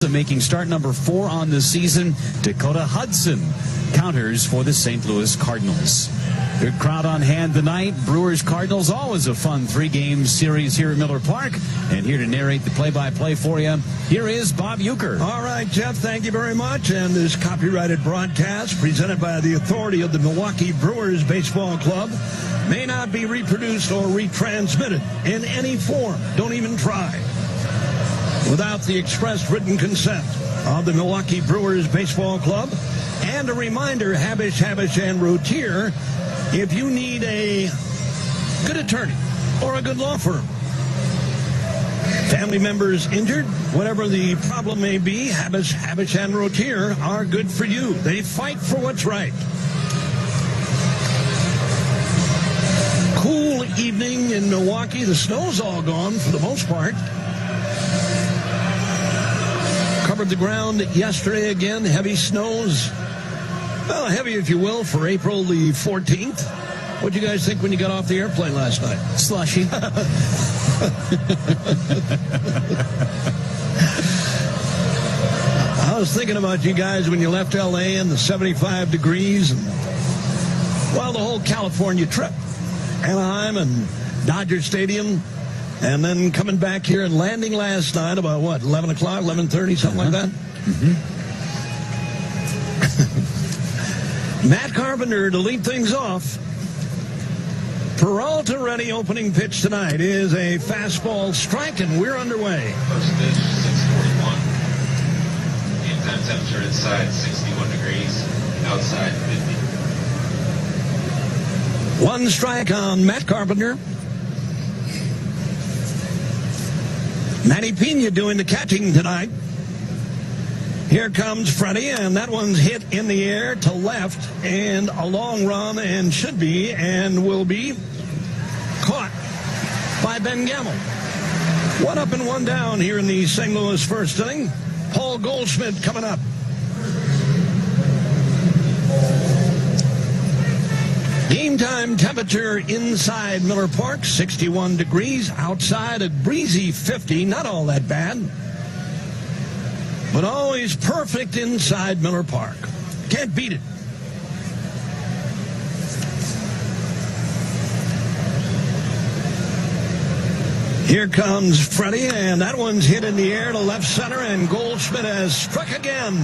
Making start number 4 on the season, Dakota Hudson counters for the St. Louis Cardinals. Good crowd on hand tonight. Brewers-Cardinals, always a fun 3-game series here at Miller Park. And here to narrate the play-by-play for you, here is Bob Uecker. All right, Jeff, thank you very much. And this copyrighted broadcast presented by the authority of the Milwaukee Brewers Baseball Club may not be reproduced or retransmitted in any form. Don't even try. Without the express written consent of the Milwaukee Brewers Baseball Club. And a reminder, Habish, and Routier, if you need a good attorney or a good law firm, family members injured, whatever the problem may be, Habish, and Routier are good for you. They fight for what's right. Cool evening in Milwaukee. The snow's all gone for the most part. Covered the ground yesterday again. Heavy snows. Well, heavy, if you will, for April the 14th. What'd you guys think when you got off the airplane last night? Slushy. I was thinking about you guys when you left L.A. and the 75 degrees. And, well, the whole California trip. Anaheim and Dodger Stadium. And then coming back here and landing last night about, what, 11 o'clock, 11:30, something like that? Mm-hmm. Matt Carpenter to lead things off. Peralta ready, opening pitch tonight is a fastball strike, and we're underway. First pitch, 6:41. Game time temperature inside 61 degrees, outside 50. One strike on Matt Carpenter. Manny Pena doing the catching tonight. Here comes Freddie, and that one's hit in the air to left, and a long run, and should be, and will be caught by Ben Gamble. 1 up and 1 down here in the St. Louis first inning. Paul Goldschmidt coming up. Game time temperature inside Miller Park, 61 degrees. Outside, a breezy 50, not all that bad. But always perfect inside Miller Park. Can't beat it. Here comes Freddie, and that one's hit in the air to left center, and Goldschmidt has struck again.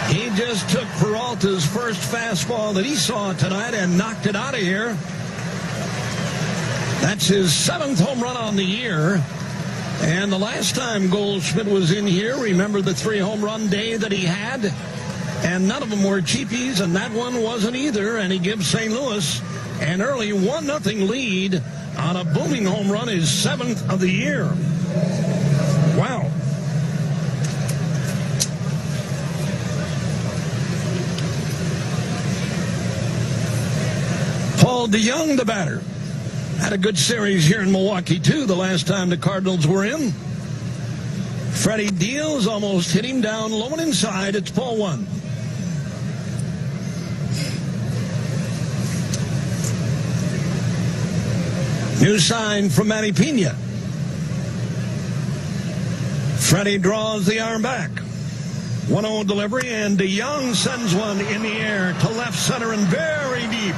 He just took Peralta's first fastball that he saw tonight and knocked it out of here. That's his 7th home run on the year. And the last time Goldschmidt was in here, remember the 3 home run day that he had? And none of them were cheapies, and that one wasn't either. And he gives St. Louis an early 1-0 lead on a booming home run, his 7th of the year. Wow. Paul DeYoung, the batter. Had a good series here in Milwaukee, too, the last time the Cardinals were in. Freddie deals, almost hit him down low and inside. It's ball 1. New sign from Manny Pena. Freddie draws the arm back. 1-0 delivery, and DeYoung sends one in the air to left center and very deep.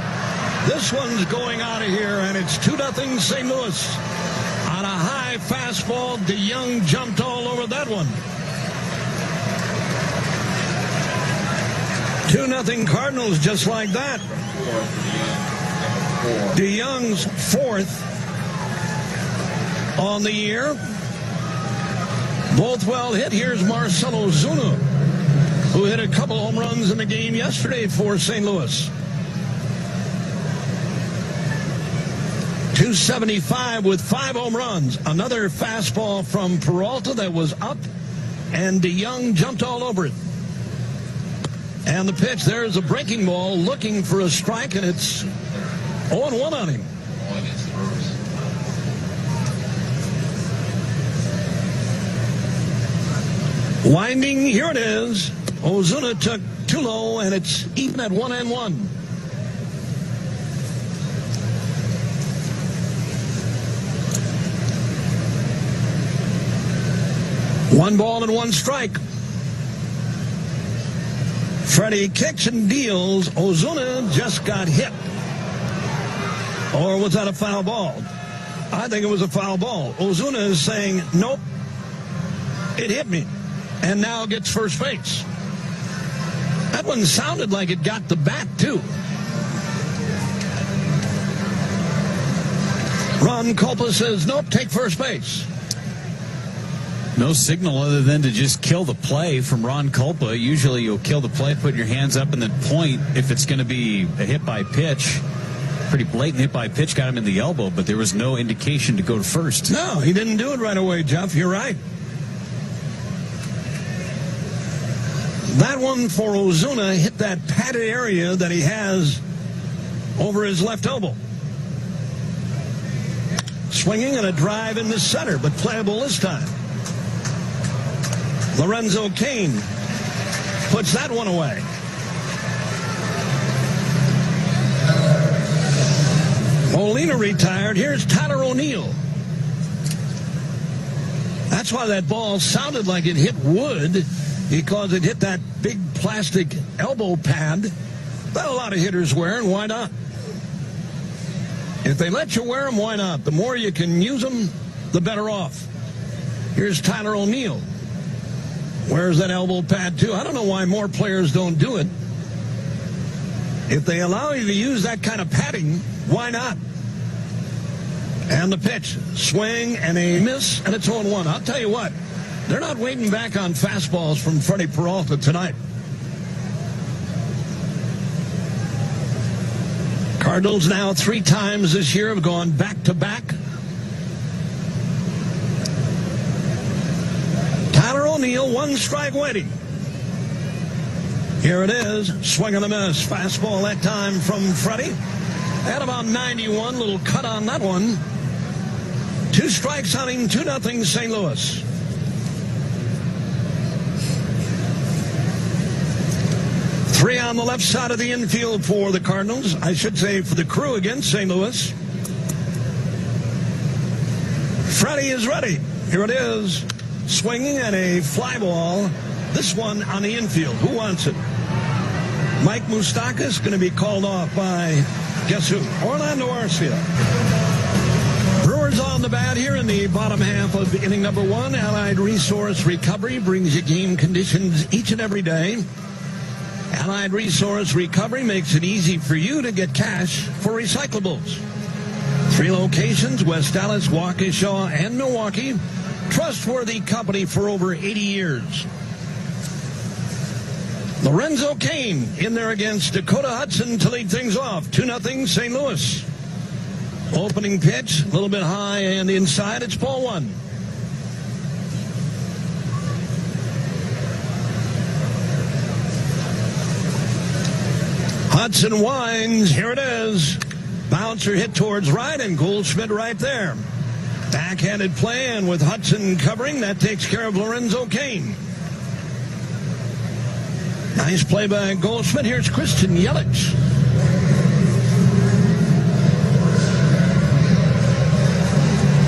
This one's going out of here, and it's 2-0 St. Louis. On a high fastball, DeYoung jumped all over that one. 2-0 Cardinals just like that. DeYoung's 4th on the year. Both well hit. Here's Marcell Ozuna, who hit a couple home runs in the game yesterday for St. Louis. 275 with 5 home runs. Another fastball from Peralta that was up, and DeYoung jumped all over it. And the pitch, there's a breaking ball looking for a strike, and it's 0-1 on him. Winding, here it is. Ozuna took too low, and it's even at 1-1. 1 ball and 1 strike. Freddie kicks and deals. Ozuna just got hit. Or was that a foul ball? I think it was a foul ball. Ozuna is saying, nope, it hit me, and now gets first base. That one sounded like it got the bat, too. Ron Culpa says, nope, take first base. No signal other than to just kill the play from Ron Culpa. Usually you'll kill the play, put your hands up, and then point if it's going to be a hit by pitch. Pretty blatant hit by pitch, got him in the elbow, but there was no indication to go to first. No, he didn't do it right away, Jeff. You're right. That one for Ozuna hit that padded area that he has over his left elbow. Swinging and a drive in the center, but playable this time. Lorenzo Cain puts that one away. Molina retired. Here's Tyler O'Neill. That's why that ball sounded like it hit wood, because it hit that big plastic elbow pad that a lot of hitters wear, and why not? If they let you wear them, why not? The more you can use them, the better off. Here's Tyler O'Neill. Wears that elbow pad, too. I don't know why more players don't do it. If they allow you to use that kind of padding, why not? And the pitch, swing and a miss, and it's 0-1. I'll tell you what, they're not waiting back on fastballs from Freddie Peralta tonight. Cardinals now 3 times this year have gone back-to-back. Tyler O'Neill, 1 strike waiting. Here it is, swing and a miss. Fastball that time from Freddie. At about 91, little cut on that one. 2 strikes on him, 2-0 St. Louis. Three on the left side of the infield for the Cardinals. I should say for the Crew against St. Louis. Freddie is ready. Here it is. Swinging and a fly ball. This one on the infield. Who wants it? Mike Moustakas going to be called off by, guess who? Orlando Arcia. Brewers on the bat here in the bottom half of inning number 1. Allied Resource Recovery brings you game conditions each and every day. Allied Resource Recovery makes it easy for you to get cash for recyclables. 3 locations, West Dallas, Waukesha, and Milwaukee. Trustworthy company for over 80 years. Lorenzo Cain in there against Dakota Hudson to lead things off. 2-0 St. Louis. Opening pitch, a little bit high and inside. It's ball 1. Hudson winds. Here it is. Bouncer hit towards right, and Goldschmidt right there. Backhanded play, and with Hudson covering, that takes care of Lorenzo Cain. Nice play by Goldschmidt. Here's Christian Yelich.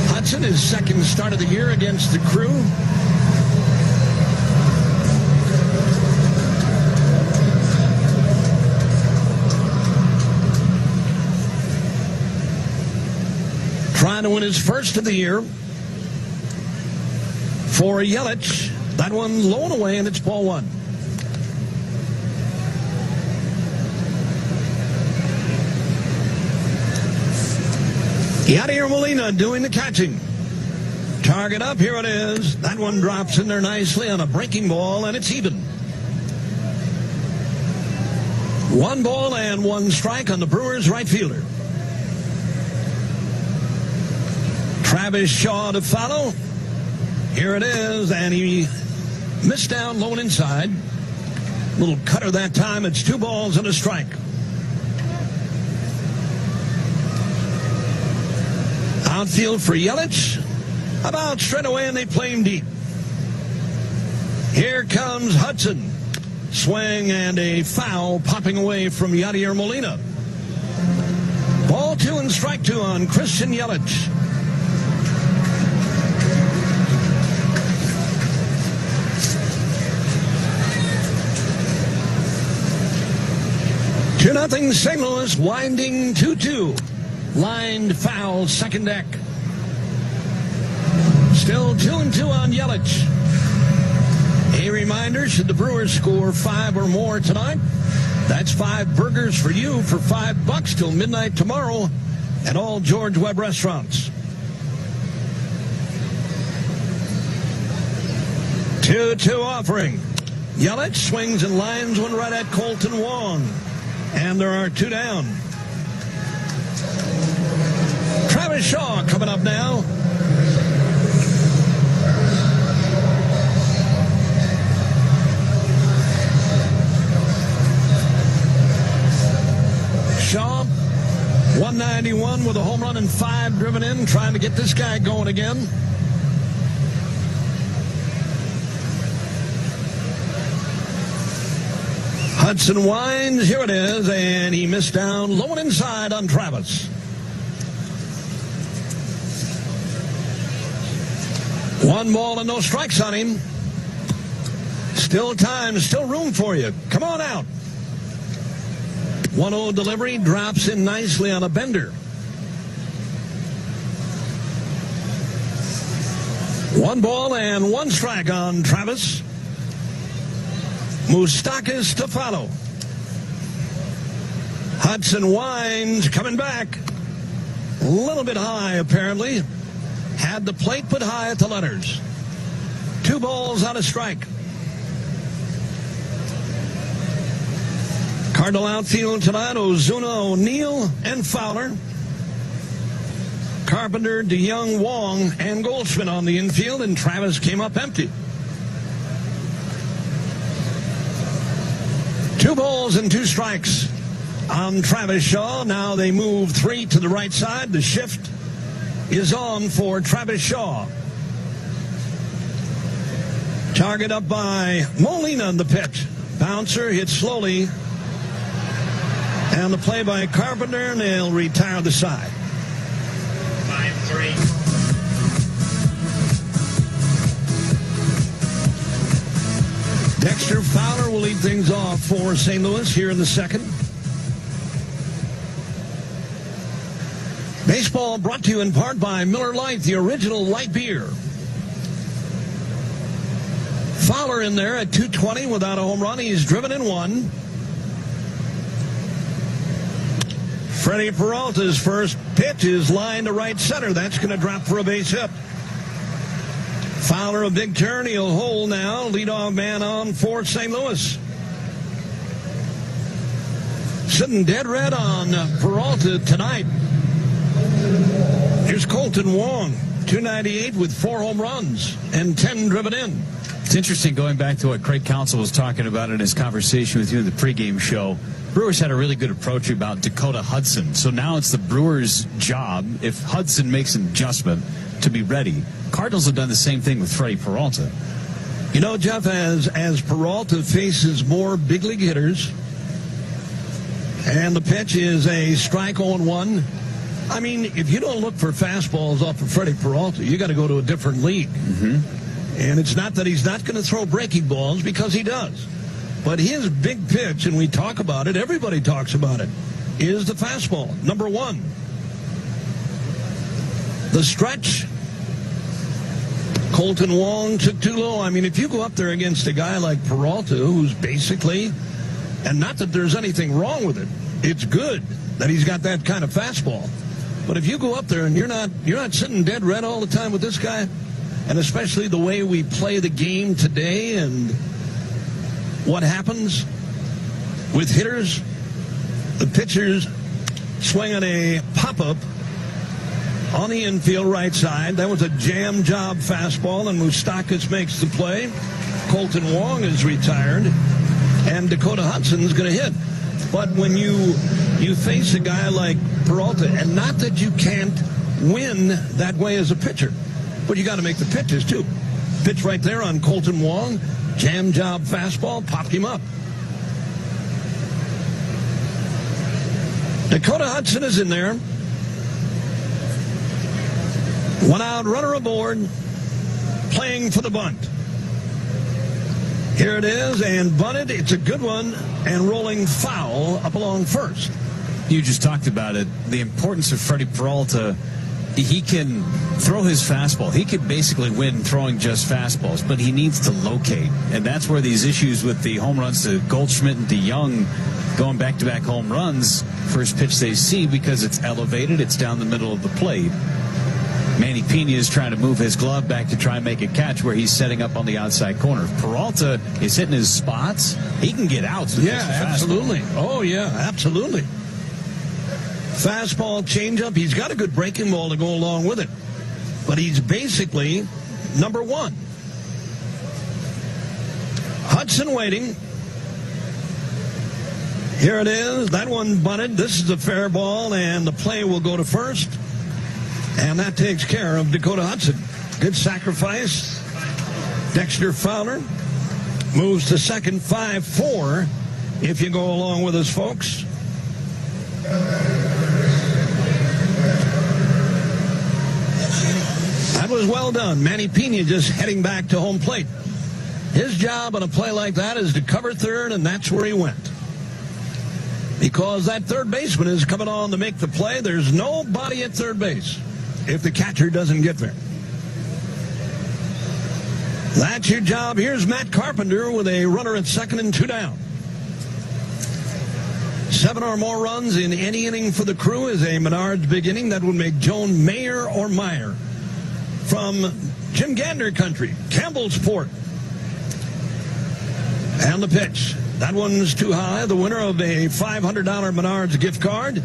Hudson, his second start of the year against the Crew. Trying to win his first of the year. For Yelich, that one low and away, and it's ball 1. Yadier Molina doing the catching. Target up, here it is. That one drops in there nicely on a breaking ball, and it's even. 1 ball and 1 strike on the Brewers right fielder. Travis Shaw to follow. Here it is, and he missed down low and inside. Little cutter that time. It's 2 balls and a strike. Outfield for Yelich. About straight away, and they play him deep. Here comes Hudson. Swing and a foul popping away from Yadier Molina. Ball 2 and strike 2 on Christian Yelich. 2-0 St. Louis, winding 2-2. Lined foul, second deck. Still 2-2 on Yelich. A reminder, should the Brewers score 5 or more tonight, that's 5 burgers for you for $5 till midnight tomorrow at all George Webb restaurants. 2-2 offering. Yelich swings and lines one right at Colton Wong. And there are 2 down. Travis Shaw coming up now. Shaw, 191 with a home run and 5 driven in, trying to get this guy going again. Hudson winds, here it is, and he missed down low and inside on Travis. 1 ball and no strikes on him. Still time, still room for you. Come on out. 1-0 delivery, drops in nicely on a bender. 1 ball and 1 strike on Travis. Moustakas to follow. Hudson winds, coming back. A little bit high, apparently. Had the plate put high at the letters. 2 balls on a strike. Cardinal outfield tonight, Ozuna, O'Neill, and Fowler. Carpenter, DeYoung, Wong, and Goldschmidt on the infield, and Travis came up empty. 2 balls and 2 strikes on Travis Shaw. Now they move 3 to the right side. The shift is on for Travis Shaw. Target up by Molina on the pitch. Bouncer hit slowly. And the play by Carpenter, and they'll retire the side. 5-3. Dexter Fowler will lead things off for St. Louis here in the second. Baseball brought to you in part by Miller Lite, the original light beer. Fowler in there at 220 without a home run. He's driven in 1. Freddie Peralta's first pitch is lined to right center. That's going to drop for a base hit. Fowler a big turn. He'll hold now. Leadoff man on for St. Louis. Sitting dead red on Peralta tonight. Here's Colton Wong, 298 with 4 home runs and 10 driven in. It's interesting going back to what Craig Counsell was talking about in his conversation with you in the pregame show. Brewers had a really good approach about Dakota Hudson. So now it's the Brewers' job, if Hudson makes an adjustment, to be ready. Cardinals have done the same thing with Freddie Peralta. You know, Jeff, as Peralta faces more big league hitters, and the pitch is a strike on 1. I mean, if you don't look for fastballs off of Freddie Peralta, you got to go to a different league. Mm-hmm. And it's not that he's not going to throw breaking balls, because he does. But his big pitch, and we talk about it, everybody talks about it, is the fastball, number 1. The stretch, Colton Wong took too low. I mean, if you go up there against a guy like Peralta, who's basically, and not that there's anything wrong with it, it's good that he's got that kind of fastball. But if you go up there and you're not sitting dead red all the time with this guy, and especially the way we play the game today and what happens with hitters, the pitchers swing on a pop-up on the infield right side. That was a jam job fastball, and Moustakas makes the play. Colton Wong is retired, and Dakota Hudson's going to hit. But when you face a guy like Peralta, and not that you can't win that way as a pitcher, but you got to make the pitches too. Pitch right there on Colton Wong, jam job fastball, popped him up. Dakota Hudson is in there. 1 out, runner aboard, playing for the bunt. Here it is, and bunted. It's a good one, and rolling foul up along first. You just talked about it. The importance of Freddie Peralta. He can throw his fastball. He could basically win throwing just fastballs, but he needs to locate. And that's where these issues with the home runs to Goldschmidt and DeYoung going back-to-back home runs, first pitch they see because it's elevated, it's down the middle of the plate. Manny Pena is trying to move his glove back to try and make a catch where he's setting up on the outside corner. If Peralta is hitting his spots, he can get out. Yeah, absolutely. Oh, yeah, absolutely. Fastball, changeup. He's got a good breaking ball to go along with it. But he's basically number one. Hudson waiting. Here it is. That one bunted. This is a fair ball, and the play will go to first. And that takes care of Dakota Hudson. Good sacrifice. Dexter Fowler moves to second, 5-4, if you go along with us, folks. That was well done. Manny Pena just heading back to home plate. His job on a play like that is to cover third, and that's where he went. Because that third baseman is coming on to make the play. There's nobody at third base if the catcher doesn't get there. That's your job. Here's Matt Carpenter with a runner at second and 2 down. 7 or more runs in any inning for the Crew is a Menards big inning. That would make Joan Mayer or Meyer. From Jim Gander country, Campbellsport. And the pitch. That one's too high. The winner of a $500 Menards gift card.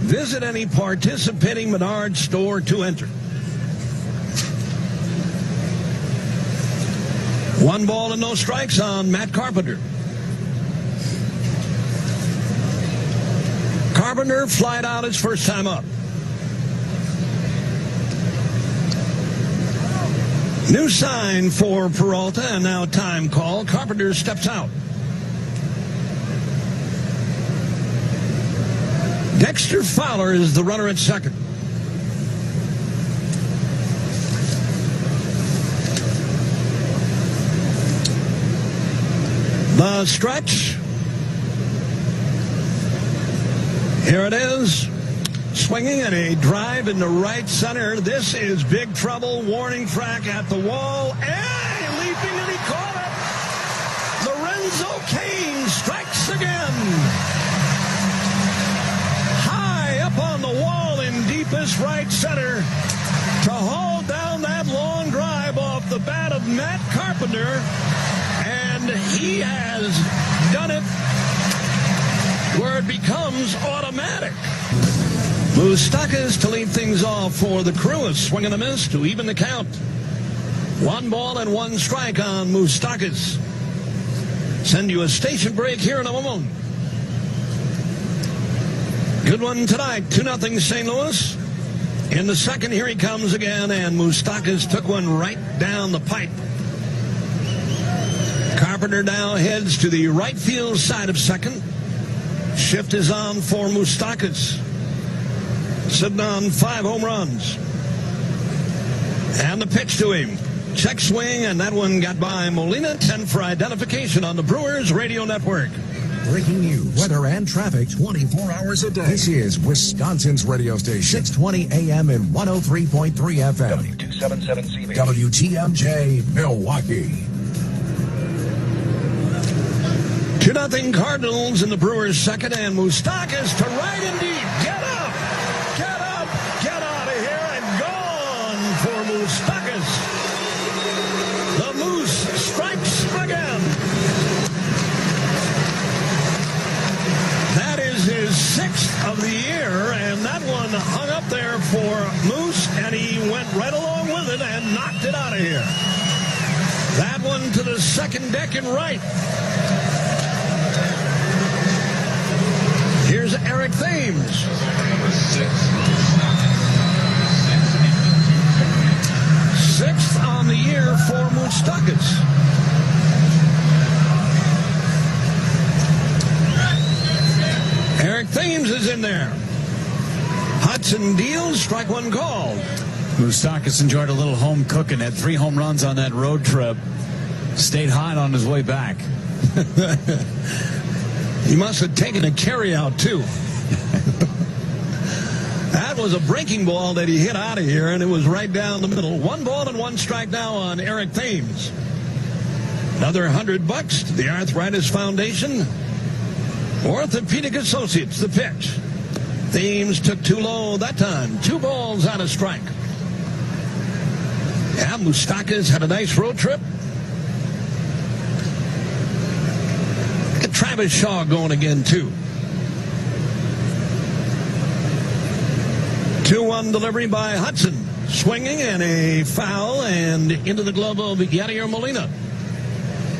Visit any participating Menards store to enter. 1 ball and no strikes on Matt Carpenter. Carpenter flied out his first time up. New sign for Peralta, and now time call. Carpenter steps out. Dexter Fowler is the runner at second. The stretch. Here it is. Swinging and a drive into right center. This is big trouble. Warning track at the wall. And leaping, and he caught it. Lorenzo Cain strikes again. High up on the wall in deepest right center to haul down that long drive off the bat of Matt Carpenter. And he has done it where it becomes automatic. Moustakas to lead things off for the Crew. A swing and a miss to even the count. 1 ball and 1 strike on Moustakas. Send you a station break here in a moment. Good one tonight. 2-0 St. Louis. In the second, here he comes again, and Moustakas took one right down the pipe. Carpenter now heads to the right field side of second. Shift is on for Moustakas. Sitting on 5 home runs. And the pitch to him. Check swing, and that one got by Molina. 10 for identification on the Brewers Radio Network. Breaking news, weather, and traffic 24 hours a day. This is Wisconsin's radio station. 620 AM and 103.3 FM. W277CB. WTMJ, Milwaukee. 2-0 Cardinals in the Brewers' second, and Moustakas to right and deep. Get up! Get up! Get out of here, and gone for Moustakas. The Moose strikes again. That is his 6th of the year, and that one hung up there for Moose, and he went right along with it and knocked it out of here. That one to the second deck and right. Here's Eric Thames. 6th on the year for Moustakas. Eric Thames is in there. Hudson deals, strike 1 called. Moustakas enjoyed a little home cooking, had 3 home runs on that road trip. Stayed hot on his way back. He must have taken a carry-out, too. That was a breaking ball that he hit out of here, and it was right down the middle. 1 ball and 1 strike now on Eric Thames. Another $100 to the Arthritis Foundation. Orthopedic Associates, the pitch. Thames took too low that time. 2 balls out of strike. Yeah, Moustakas had a nice road trip. Get Travis Shaw going again, too. 2-1 delivery by Hudson. Swinging and a foul and into the glove of Yadier Molina.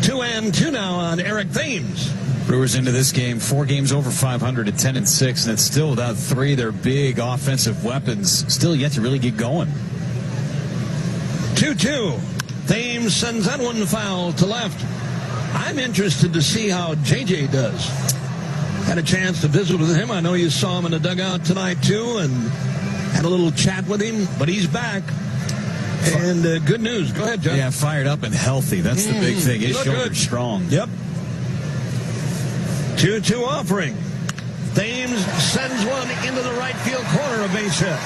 2-2 now on Eric Thames. Brewers into this game, 4 games over 500 at 10-6, and it's still without 3 of their big offensive weapons. Still yet to really get going. 2-2. Thames sends that one foul to left. I'm interested to see how JJ does. Had a chance to visit with him. I know you saw him in the dugout tonight, too, and had a little chat with him, but he's back. And good news. Go ahead, Jeff. Yeah, fired up and healthy. That's the big thing. His shoulder's strong. Yep. 2-2 offering. Thames sends one into the right field corner, a base hit.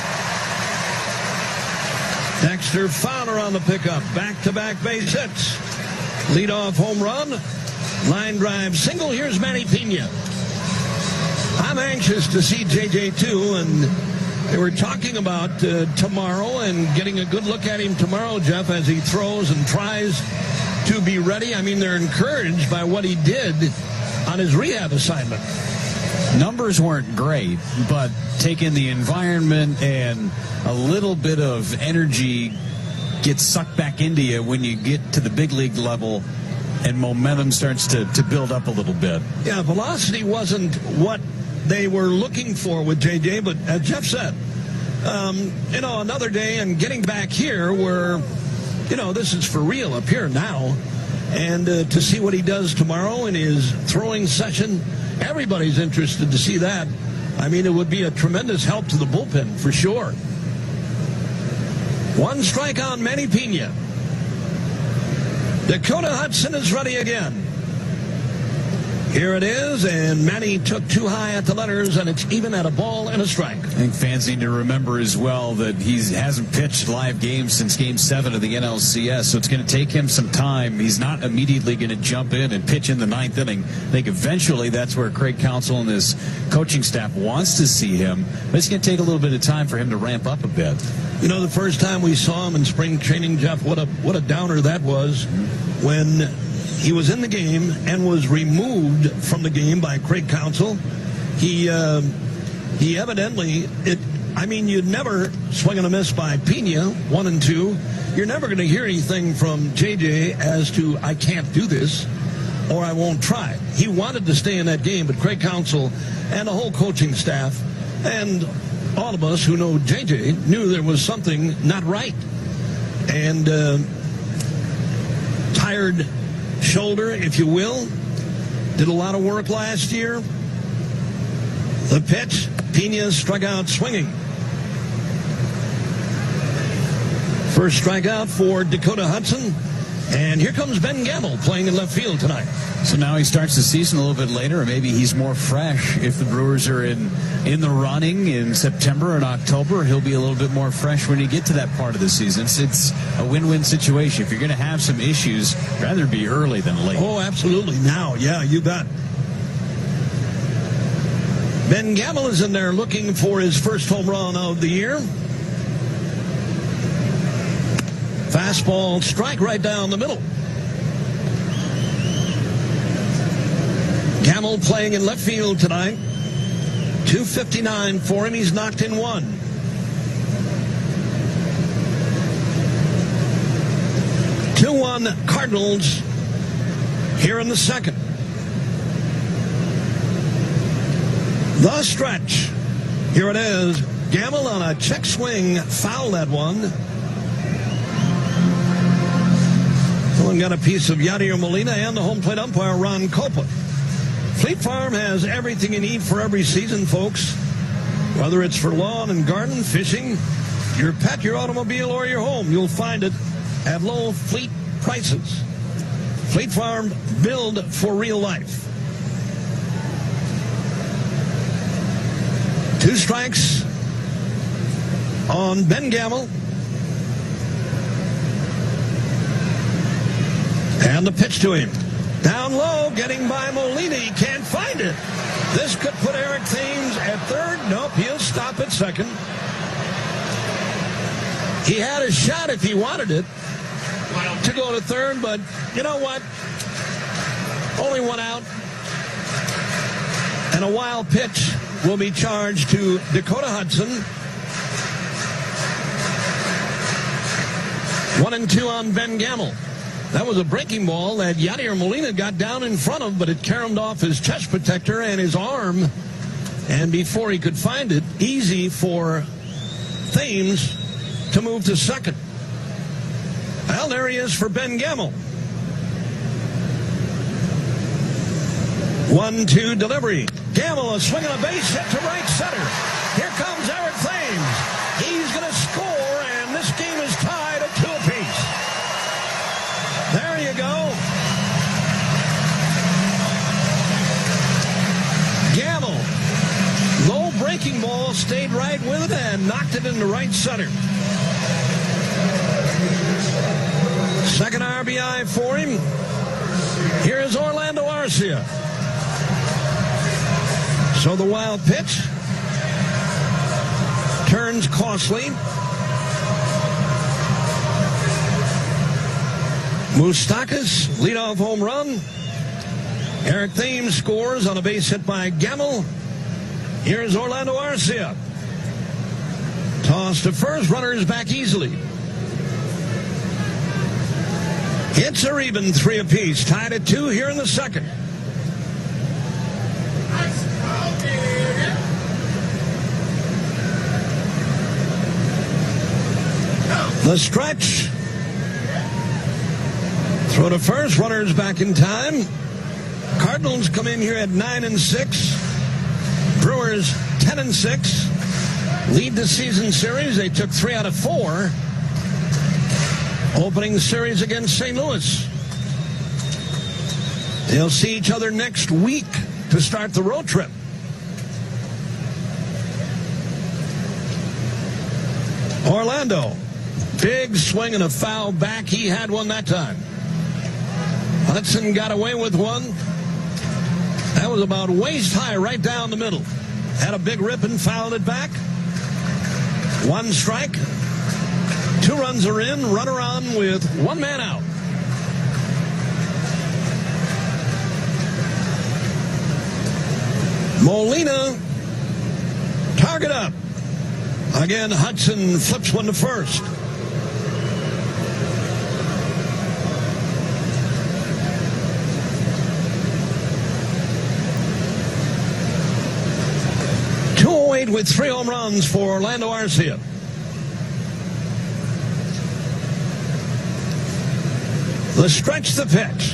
Dexter Fowler on the pickup. Back-to-back base hits. Leadoff home run. Line drive single. Here's Manny Pena. I'm anxious to see JJ, too, and they were talking about tomorrow and getting a good look at him tomorrow, Jeff, as he throws and tries to be ready. I mean, they're encouraged by what he did on his rehab assignment. Numbers weren't great, but taking the environment and a little bit of energy gets sucked back into you when you get to the big league level and momentum starts to build up a little bit. Yeah, velocity wasn't what they were looking for with JJ, but as Jeff said, another day and getting back here where, this is for real up here now. And to see what he does tomorrow in his throwing session, everybody's interested to see that. I mean, it would be a tremendous help to the bullpen for sure. 1 strike on Manny Pena. Dakota Hudson is ready again. Here it is, and Manny took too high at the letters, and it's even at a ball and a strike. I think fans need to remember as well that he hasn't pitched live games since Game 7 of the NLCS, so it's going to take him some time. He's not immediately going to jump in and pitch in the 9th inning. I think eventually that's where Craig Counsell and his coaching staff wants to see him, but it's going to take a little bit of time for him to ramp up a bit. The first time we saw him in spring training, Jeff, what a downer that was when he was in the game and was removed from the game by Craig Counsell. He evidently, you'd never swing and a miss by Pena, 1 and 2. You're never going to hear anything from JJ as to, I can't do this, or I won't try. He wanted to stay in that game, but Craig Counsell and the whole coaching staff and all of us who know JJ knew there was something not right. And tired shoulder, if you will. Did a lot of work last year. The pitch, Pena struck out swinging. First strikeout for Dakota Hudson. And here comes Ben Gamble playing in left field tonight. So now he starts the season a little bit later, or maybe he's more fresh. If the Brewers are in the running in September and October, he'll be a little bit more fresh when you get to that part of the season. It's a win-win situation. If you're going to have some issues, rather be early than late. Oh, absolutely. Now, yeah, you bet. Ben Gamble is in there looking for his first home run of the year. Fastball strike right down the middle. Gamble playing in left field tonight. 259 for him. He's knocked in 1. Cardinals here in the second. The stretch. Here it is. Gamble on a check swing. Foul that one. Someone got a piece of Yadier Molina and the home plate umpire, Ron Copeland. Fleet Farm has everything you need for every season, folks. Whether it's for lawn and garden, fishing, your pet, your automobile, or your home, you'll find it at low fleet prices. Fleet Farm, build for real life. 2 strikes on Ben Gamble. And the pitch to him. Down low, getting by Molina. He can't find it. This could put Eric Thames at third. Nope, he'll stop at second. He had a shot if he wanted it to go to third, but you know what? Only 1 out. And a wild pitch will be charged to Dakota Hudson. 1-2 on Ben Gamble. That was a breaking ball that Yadier Molina got down in front of, but it caromed off his chest protector and his arm. And before he could find it, easy for Thames to move to second. Well, there he is for Ben Gamble. 1-2 delivery. Gamble a swing on a base hit to right center. Here comes Eric Thames. He's going to score, and this game is tied at 2 apiece. There you go. Gamble. Low breaking ball, stayed right with it and knocked it into right center. Second RBI for him. Here is Orlando Arcia. So the wild pitch turns costly. Moustakas, leadoff home run. Eric Thames scores on a base hit by Gamble. Here's Orlando Arcia. Toss to first, runners back easily. Hits are even 3 apiece, tied at 2 here in the second. The stretch. Throw to first, runners back in time. Cardinals come in here at 9-6. Brewers 10-6. Lead the season series. They took 3 out of 4. Opening the series against St. Louis. They'll see each other next week to start the road trip. Orlando. Big swing and a foul back. He had one that time. Hudson got away with one. That was about waist high right down the middle. Had a big rip and fouled it back. 1 strike. 2 runs are in. Runner on with 1 man out. Molina. Target up. Again, Hudson flips one to first. With 3 home runs for Orlando Arcia. The stretch, the pitch.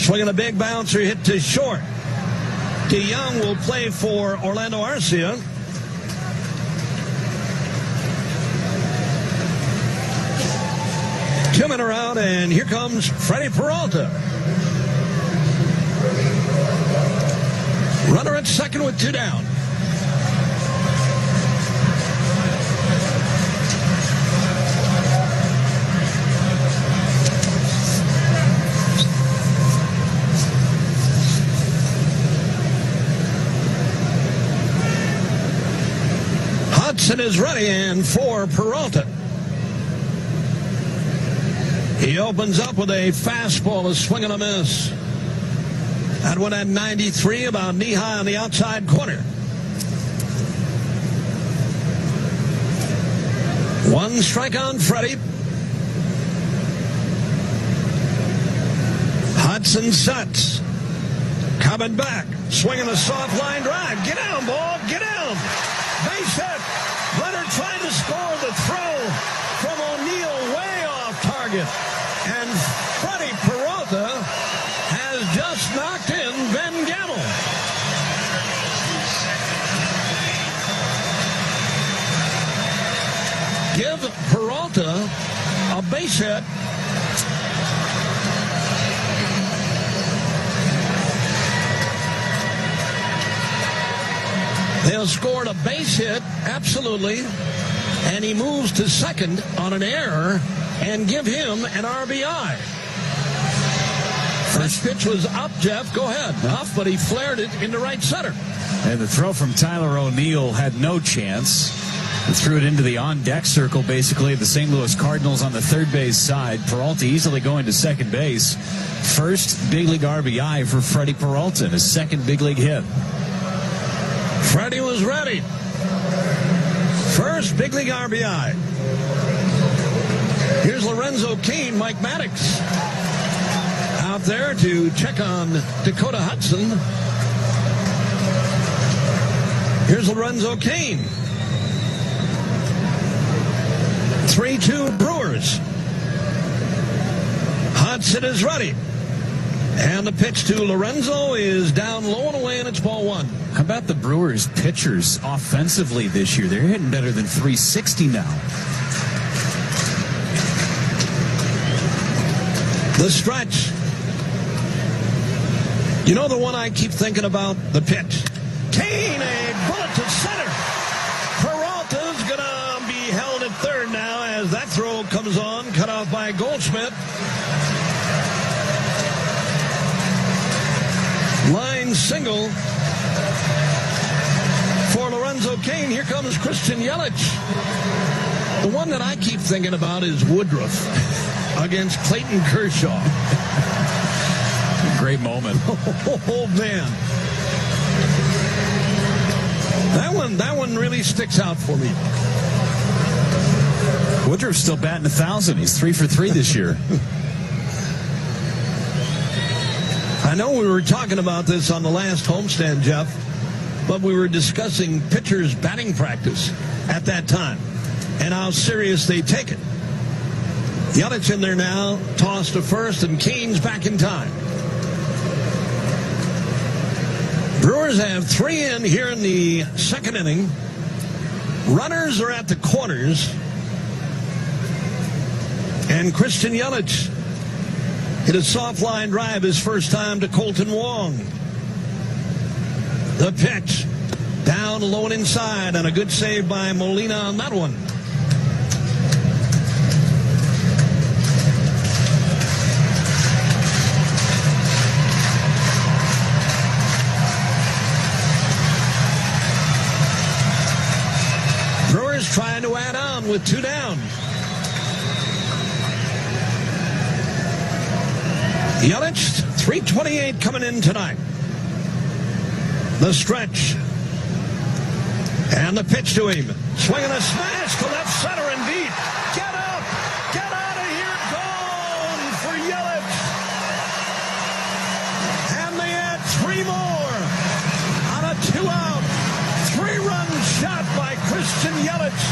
Swinging a big bouncer, hit to short. DeYoung will play for Orlando Arcia. Two men are out, and here comes Freddie Peralta. Runner at second with 2 down. Hudson is ready, and for Peralta. He opens up with a fastball, a swing and a miss. That one at 93, about knee-high on the outside corner. 1 strike on Freddie. Hudson sets. Coming back. Swinging a soft line drive. Get down, ball. Get down. Base hit. Leonard trying to score the throw from O'Neill way off target. And Freddie Peralta has just knocked in Ben Gamble. Give Peralta a base hit. They'll score a base hit, absolutely, and he moves to second on an error and give him an RBI. First pitch was up, Jeff. Go ahead. Up, but he flared it into right center. And the throw from Tyler O'Neill had no chance. He threw it into the on-deck circle, basically, of the St. Louis Cardinals on the third base side. Peralta easily going to second base. First big league RBI for Freddie Peralta, his second big league hit. Freddie was ready. First big league RBI. Here's Lorenzo Cain, Mike Maddox out there to check on Dakota Hudson. Here's Lorenzo Cain. 3-2 Brewers. Hudson is ready. And the pitch to Lorenzo is down low and away, and it's ball one. How about the Brewers pitchers offensively this year? They're hitting better than 360 now. The stretch. You know the one I keep thinking about? The pitch. Cain, a bullet to center. Peralta's going to be held at third now as that throw comes on, cut off by Goldschmidt. Line single for Lorenzo Cain. Here comes Christian Yelich. The one that I keep thinking about is Woodruff against Clayton Kershaw. Great moment. Oh, man. That one really sticks out for me. Woodruff's still batting 1,000. He's 3 for 3 this year. I know we were talking about this on the last homestand, Jeff, but we were discussing pitchers' batting practice at that time and how serious they take it. Yelich in there now, tossed to first, and Cain's back in time. Brewers have 3 in here in the second inning. Runners are at the corners. And Christian Yelich hit a soft line drive his first time to Colton Wong. The pitch down low and inside, and a good save by Molina on that one. Brewers trying to add on with 2 down. Yelich, 328 coming in tonight. The stretch. And the pitch to him. Swinging a smash to left center and deep. Get up! Get out of here! Gone for Yelich. And they add 3 more on a 2-out, 3-run shot by Christian Yelich.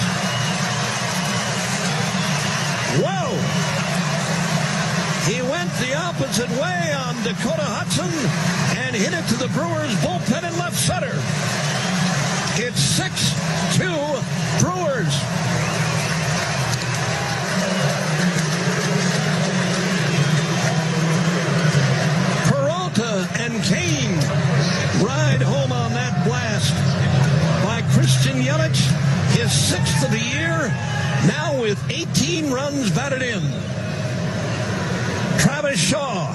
Whoa! He went the opposite way on Dakota Hudson and hit it to the Brewers bullpen in left center. It's 6-2 Brewers. Peralta and Cain ride home on that blast by Christian Yelich, his 6th of the year, now with 18 runs batted in. Travis Shaw,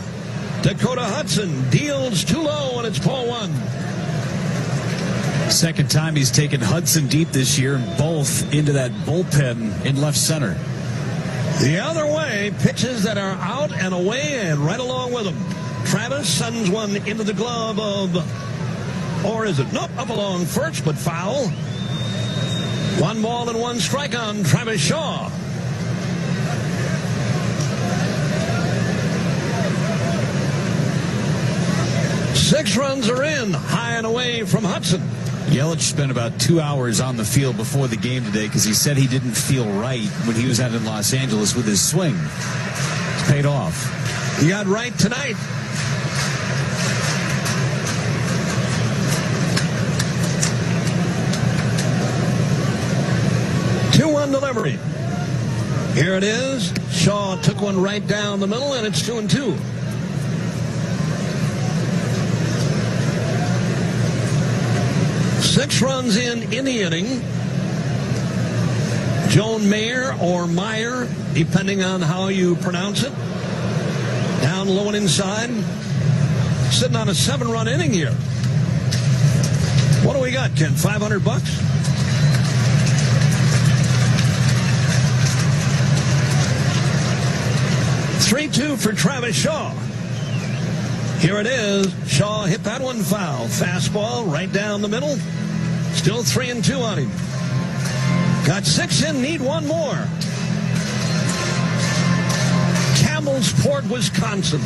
Dakota Hudson deals too low, and it's ball one. Second time he's taken Hudson deep this year, and both into that bullpen in left center. The other way, pitches that are out and away and right along with them. Travis sends one into the glove of, or is it? Nope, up along first, but foul. 1 ball and 1 strike on Travis Shaw. Six runs are in, high and away from Hudson. Yelich spent about 2 hours on the field before the game today because he said he didn't feel right when he was out in Los Angeles with his swing. It's paid off. He got right tonight. Two-one delivery. Here it is. Shaw took one right down the middle, and it's 2-2. 6 runs in the inning. Joan Mayer or Meyer, depending on how you pronounce it. Down low and inside. Sitting on a 7-run inning here. What do we got, Ken? $500? 3-2 for Travis Shaw. Here it is. Shaw hit that one foul. Fastball right down the middle. Still 3-2 on him. Got 6 in, need 1 more. Campbellsport, Wisconsin.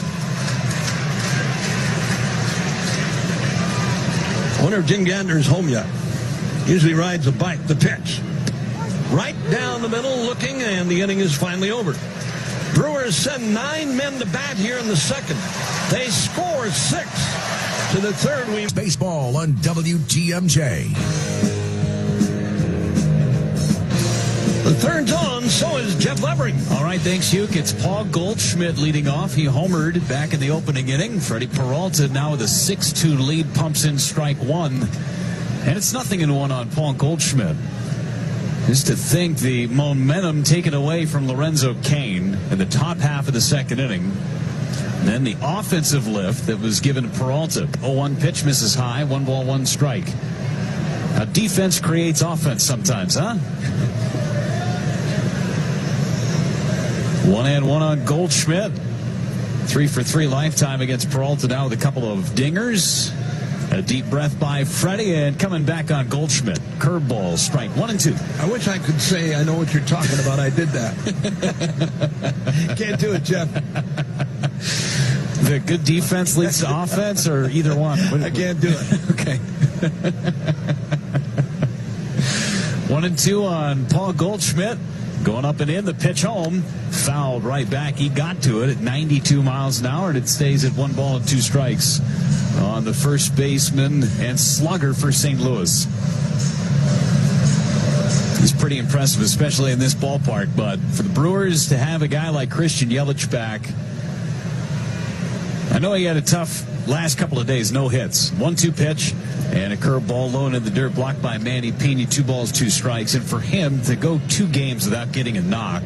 I wonder if Jim Gantner's home yet. Usually rides a bike. The pitch. Right down the middle looking, and the inning is finally over. Brewers send 9 men to bat here in the second. They score 6 to the third. Baseball on WTMJ. The third's on, so is Jeff Levering. All right, thanks, Hugh. It's Paul Goldschmidt leading off. He homered back in the opening inning. Freddie Peralta now with a 6-2 lead, pumps in strike 1. And it's 0-1 on Paul Goldschmidt. Just to think the momentum taken away from Lorenzo Cain in the top half of the second inning. And then the offensive lift that was given to Peralta. 0-1 pitch, misses high, 1 ball, 1 strike. Now, defense creates offense sometimes, huh? 1-1 on Goldschmidt. 3 for 3 lifetime against Peralta now with a couple of dingers. A deep breath by Freddie, and coming back on Goldschmidt. Curveball, strike 1 and 2. I wish I could say I know what you're talking about. I did that. Can't do it, Jeff. The good defense leads to offense, or either one? I can't do it. Okay. 1 and 2 on Paul Goldschmidt. Going up and in, the pitch home. Fouled right back. He got to it at 92 miles an hour, and it stays at 1 ball and 2 strikes on the first baseman and slugger for St. Louis. He's pretty impressive, especially in this ballpark. But for the Brewers to have a guy like Christian Yelich back, I know he had a tough last couple of days, no hits. 1-2 pitch and a curveball low in the dirt, blocked by Manny Pena. 2 balls, 2 strikes. And for him to go 2 games without getting a knock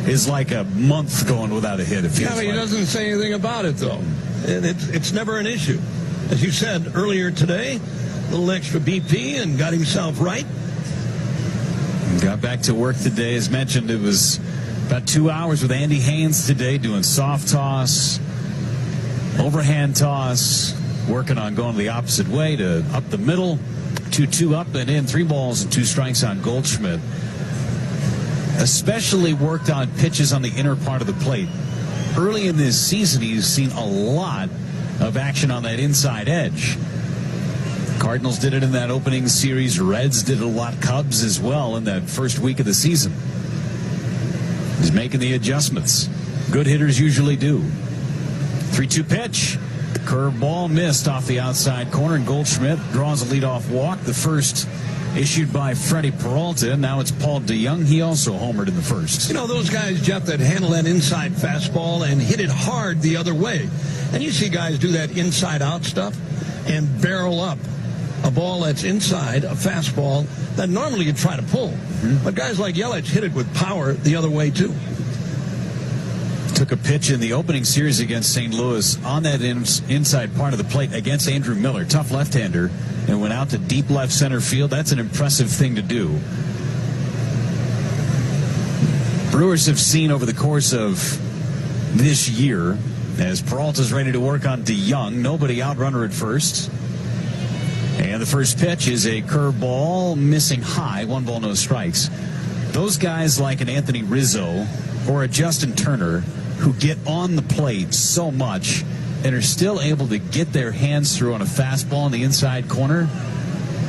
is like a month going without a hit. It feels but he like. doesn't say anything about it, though. And it's never an issue. As you said earlier today, a little extra BP and got himself right. Got back to work today. As mentioned, it was about 2 hours with Andy Haynes today doing soft toss, overhand toss, working on going the opposite way to up the middle. 2-2 up and in, 3 balls and 2 strikes on Goldschmidt. Especially worked on pitches on the inner part of the plate. Early in this season, he's seen a lot of action on that inside edge. Cardinals did it in that opening series. Reds did it a lot. Cubs as well in that first week of the season. He's making the adjustments. Good hitters usually do. 3-2 pitch. Curveball missed off the outside corner, and Goldschmidt draws a leadoff walk. The first issued by Freddie Peralta. Now it's Paul DeYoung. He also homered in the first. You know, those guys, Jeff, that handle that inside fastball and hit it hard the other way. And you see guys do that inside-out stuff and barrel up a ball that's inside, a fastball, that normally you try to pull. Mm-hmm. But guys like Yelich hit it with power the other way, too. Took a pitch in the opening series against St. Louis on that inside part of the plate against Andrew Miller, tough left-hander, and went out to deep left center field. That's an impressive thing to do. Brewers have seen over the course of this year, as Peralta's ready to work on DeYoung, nobody outrunner at first. And the first pitch is a curveball, missing high, 1 ball, no strikes. Those guys like an Anthony Rizzo or a Justin Turner, who get on the plate so much and are still able to get their hands through on a fastball in the inside corner,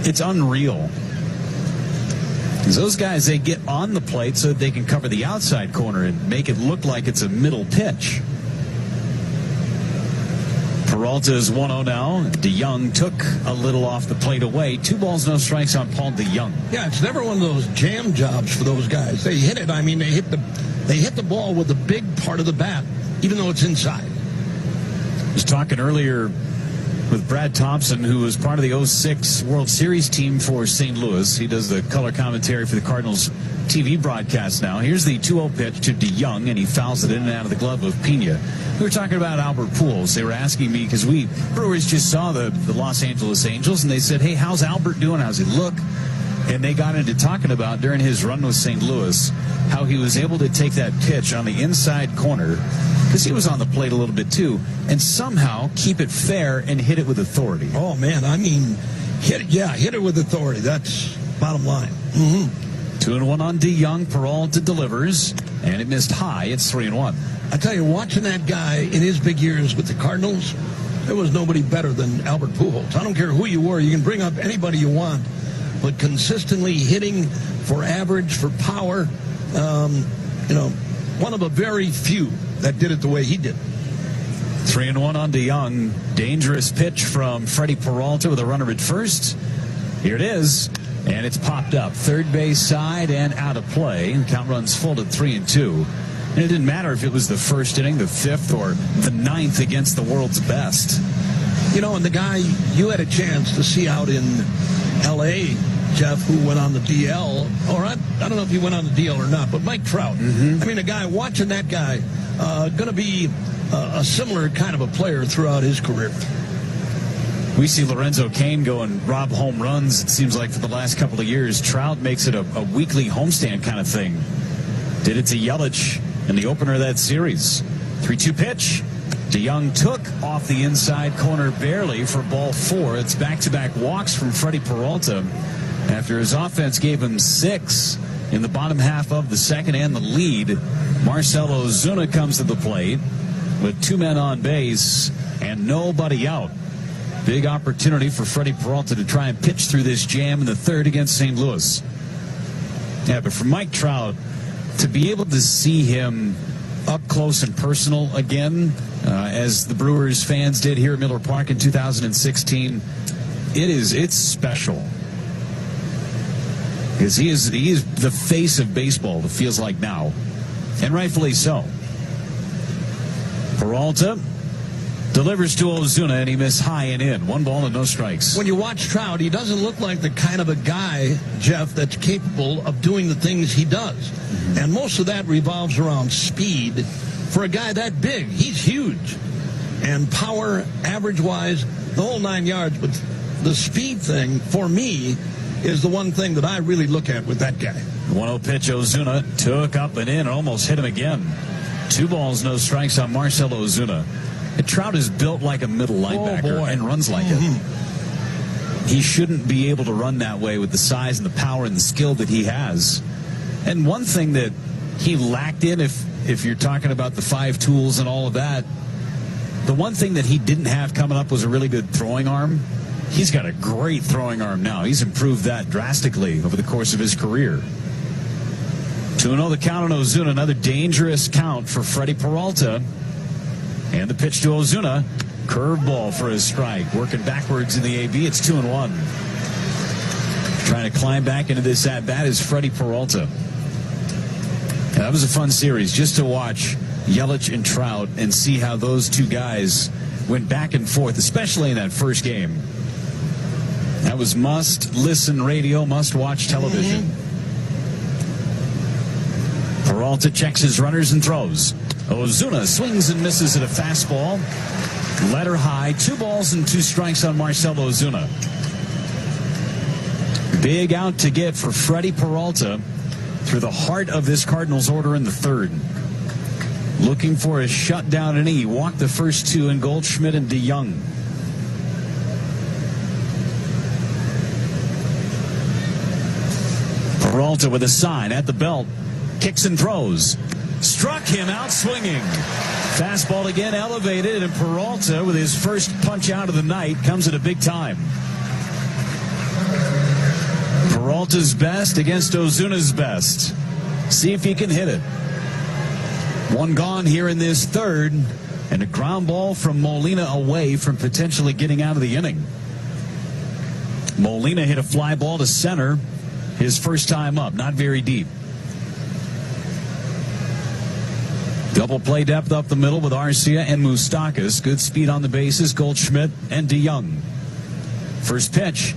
it's unreal. Those guys, they get on the plate so that they can cover the outside corner and make it look like it's a middle pitch. Peralta is 1-0 now. DeYoung took a little off the plate away. 2 balls, no strikes on Paul DeYoung. Yeah, it's never one of those jam jobs for those guys. They hit it. I mean, they hit the ball with the big part of the bat, even though it's inside. I was talking earlier with with Brad Thompson, who was part of the 06 World Series team for St. Louis. He does the color commentary for the Cardinals TV broadcast now. Here's the 2-0 pitch to DeYoung, and he fouls it in and out of the glove of Pena. We were talking about Albert Pujols. They were asking me, because we Brewers just saw the Los Angeles Angels, and they said, hey, how's Albert doing? How's he look? And they got into talking about, during his run with St. Louis, how he was able to take that pitch on the inside corner, because he was on the plate a little bit too, and somehow keep it fair and hit it with authority. Oh, man, I mean, hit it with authority. That's bottom line. 2-1 on DeYoung. Peralta delivers, and it missed high. It's 3-1. I tell you, watching that guy in his big years with the Cardinals, there was nobody better than Albert Pujols. I don't care who you were. You can bring up anybody you want, but consistently hitting for average, for power, one of the very few that did it the way he did. 3-1 on DeYoung. Dangerous pitch from Freddie Peralta with a runner at first. Here it is, and it's popped up. Third base side and out of play. Count runs full at 3-2. And it didn't matter if it was the first inning, the fifth, or the ninth against the world's best. And the guy you had a chance to see out in L.A., Jeff, who went on the DL, or I don't know if he went on the DL or not, but Mike Trout. I mean, a guy, watching that guy, going to be a similar kind of a player throughout his career. We see Lorenzo Cain go and rob home runs, it seems like, for the last couple of years. Trout makes it a weekly homestand kind of thing. Did it to Yelich in the opener of that series. 3-2 pitch. DeYoung took off the inside corner barely for ball 4. It's back-to-back walks from Freddie Peralta after his offense gave him 6 in the bottom half of the second and the lead. Marcell Ozuna comes to the plate with 2 men on base and nobody out. Big opportunity for Freddie Peralta to try and pitch through this jam in the third against St. Louis. Yeah, but for Mike Trout, to be able to see him up close and personal again, as the Brewers fans did here at Miller Park in 2016, it's special. Because he is the face of baseball, it feels like now. And rightfully so. Peralta delivers to Ozuna, and he missed high and in. 1 ball and no strikes. When you watch Trout, he doesn't look like the kind of a guy, Jeff, that's capable of doing the things he does. And most of that revolves around speed. For a guy that big, he's huge. And power, average-wise, the whole 9 yards. But the speed thing, for me, is the one thing that I really look at with that guy. 1-0 pitch, Ozuna took up and in and almost hit him again. 2 balls, no strikes on Marcell Ozuna. And Trout is built like a middle linebacker and runs like it. He shouldn't be able to run that way with the size and the power and the skill that he has. And one thing that he lacked in, if you're talking about the 5 tools and all of that, the one thing that he didn't have coming up was a really good throwing arm. He's got a great throwing arm now. He's improved that drastically over the course of his career. 2-0 the count on Ozuna. Another dangerous count for Freddie Peralta. And the pitch to Ozuna. Curveball for his strike. Working backwards in the AB. It's 2-1. Trying to climb back into this at-bat is Freddie Peralta. Yeah, that was a fun series just to watch Yelich and Trout and see how those two guys went back and forth, especially in that first game. That was must-listen radio, must-watch television. Peralta checks his runners and throws. Ozuna swings and misses at a fastball. Letter high, 2 balls and 2 strikes on Marcell Ozuna. Big out to get for Freddie Peralta through the heart of this Cardinals order in the third. Looking for a shutdown inning. He walked the first 2 in Goldschmidt and DeYoung. Peralta with a sign at the belt. Kicks and throws. Struck him out swinging. Fastball again elevated, and Peralta with his first punch out of the night comes at a big time. Peralta's best against Ozuna's best. See if he can hit it. 1 gone here in this third, and a ground ball from Molina away from potentially getting out of the inning. Molina hit a fly ball to center his first time up, not very deep. They'll Double play depth up the middle with Arcia and Moustakas. Good speed on the bases, Goldschmidt and DeYoung. First pitch.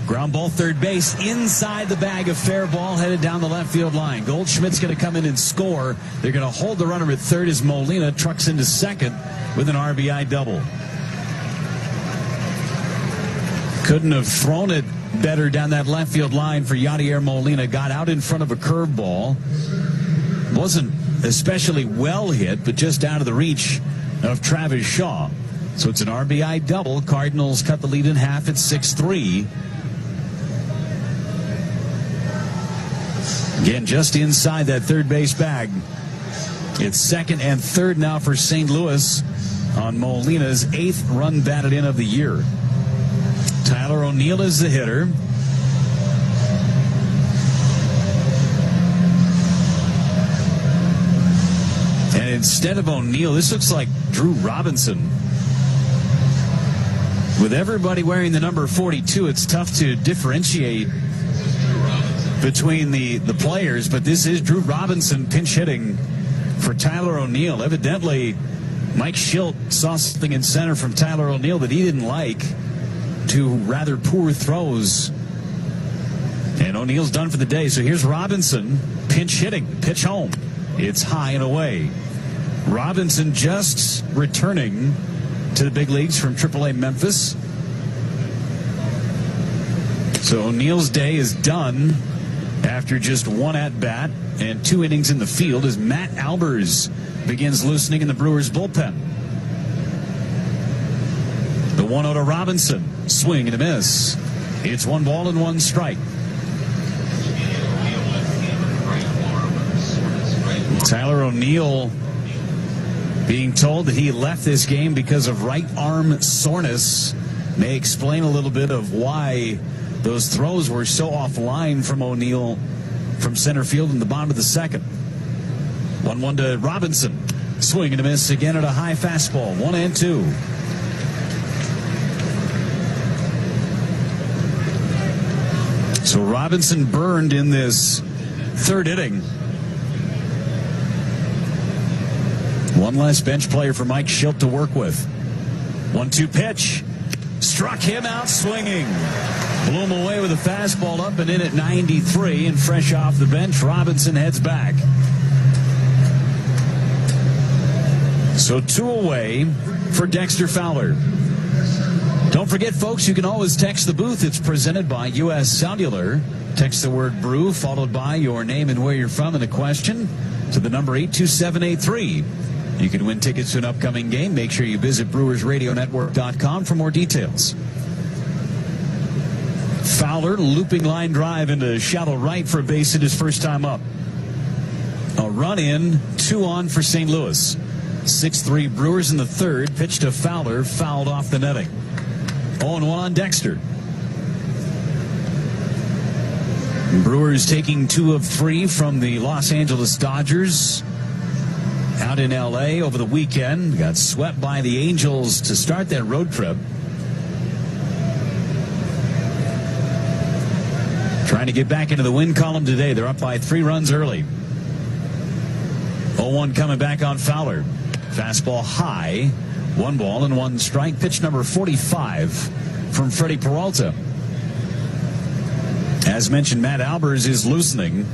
Ground ball third base inside the bag, a fair ball headed down the left field line. Goldschmidt's going to come in and score. They're going to hold the runner at third as Molina trucks into second with an RBI double. Couldn't have thrown it better down that left field line for Yadier Molina. Got out in front of a curveball. Wasn't especially well hit, but just out of the reach of Travis Shaw. So it's an RBI double. Cardinals cut the lead in half at 6-3. Again, just inside that third base bag. It's second and third now for St. Louis on Molina's 8th run batted in of the year. Tyler O'Neill is the hitter. And instead of O'Neill, this looks like Drew Robinson. With everybody wearing the number 42, it's tough to differentiate between the players, but this is Drew Robinson pinch hitting for Tyler O'Neill. Evidently, Mike Schilt saw something in center from Tyler O'Neill that he didn't like. Two rather poor throws. And O'Neill's done for the day. So here's Robinson pinch hitting. Pitch home. It's high and away. Robinson just returning to the big leagues from AAA Memphis. So O'Neill's day is done after just one at-bat and 2 innings in the field as Matt Albers begins loosening in the Brewers bullpen. The 1-0 to Robinson. Swing and a miss. It's 1 ball and 1 strike. Tyler O'Neill being told that he left this game because of right arm soreness. May explain a little bit of why those throws were so offline from O'Neill from center field in the bottom of the second. 1-1 to Robinson. Swing and a miss again at a high fastball. 1-2. So Robinson burned in this third inning. One less bench player for Mike Schilt to work with. 1-2 pitch. Struck him out swinging. Blew him away with a fastball up and in at 93, and fresh off the bench, Robinson heads back. So 2 away for Dexter Fowler. Don't forget, folks, you can always text the booth. It's presented by U.S. Cellular. Text the word brew followed by your name and where you're from and a question to the number 82783. You can win tickets to an upcoming game. Make sure you visit BrewersRadioNetwork.com for more details. Fowler, looping line drive into shallow right for a base hit his first time up. A run in, 2 on for St. Louis. 6-3 Brewers in the third. Pitch to Fowler, fouled off the netting. 0-1 on Dexter. Brewers taking 2 of 3 from the Los Angeles Dodgers out in L.A. over the weekend. Got swept by the Angels to start that road trip. Trying to get back into the win column today. They're up by 3 runs early. 0-1 coming back on Fowler. Fastball high. 1 ball and 1 strike. Pitch number 45 from Freddie Peralta. As mentioned, Matt Albers is loosening.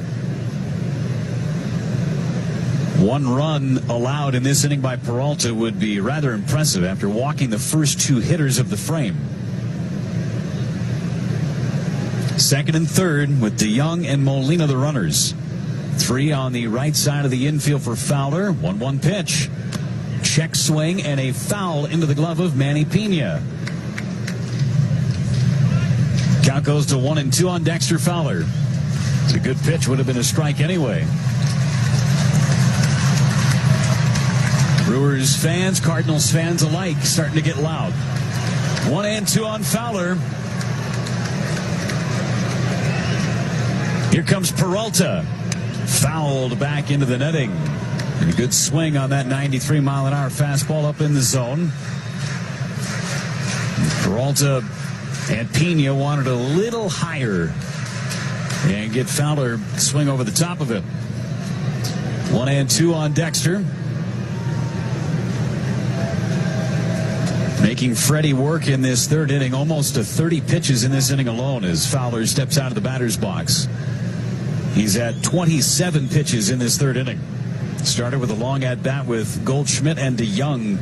1 run allowed in this inning by Peralta would be rather impressive after walking the first 2 hitters of the frame. Second and third with DeYoung and Molina the runners. 3 on the right side of the infield for Fowler. 1-1 pitch. Check swing and a foul into the glove of Manny Pena. Count goes to 1-2 on Dexter Fowler. It's a good pitch. Would have been a strike anyway. Brewers fans, Cardinals fans alike starting to get loud. 1-2 on Fowler. Here comes Peralta. Fouled back into the netting. And a good swing on that 93-mile-an-hour fastball up in the zone. Peralta and Pena wanted a little higher and get Fowler swing over the top of it. 1-2 on Dexter. Making Freddie work in this third inning, almost to 30 pitches in this inning alone as Fowler steps out of the batter's box. He's at 27 pitches in this third inning. Started with a long at-bat with Goldschmidt and DeYoung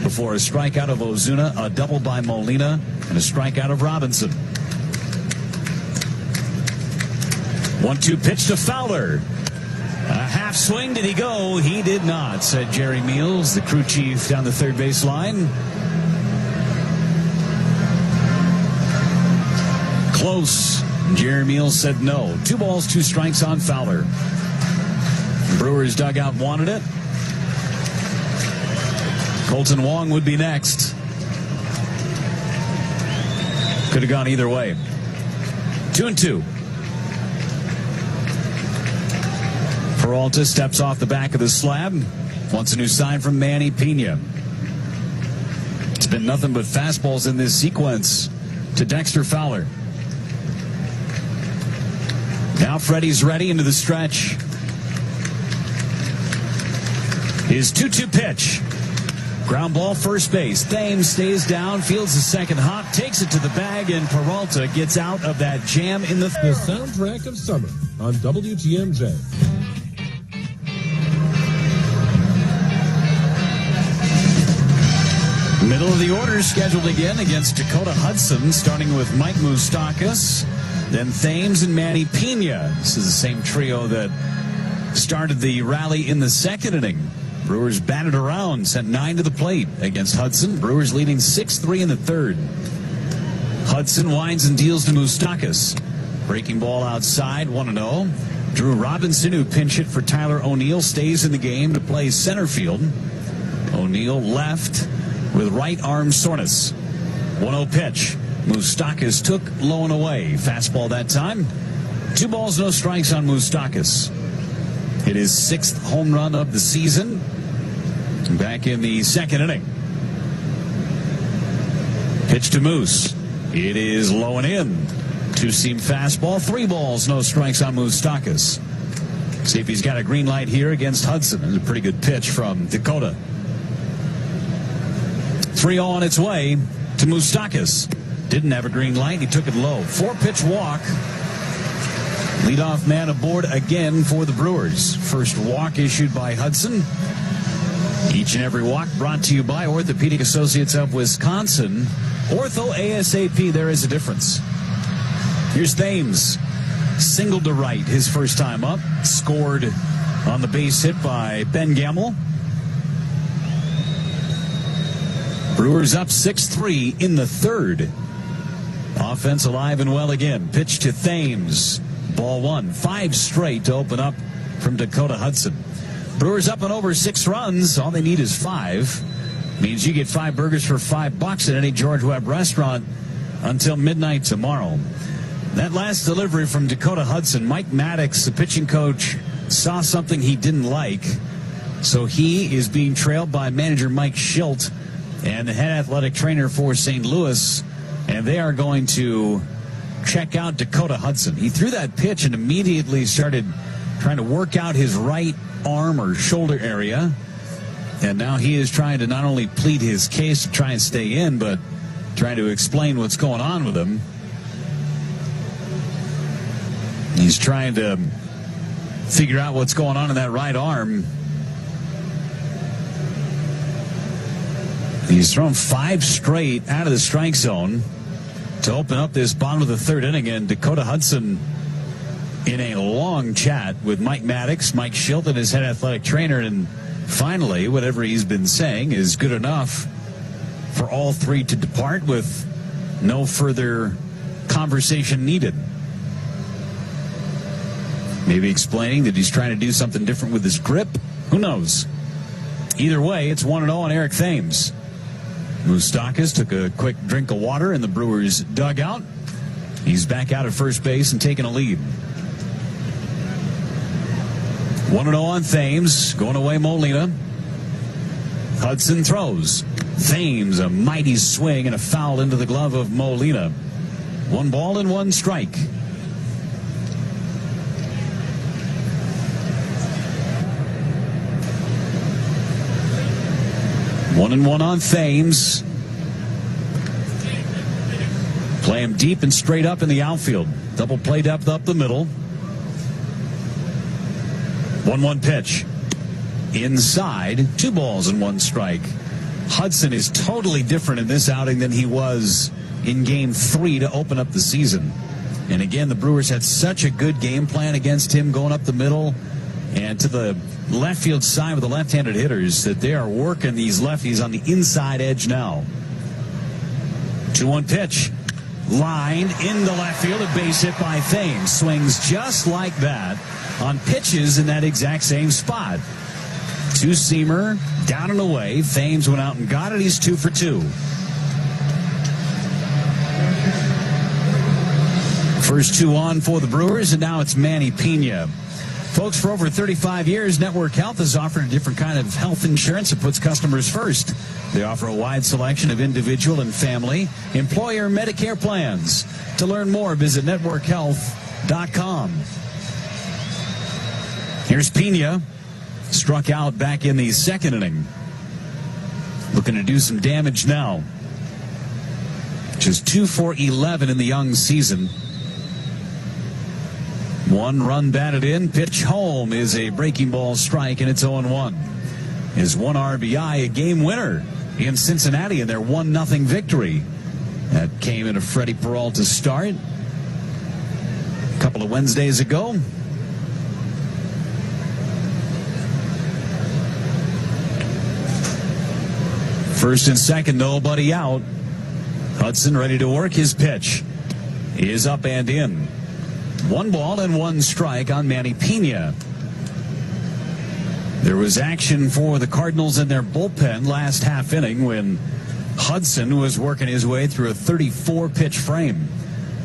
before a strikeout of Ozuna, a double by Molina, and a strikeout of Robinson. 1-2 pitch to Fowler. A half swing. Did he go? He did not, said Jerry Meals, the crew chief down the third base line. Close. Jerry Meals said no. 2 balls, 2 strikes on Fowler. Brewers dugout wanted it. Colton Wong would be next. Could have gone either way. 2-2. Peralta steps off the back of the slab. Wants a new sign from Manny Pena. It's been nothing but fastballs in this sequence to Dexter Fowler. Now Freddie's ready into the stretch. His 2-2 pitch. Ground ball, first base. Thames stays down, fields the second hop, takes it to the bag, and Peralta gets out of that jam in the soundtrack of summer on WTMJ. Middle of the order scheduled again against Dakota Hudson, starting with Mike Moustakas, then Thames and Manny Pena. This is the same trio that started the rally in the second inning. Brewers batted around, sent 9 to the plate against Hudson. Brewers leading 6-3 in the third. Hudson winds and deals to Moustakas. Breaking ball outside, 1-0. Drew Robinson, who pinch hit for Tyler O'Neill, stays in the game to play center field. O'Neill left with right arm soreness. 1-0 pitch. Moustakas took low and away. Fastball that time. 2 balls, no strikes on Moustakas. Hit his 6th home run of the season. Back in the second inning. Pitch to Moose. It is low and in. 2-seam fastball. 3 balls, no strikes on Moustakas. See if he's got a green light here against Hudson. It's a pretty good pitch from Dakota. 3-0 on its way to Moustakas. Didn't have a green light. He took it low. 4-pitch walk. Leadoff man aboard again for the Brewers. First walk issued by Hudson. Each and every walk brought to you by Orthopedic Associates of Wisconsin. Ortho ASAP, there is a difference. Here's Thames. Singled to right his first time up. Scored on the base hit by Ben Gamble. Brewers up 6-3 in the third. Offense alive and well again. Pitch to Thames. Ball 1. 5 straight to open up from Dakota Hudson. Brewers up and over 6 runs. All they need is 5. Means you get 5 burgers for $5 at any George Webb restaurant until midnight tomorrow. That last delivery from Dakota Hudson, Mike Maddox, the pitching coach, saw something he didn't like. So he is being trailed by manager Mike Schilt and the head athletic trainer for St. Louis. And they are going to check out Dakota Hudson. He threw that pitch and immediately started trying to work out his right arm or shoulder area. And now he is trying to not only plead his case to try and stay in, but trying to explain what's going on with him. He's trying to figure out what's going on in that right arm. He's thrown 5 straight out of the strike zone to open up this bottom of the third inning. And Dakota Hudson in a long chat with Mike Maddox, Mike Schilt, and his head athletic trainer. And finally, whatever he's been saying is good enough for all 3 to depart with no further conversation needed. Maybe explaining that he's trying to do something different with his grip. Who knows? Either way, it's 1-0 on Eric Thames. Moustakas took a quick drink of water in the Brewers dugout. He's back out at first base and taking a lead. 1-0 on Thames. Going away Molina. Hudson throws. Thames, a mighty swing and a foul into the glove of Molina. 1 ball and 1 strike. One and one on Thames. Play him deep and straight up in the outfield. Double play depth up the middle. 1-1 pitch. Inside, 2 balls and 1 strike. Hudson is totally different in this outing than he was in Game 3 to open up the season. And again, the Brewers had such a good game plan against him going up the middle and to the left field side with the left-handed hitters that they are working these lefties on the inside edge now. 2-1 pitch. Lined into left field, a base hit by Thames. Swings just like that on pitches in that exact same spot. Two-seamer, down and away. Thames went out and got it. He's 2 for 2. First 2 on for the Brewers, and now it's Manny Pena. Folks, for over 35 years, Network Health has offered a different kind of health insurance that puts customers first. They offer a wide selection of individual and family, employer, Medicare plans. To learn more, visit networkhealth.com. Here's Pena. Struck out back in the second inning. Looking to do some damage now. Just 2 for 11 in the young season. 1 run batted in. Pitch home is a breaking ball strike, and it's 0-1. His 1 RBI, a game winner in Cincinnati in their 1-0 victory. That came in a Freddie Peralta start a couple of Wednesdays ago. First and second, nobody out. Hudson ready to work. His pitch is up and in. 1 ball and 1 strike on Manny Pena. There was action for the Cardinals in their bullpen last half inning when Hudson was working his way through a 34-pitch frame.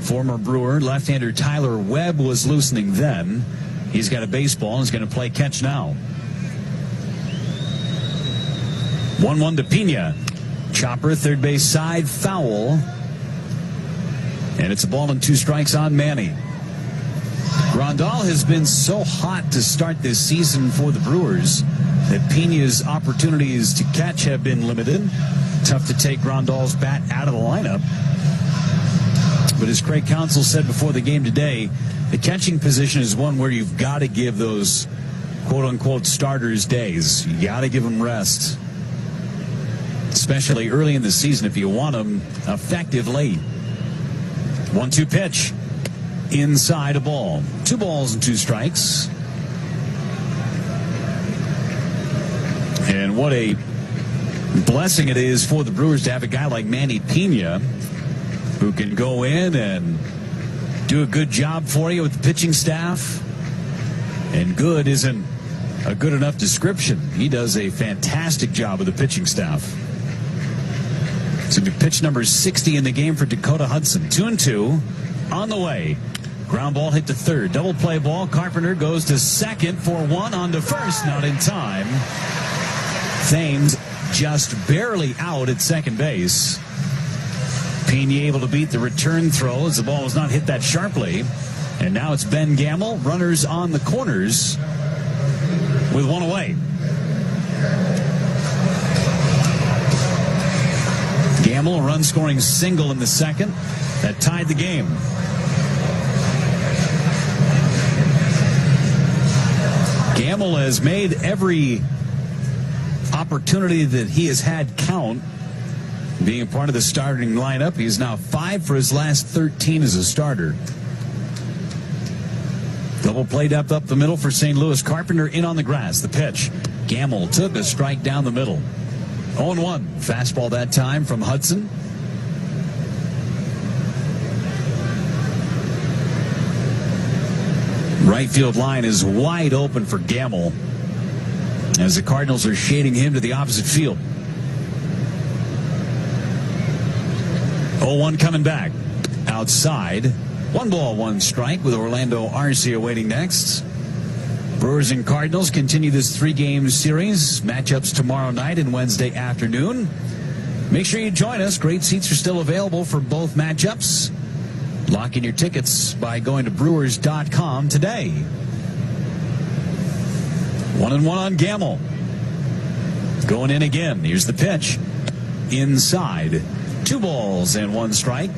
Former Brewer left-hander Tyler Webb was loosening then. He's got a baseball and is going to play catch now. 1-1 to Pena. Chopper, third base side, foul. And it's a ball and 2 strikes on Manny. Grandal has been so hot to start this season for the Brewers that Pena's opportunities to catch have been limited. Tough to take Grandal's bat out of the lineup. But as Craig Counsell said before the game today, the catching position is one where you've got to give those quote-unquote starters days. You got to give them rest, especially early in the season if you want them effective late. 1-2 pitch. Inside, a ball. 2 balls and 2 strikes. And what a blessing it is for the Brewers to have a guy like Manny Pena who can go in and do a good job for you with the pitching staff. And good isn't a good enough description. He does a fantastic job with the pitching staff. So pitch number 60 in the game for Dakota Hudson. 2-2 on the way. Ground ball hit to third. Double play ball. Carpenter goes to second for 1 on to first. Not in time. Thames just barely out at second base. Pena able to beat the return throw as the ball was not hit that sharply. And now it's Ben Gamble. Runners on the corners with 1 away. Gamble, a run-scoring single in the second that tied the game. Gamble has made every opportunity that he has had count being a part of the starting lineup. He's now 5 for his last 13 as a starter. Double play depth up the middle for St. Louis. Carpenter in on the grass. The pitch. Gamble took a strike down the middle. 0-1. Fastball that time from Hudson. Right field line is wide open for Gamble as the Cardinals are shading him to the opposite field. 0-1 coming back. Outside. 1 ball, 1 strike with Orlando Arcia waiting next. Brewers and Cardinals continue this 3-game series. Matchups tomorrow night and Wednesday afternoon. Make sure you join us. Great seats are still available for both matchups. Lock in your tickets by going to Brewers.com today. 1-1 on Gamble. Going in again. Here's the pitch. Inside. 2 balls and 1 strike.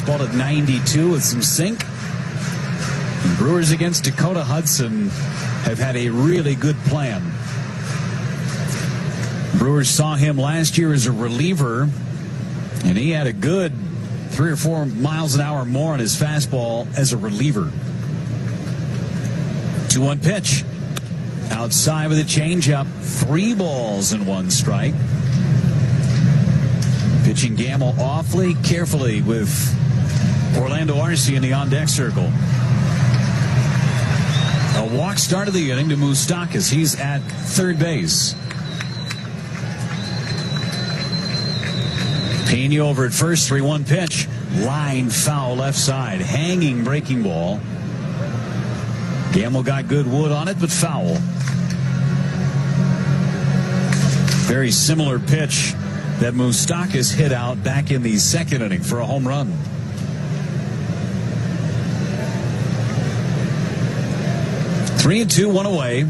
Fastball at 92 with some sink. The Brewers against Dakota Hudson have had a really good plan. Brewers saw him last year as a reliever, and he had a good 3 or 4 miles an hour more on his fastball as a reliever. 2-1 pitch. Outside with a changeup. 3 balls and 1 strike. Pitching Gamble awfully carefully with Orlando Arcia in the on-deck circle. A walk start of the inning to Moustakas. He's at third base. Pena over at first. 3-1 pitch. Line foul left side. Hanging breaking ball. Gamble got good wood on it, but foul. Very similar pitch that Moustakas hit out back in the second inning for a home run. Three and two, 1 away.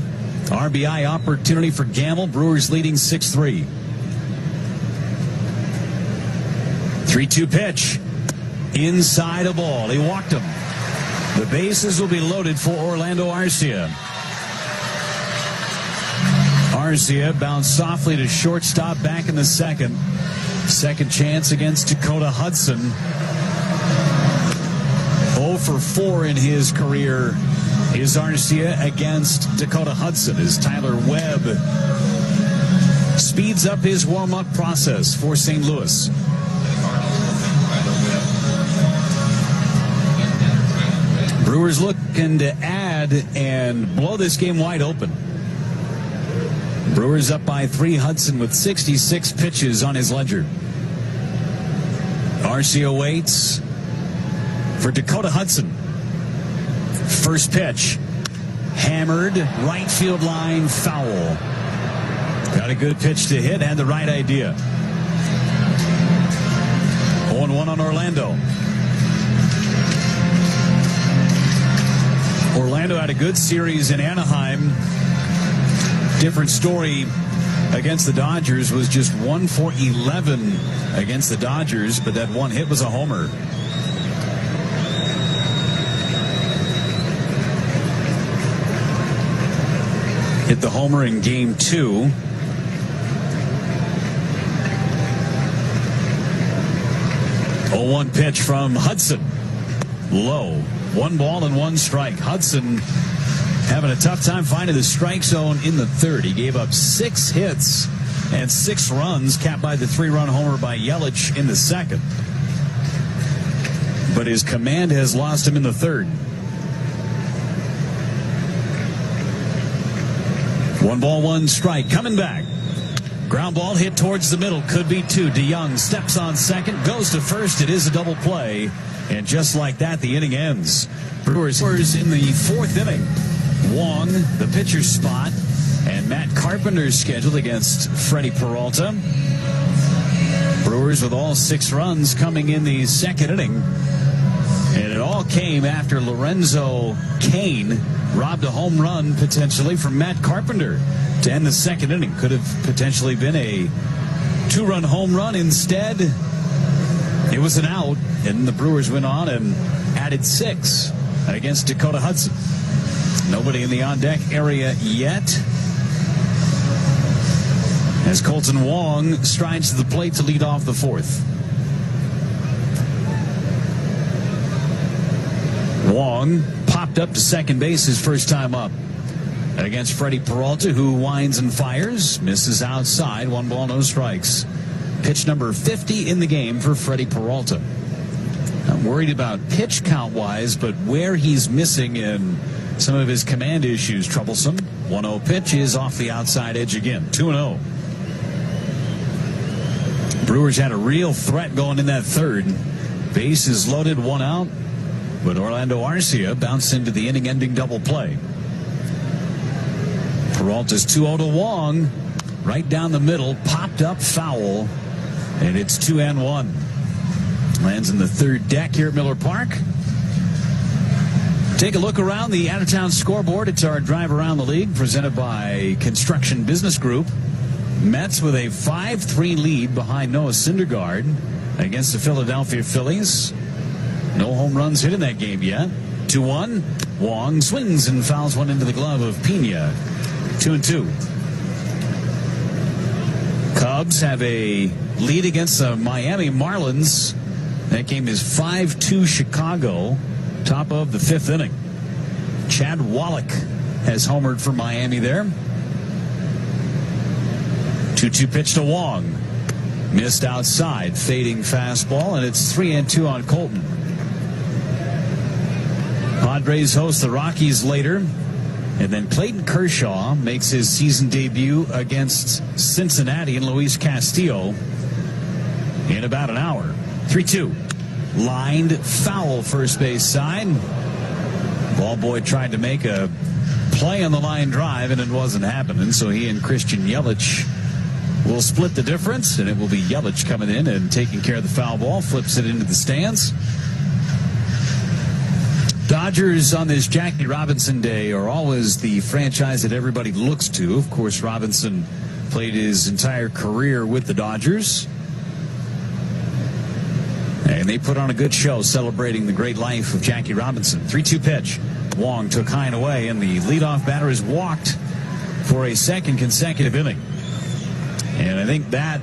RBI opportunity for Gamble. Brewers leading 6-3. 3-2 pitch. Inside a ball. He walked him. The bases will be loaded for Orlando Arcia. Arcia bounced softly to shortstop back in the second. Second chance against Dakota Hudson. 0 for 4 in his career is Arcia against Dakota Hudson as Tyler Webb speeds up his warm-up process for St. Louis. Brewers looking to add and blow this game wide open. Brewers up by 3. Hudson with 66 pitches on his ledger. Arcia waits for Dakota Hudson. First pitch. Hammered. Right field line. Foul. Got a good pitch to hit. Had the right idea. 0-1 on Orlando. Orlando had a good series in Anaheim. Different story against the Dodgers. Was just 1 for 11 against the Dodgers, but that one hit was a homer. Hit the homer in game 2. Oh, 1 pitch from Hudson. Low. 1 ball and 1 strike. Hudson having a tough time finding the strike zone in the third. He gave up 6 hits and 6 runs, capped by the 3-run homer by Yelich in the second. But his command has lost him in the third. 1 ball, 1 strike. Coming back. Ground ball hit towards the middle. Could be 2. DeYoung steps on second. Goes to first. It is a double play. And just like that, the inning ends. Brewers in the 4th inning. Wong, the pitcher's spot. And Matt Carpenter's scheduled against Freddie Peralta. Brewers with all 6 runs coming in the 2nd inning. And it all came after Lorenzo Cain robbed a home run potentially from Matt Carpenter to end the 2nd inning. Could have potentially been a 2-run home run. Instead, it was an out, and the Brewers went on and added 6 against Dakota Hudson. Nobody in the on-deck area yet, as Colton Wong strides to the plate to lead off the 4th. Wong popped up to second base his first time up against Freddie Peralta, who winds and fires, misses outside. 1 ball, no strikes. Pitch number 50 in the game for Freddie Peralta. I'm worried about pitch count-wise, but where he's missing in some of his command issues, troublesome. 1-0 pitch is off the outside edge again. 2-0. Brewers had a real threat going in that third. Bases loaded, 1 out. But Orlando Arcia bounced into the inning-ending double play. Peralta's 2-0 to Wong. Right down the middle. Popped up foul. And it's 2-1. Lands in the third deck here at Miller Park. Take a look around the out-of-town scoreboard. It's our drive around the league presented by Construction Business Group. Mets with a 5-3 lead behind Noah Syndergaard against the Philadelphia Phillies. No home runs hit in that game yet. 2-1. Wong swings and fouls one into the glove of Pena. 2-2. Cubs have a lead against the Miami Marlins. That game is 5-2 Chicago. Top of the 5th inning. Chad Wallach has homered for Miami there. 2-2 pitch to Wong. Missed outside. Fading fastball, and it's 3-2 on Colton. Padres host the Rockies later. And then Clayton Kershaw makes his season debut against Cincinnati and Luis Castillo in about an hour. 3-2. Lined foul first base side. Ball boy tried to make a play on the line drive, and it wasn't happening. So he and Christian Yelich will split the difference, and it will be Yelich coming in and taking care of the foul ball. Flips it into the stands. Dodgers on this Jackie Robinson Day are always the franchise that everybody looks to. Of course, Robinson played his entire career with the Dodgers. And they put on a good show celebrating the great life of Jackie Robinson. 3-2 pitch. Wong took high and away, and the leadoff batter is walked for a second consecutive inning. And I think that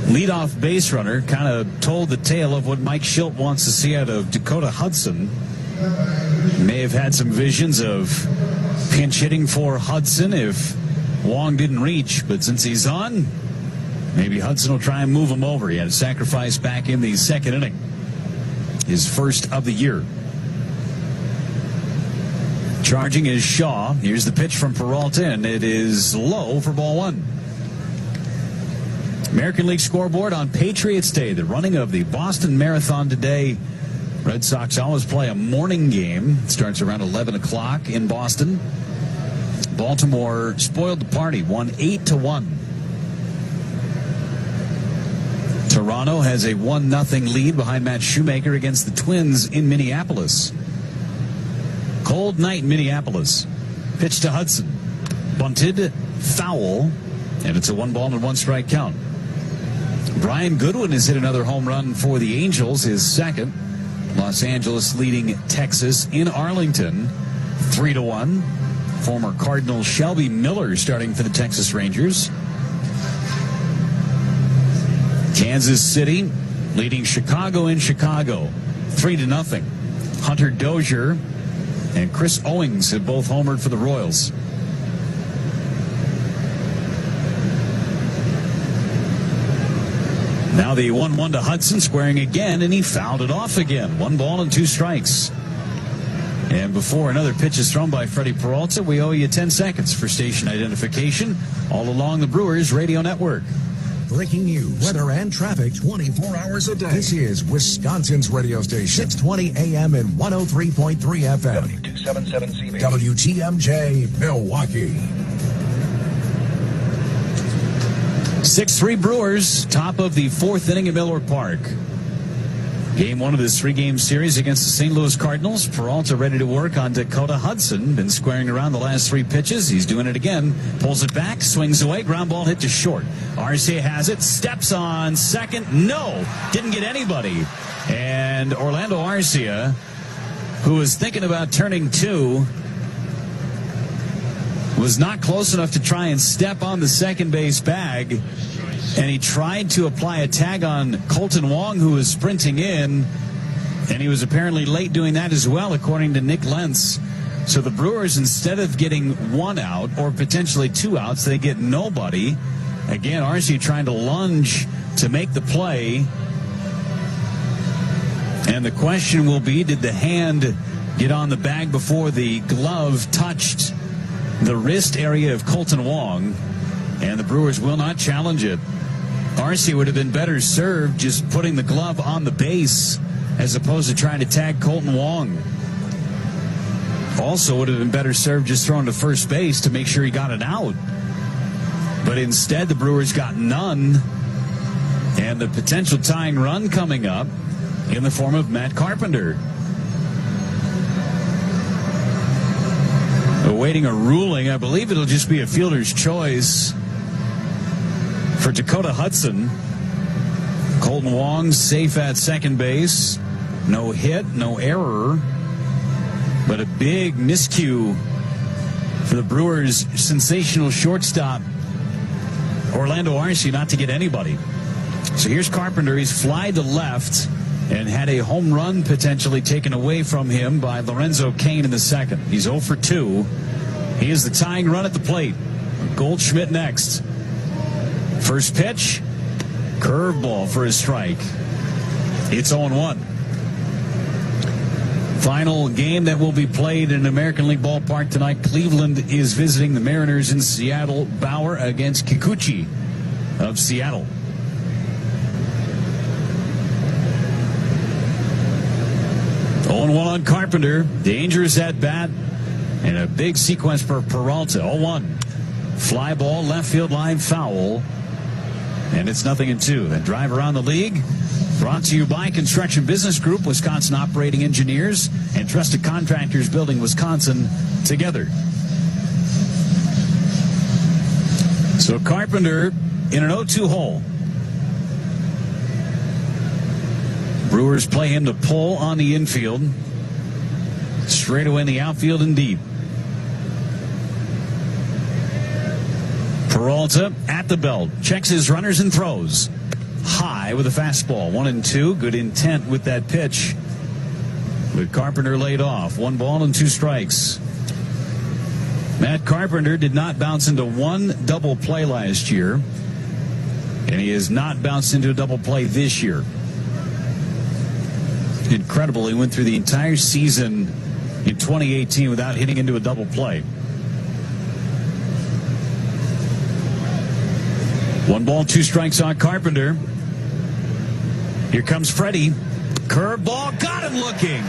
leadoff base runner kind of told the tale of what Mike Schilt wants to see out of Dakota Hudson. May have had some visions of pinch hitting for Hudson if Wong didn't reach, but since he's on, maybe Hudson will try and move him over. He had a sacrifice back in the second inning, his first of the year. Charging is Shaw. Here's the pitch from Peralta, and it is low for ball one. American League scoreboard on Patriots Day, the running of the Boston Marathon today. Red Sox always play a morning game. It starts around 11 o'clock in Boston. Baltimore spoiled the party, won 8-1. Toronto has a 1-0 lead behind Matt Shoemaker against the Twins in Minneapolis. Cold night in Minneapolis. Pitch to Hudson. Bunted, foul, and it's a 1-1 count. Brian Goodwin has hit another home run for the Angels, his second. Los Angeles leading Texas in Arlington, 3-1. Former Cardinal Shelby Miller starting for the Texas Rangers. Kansas City leading Chicago in Chicago, 3-0. Hunter Dozier and Chris Owings have both homered for the Royals. Now the 1-1 to Hudson, squaring again, and he fouled it off again. 1 ball and 2 strikes. And before another pitch is thrown by Freddie Peralta, we owe you 10 seconds for station identification all along the Brewers radio network. Breaking news, weather, and traffic 24 hours a day. This is Wisconsin's radio station, 620 AM and 103.3 FM. W277CB. WTMJ, Milwaukee. 6-3 Brewers, top of the 4th inning at Miller Park. Game 1 of this 3-game series against the St. Louis Cardinals. Peralta ready to work on Dakota Hudson. Been squaring around the last 3 pitches. He's doing it again. Pulls it back, swings away. Ground ball hit to short. Arcia has it. Steps on second. No, didn't get anybody. And Orlando Arcia, who was thinking about turning 2, was not close enough to try and step on the second base bag, and he tried to apply a tag on Colton Wong, who was sprinting in, and he was apparently late doing that as well, according to Nick Lentz. So the Brewers, instead of getting 1 out or potentially 2 outs, they get nobody. Again, Arcia trying to lunge to make the play, and the question will be, did the hand get on the bag before the glove touched the wrist area of Colton Wong? And the Brewers will not challenge it. Arcia would have been better served just putting the glove on the base as opposed to trying to tag Colton Wong. Also would have been better served just throwing to first base to make sure he got it out. But instead, the Brewers got none. And the potential tying run coming up in the form of Matt Carpenter. Awaiting a ruling. I believe it'll just be a fielder's choice for Dakota Hudson. Colton Wong safe at second base. No hit, no error, but a big miscue for the Brewers' sensational shortstop, Orlando Arce, not to get anybody. So here's Carpenter. He's fly to left and had a home run potentially taken away from him by Lorenzo Cain in the second. He's 0 for 2. He is the tying run at the plate. Goldschmidt next. First pitch, curveball for a strike. It's 0-1. Final game that will be played in American League ballpark tonight. Cleveland is visiting the Mariners in Seattle. Bauer against Kikuchi of Seattle. On Carpenter. Dangerous at bat. And a big sequence for Peralta. 0-1. Fly ball, left field line foul. And it's 0-2. The drive around the league. Brought to you by Construction Business Group, Wisconsin Operating Engineers, and Trusted Contractors Building Wisconsin together. So Carpenter in an 0-2 hole. Brewers play him to pull on the infield. Straight away in the outfield and deep. Peralta at the belt. Checks his runners and throws. High with a fastball. 1-2. Good intent with that pitch. With Carpenter laid off. 1 ball and 2 strikes. Matt Carpenter did not bounce into 1 double play last year. And he has not bounced into a double play this year. Incredible. He went through the entire season in 2018 without hitting into a double play. 1 ball, 2 strikes on Carpenter. Here comes Freddie. Curveball, got him looking.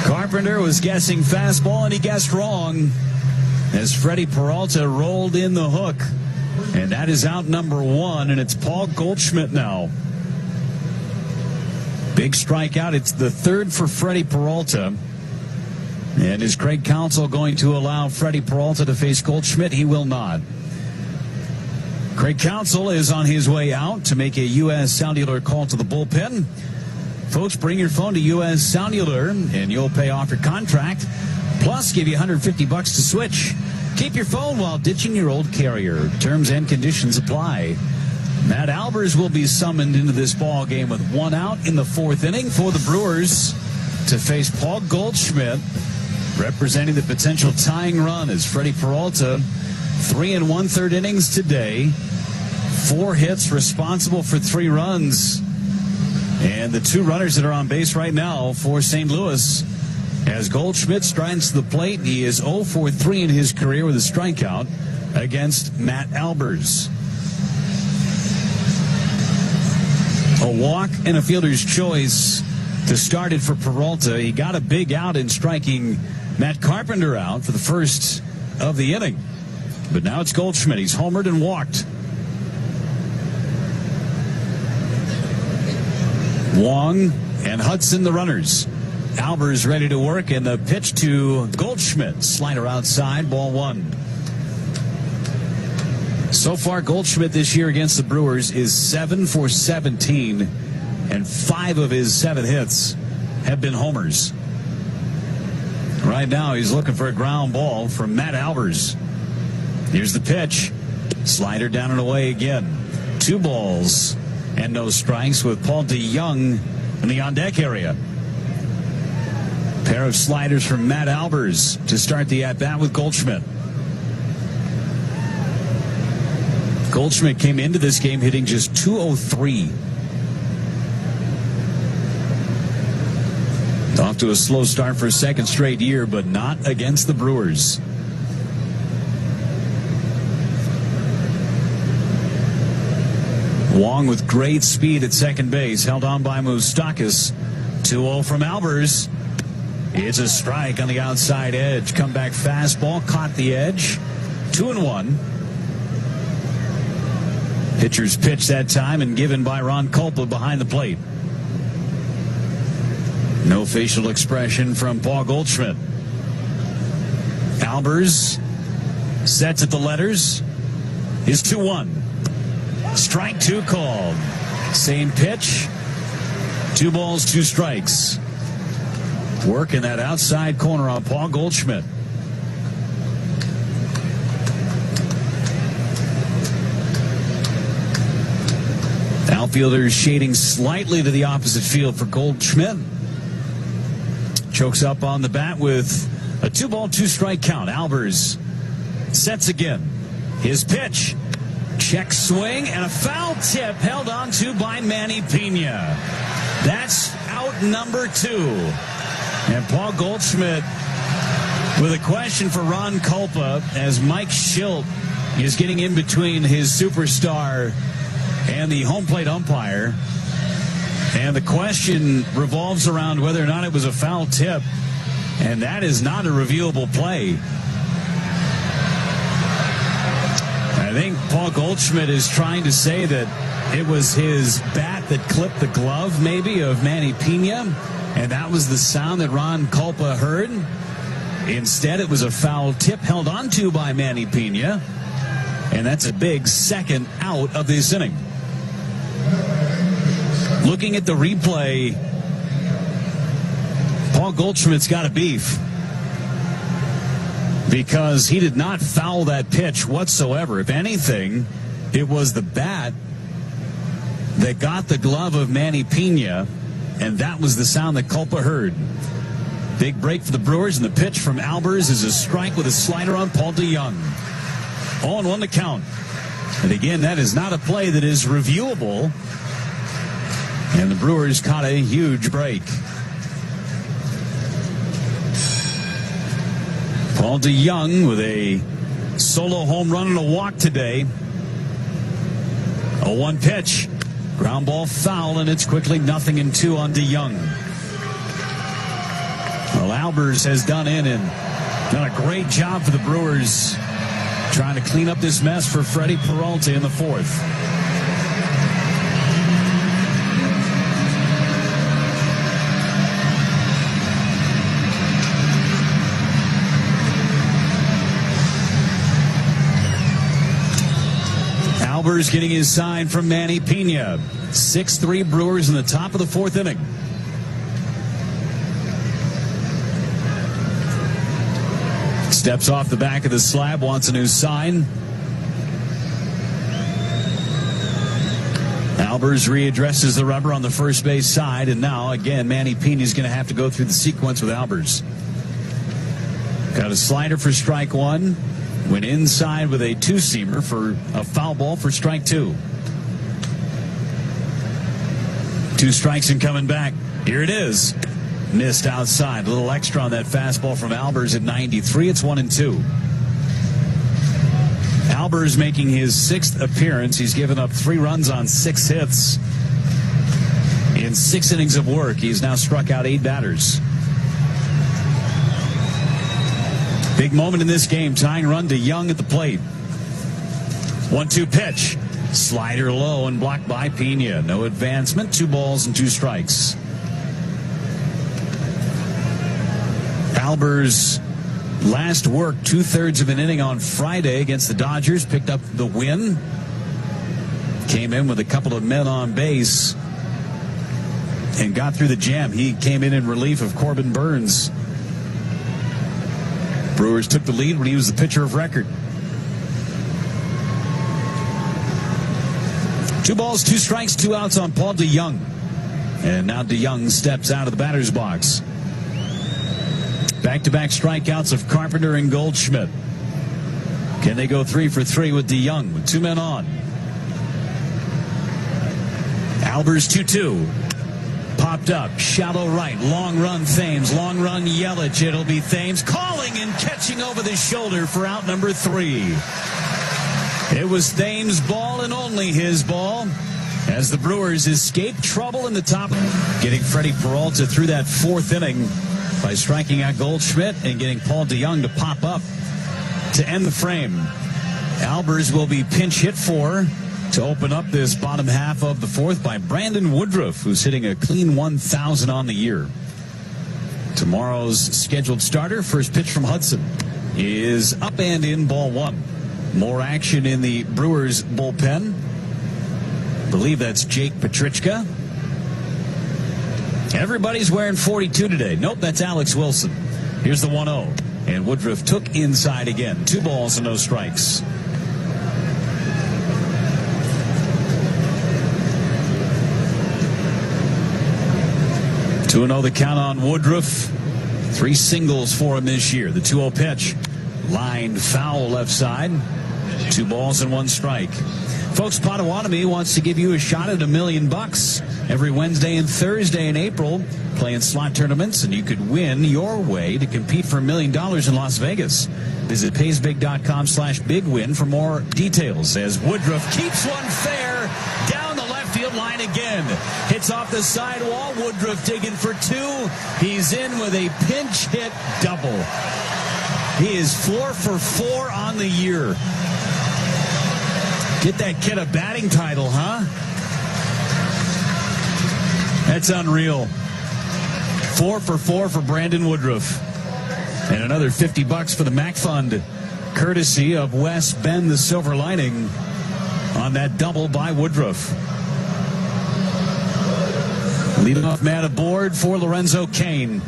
Carpenter was guessing fastball, and he guessed wrong as Freddie Peralta rolled in the hook. And that is out number 1, and it's Paul Goldschmidt now. Big strikeout. It's the 3rd for Freddie Peralta. And is Craig Counsell going to allow Freddie Peralta to face Goldschmidt? He will not. Craig Counsell is on his way out to make a U.S. Cellular call to the bullpen. Folks, bring your phone to U.S. Cellular, and you'll pay off your contract, plus give you $150 to switch. Keep your phone while ditching your old carrier. Terms and conditions apply. Matt Albers will be summoned into this ball game with 1 out in the 4th inning for the Brewers to face Paul Goldschmidt, representing the potential tying run as Freddie Peralta, 3 1/3 innings today, 4 hits, responsible for 3 runs. And the 2 runners that are on base right now for St. Louis, as Goldschmidt strides to the plate, he is 0 for 3 in his career with a strikeout against Matt Albers. A walk and a fielder's choice to start it for Peralta. He got a big out in striking Matt Carpenter out for the first of the inning. But now it's Goldschmidt. He's homered and walked. Wong and Hudson, the runners. Albers ready to work, and the pitch to Goldschmidt. Slider outside, ball 1. So far, Goldschmidt this year against the Brewers is 7 for 17, and 5 of his 7 hits have been homers. Right now, he's looking for a ground ball from Matt Albers. Here's the pitch. Slider down and away again. 2 balls and no strikes with Paul DeYoung in the on-deck area. Pair of sliders from Matt Albers to start the at-bat with Goldschmidt. Goldschmidt came into this game hitting just .203. Off to a slow start for a 2nd straight year, but not against the Brewers. Wong with great speed at second base, held on by Moustakas. 2-0 from Albers. It's a strike on the outside edge. Comeback fastball, caught the edge. 2-1. Pitcher's pitch that time and given by Ron Kulpa behind the plate. No facial expression from Paul Goldschmidt. Albers sets at the letters. Is 2-1. Strike 2 called. Same pitch, 2 balls, 2 strikes. Working that outside corner on Paul Goldschmidt. Outfielders shading slightly to the opposite field for Goldschmidt. Chokes up on the bat with a 2 ball, 2 strike count. Albers sets again. His pitch. Check swing and a foul tip held on to by Manny Pena. That's out number 2. And Paul Goldschmidt with a question for Ron Kulpa as Mike Schilt is getting in between his superstar and the home plate umpire. And the question revolves around whether or not it was a foul tip. And that is not a reviewable play. I think Paul Goldschmidt is trying to say that it was his bat that clipped the glove, maybe, of Manny Pena. And that was the sound that Ron Kulpa heard. Instead, it was a foul tip held onto by Manny Pena. And that's a big second out of this inning. Looking at the replay, Paul Goldschmidt's got a beef because he did not foul that pitch whatsoever. If anything, it was the bat that got the glove of Manny Pena, and that was the sound that Kulpa heard. Big break for the Brewers, and the pitch from Albers is a strike with a slider on Paul DeJong. 0-1 to count. And again, that is not a play that is reviewable. And the Brewers caught a huge break. Paul DeJong with a solo home run and a walk today. 0-1 pitch. Ground ball foul, and it's quickly 0-2 on DeJong. Well, Albers has done a great job for the Brewers, trying to clean up this mess for Freddie Peralta in the 4th. Albers getting his sign from Manny Pena. 6-3 Brewers in the top of the 4th inning. Steps off the back of the slab, wants a new sign. Albers readdresses the rubber on the first base side, and now again Manny Pena is going to have to go through the sequence with Albers. Got a slider for strike 1. Went inside with a 2-seamer for a foul ball for strike 2. 2 strikes and coming back. Here it is. Missed outside. A little extra on that fastball from Albers at 93. It's 1-2. Albers making his 6th appearance. He's given up 3 runs on 6 hits. In 6 innings of work, he's now struck out 8 batters. Big moment in this game, tying run to Young at the plate. 1-2 pitch. Slider low and blocked by Pena. No advancement. 2 balls and 2 strikes. Albers last work 2/3 of an inning on Friday against the Dodgers. Picked up the win. Came in with a couple of men on base and got through the jam. He came in relief of Corbin Burns. Brewers took the lead when he was the pitcher of record. 2 balls, 2 strikes, 2 outs on Paul DeJong. And now DeJong steps out of the batter's box. Back-to-back strikeouts of Carpenter and Goldschmidt. Can they go 3 for 3 with DeJong with 2 men on? Albers 2-2. Popped up, shallow right, long run Thames, long run Yelich. It'll be Thames calling and catching over the shoulder for out number 3. It was Thames' ball and only his ball as the Brewers escape trouble in the top. Getting Freddie Peralta through that 4th inning by striking out Goldschmidt and getting Paul DeJong to pop up to end the frame. Albers will be pinch hit for to open up this bottom half of the 4th by Brandon Woodruff, who's hitting a clean 1,000 on the year. Tomorrow's scheduled starter, first pitch from Hudson, is up and in, ball 1. More action in the Brewers bullpen. I believe that's Jake Petrichka. Everybody's wearing 42 today. Nope, that's Alex Wilson. Here's the 1-0. And Woodruff took inside again. 2 balls and no strikes. 2-0 the count on Woodruff. 3 singles for him this year. The 2-0 pitch. Lined foul left side. 2 balls and 1 strike. Folks, Potawatomi wants to give you a shot at $1 million every Wednesday and Thursday in April. Play in slot tournaments, and you could win your way to compete for $1 million in Las Vegas. Visit paysbig.com/bigwin for more details as Woodruff keeps one fair down the left field line again. Hits off the sidewall. Woodruff digging for 2. He's in with a pinch hit double. He is 4 for 4 on the year. Get that kid a batting title, huh? That's unreal. 4 for 4 for Brandon Woodruff. And another $50 for the MAC Fund, courtesy of Wes Ben, the Silver Lining, on that double by Woodruff. Leadoff man aboard for Lorenzo Cain.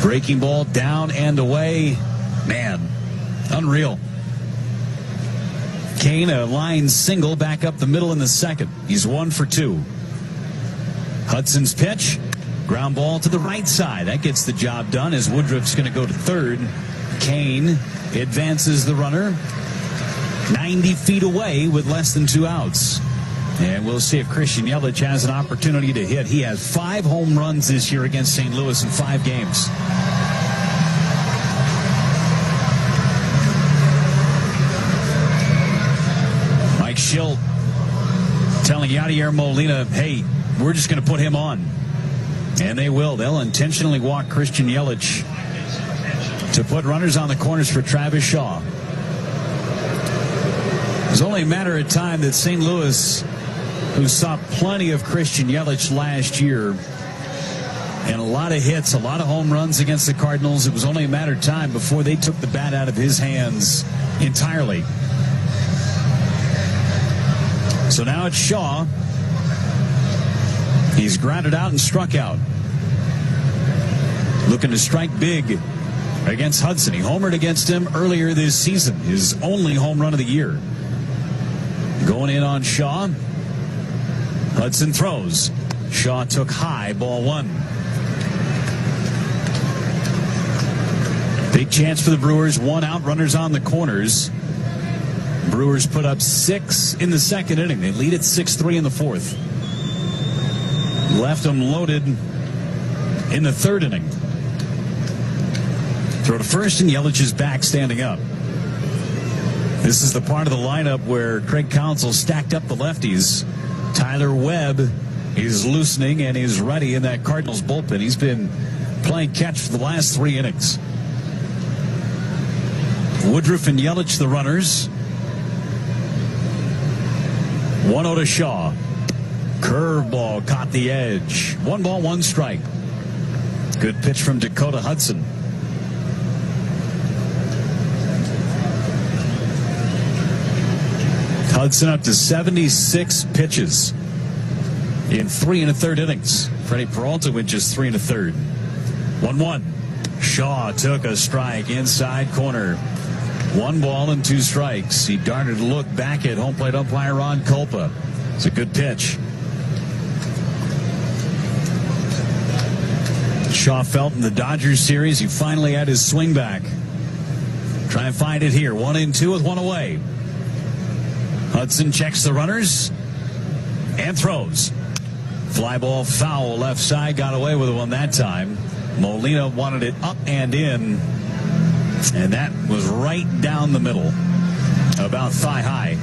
Breaking ball down and away. Man, unreal. Cain, a line single back up the middle in the second. He's 1 for 2. Hudson's pitch. Ground ball to the right side. That gets the job done as Woodruff's going to go to third. Cain advances the runner 90 feet away with less than 2 outs. And we'll see if Christian Yelich has an opportunity to hit. He has 5 home runs this year against St. Louis in 5 games. Mike Schilt telling Yadier Molina, hey, we're just going to put him on. And they will. They'll intentionally walk Christian Yelich to put runners on the corners for Travis Shaw. It was only a matter of time that St. Louis, who saw plenty of Christian Yelich last year and a lot of hits, a lot of home runs against the Cardinals, it was only a matter of time before they took the bat out of his hands entirely. So now it's Shaw. He's grounded out and struck out. Looking to strike big against Hudson. He homered against him earlier this season. His only home run of the year. Going in on Shaw. Hudson throws. Shaw took high, ball 1. Big chance for the Brewers. 1 out, runners on the corners. Brewers put up 6 in the second inning. They lead at 6-3 in the 4th. Left them loaded in the 3rd inning. Throw to first, and Yelich is back standing up. This is the part of the lineup where Craig Counsell stacked up the lefties. Tyler Webb is loosening and is ready in that Cardinals bullpen. He's been playing catch for the last 3 innings. Woodruff and Yelich, the runners. 1-0 to Shaw. Curveball caught the edge. 1 ball, 1 strike. Good pitch from Dakota Hudson. Hudson up to 76 pitches in 3 1/3 innings. Freddie Peralta went just 3 1/3. 1-1. Shaw took a strike inside corner. 1 ball and 2 strikes. He darted a look back at home plate umpire Ron Kulpa. It's a good pitch. Shaw felt in the Dodgers series he finally had his swing back. Try and find it here. 1-2 with 1 away. Hudson checks the runners and throws. Fly ball foul left side. Got away with one that time. Molina wanted it up and in. And that was right down the middle. About thigh high.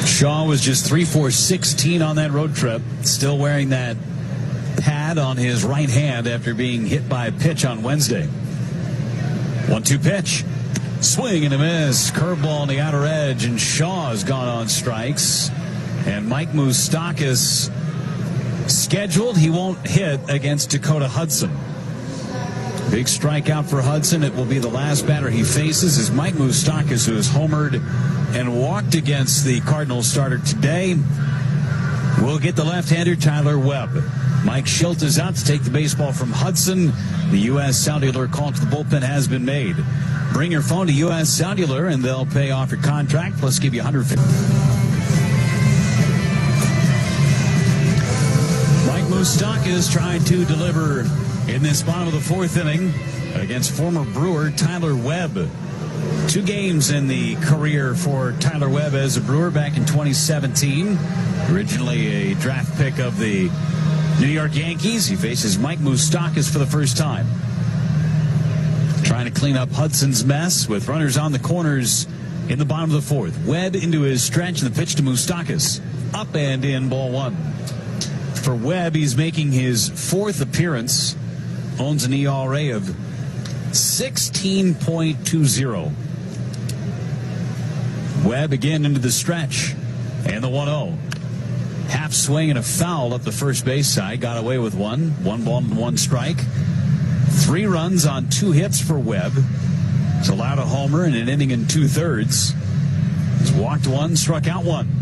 Shaw was just 3 for 16 on that road trip. Still wearing that pad on his right hand after being hit by a pitch on Wednesday. 1-2 pitch. Swing and a miss. Curveball on the outer edge, and Shaw has gone on strikes. And Mike Moustakas scheduled. He won't hit against Dakota Hudson Big strikeout for Hudson. It will be the last batter he faces is Mike Moustakas, who has homered and walked against the Cardinals starter today. We'll get the left-hander Tyler Webb. Mike Schilt is out to take the baseball from Hudson. The U.S. Cellular call to the bullpen has been made. Bring your phone to U.S. Cellular, and they'll pay off your contract, plus give you $150. Mike Moustakas trying to deliver in this bottom of the fourth inning against former Brewer Tyler Webb. 2 games in the career for Tyler Webb as a Brewer back in 2017. Originally a draft pick of the New York Yankees. He faces Mike Moustakas for the first time. Trying to clean up Hudson's mess with runners on the corners in the bottom of the fourth. Webb into his stretch and the pitch to Moustakas. Up and in, ball 1. For Webb, he's making his 4th appearance. Owns an ERA of 16.20. Webb again into the stretch. And the 1-0. Half swing and a foul up the first base side. Got away with 1. 1 ball and 1 strike. 3 runs on 2 hits for Webb. He's allowed a homer and an inning and 2/3. He's walked 1, struck out 1.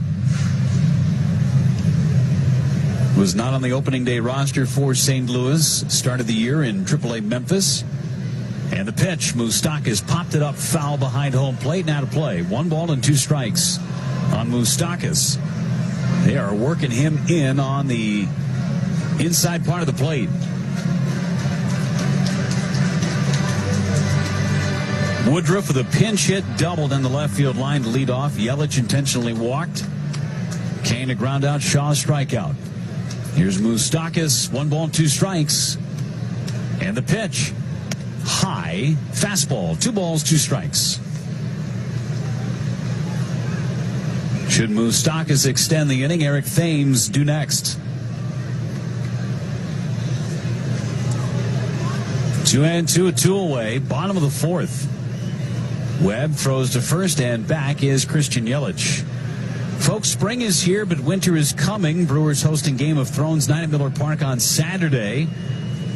Was not on the opening day roster for St. Louis. Started the year in AAA Memphis. And the pitch, Moustakas popped it up foul behind home plate. Now to play. 1 ball and 2 strikes on Moustakas. They are working him in on the inside part of the plate. Woodruff with a pinch hit, doubled in the left field line to lead off. Yelich intentionally walked. Kane a ground out, Shaw a strikeout. Here's Moustakas, 1 ball and 2 strikes. And the pitch, high, fastball, 2 balls, 2 strikes. Should Moustakas extend the inning, Eric Thames due next. 2-2, a 2 away, bottom of the 4th. Webb throws to first, and back is Christian Yelich. Folks, spring is here, but winter is coming. Brewers hosting Game of Thrones night at Miller Park on Saturday.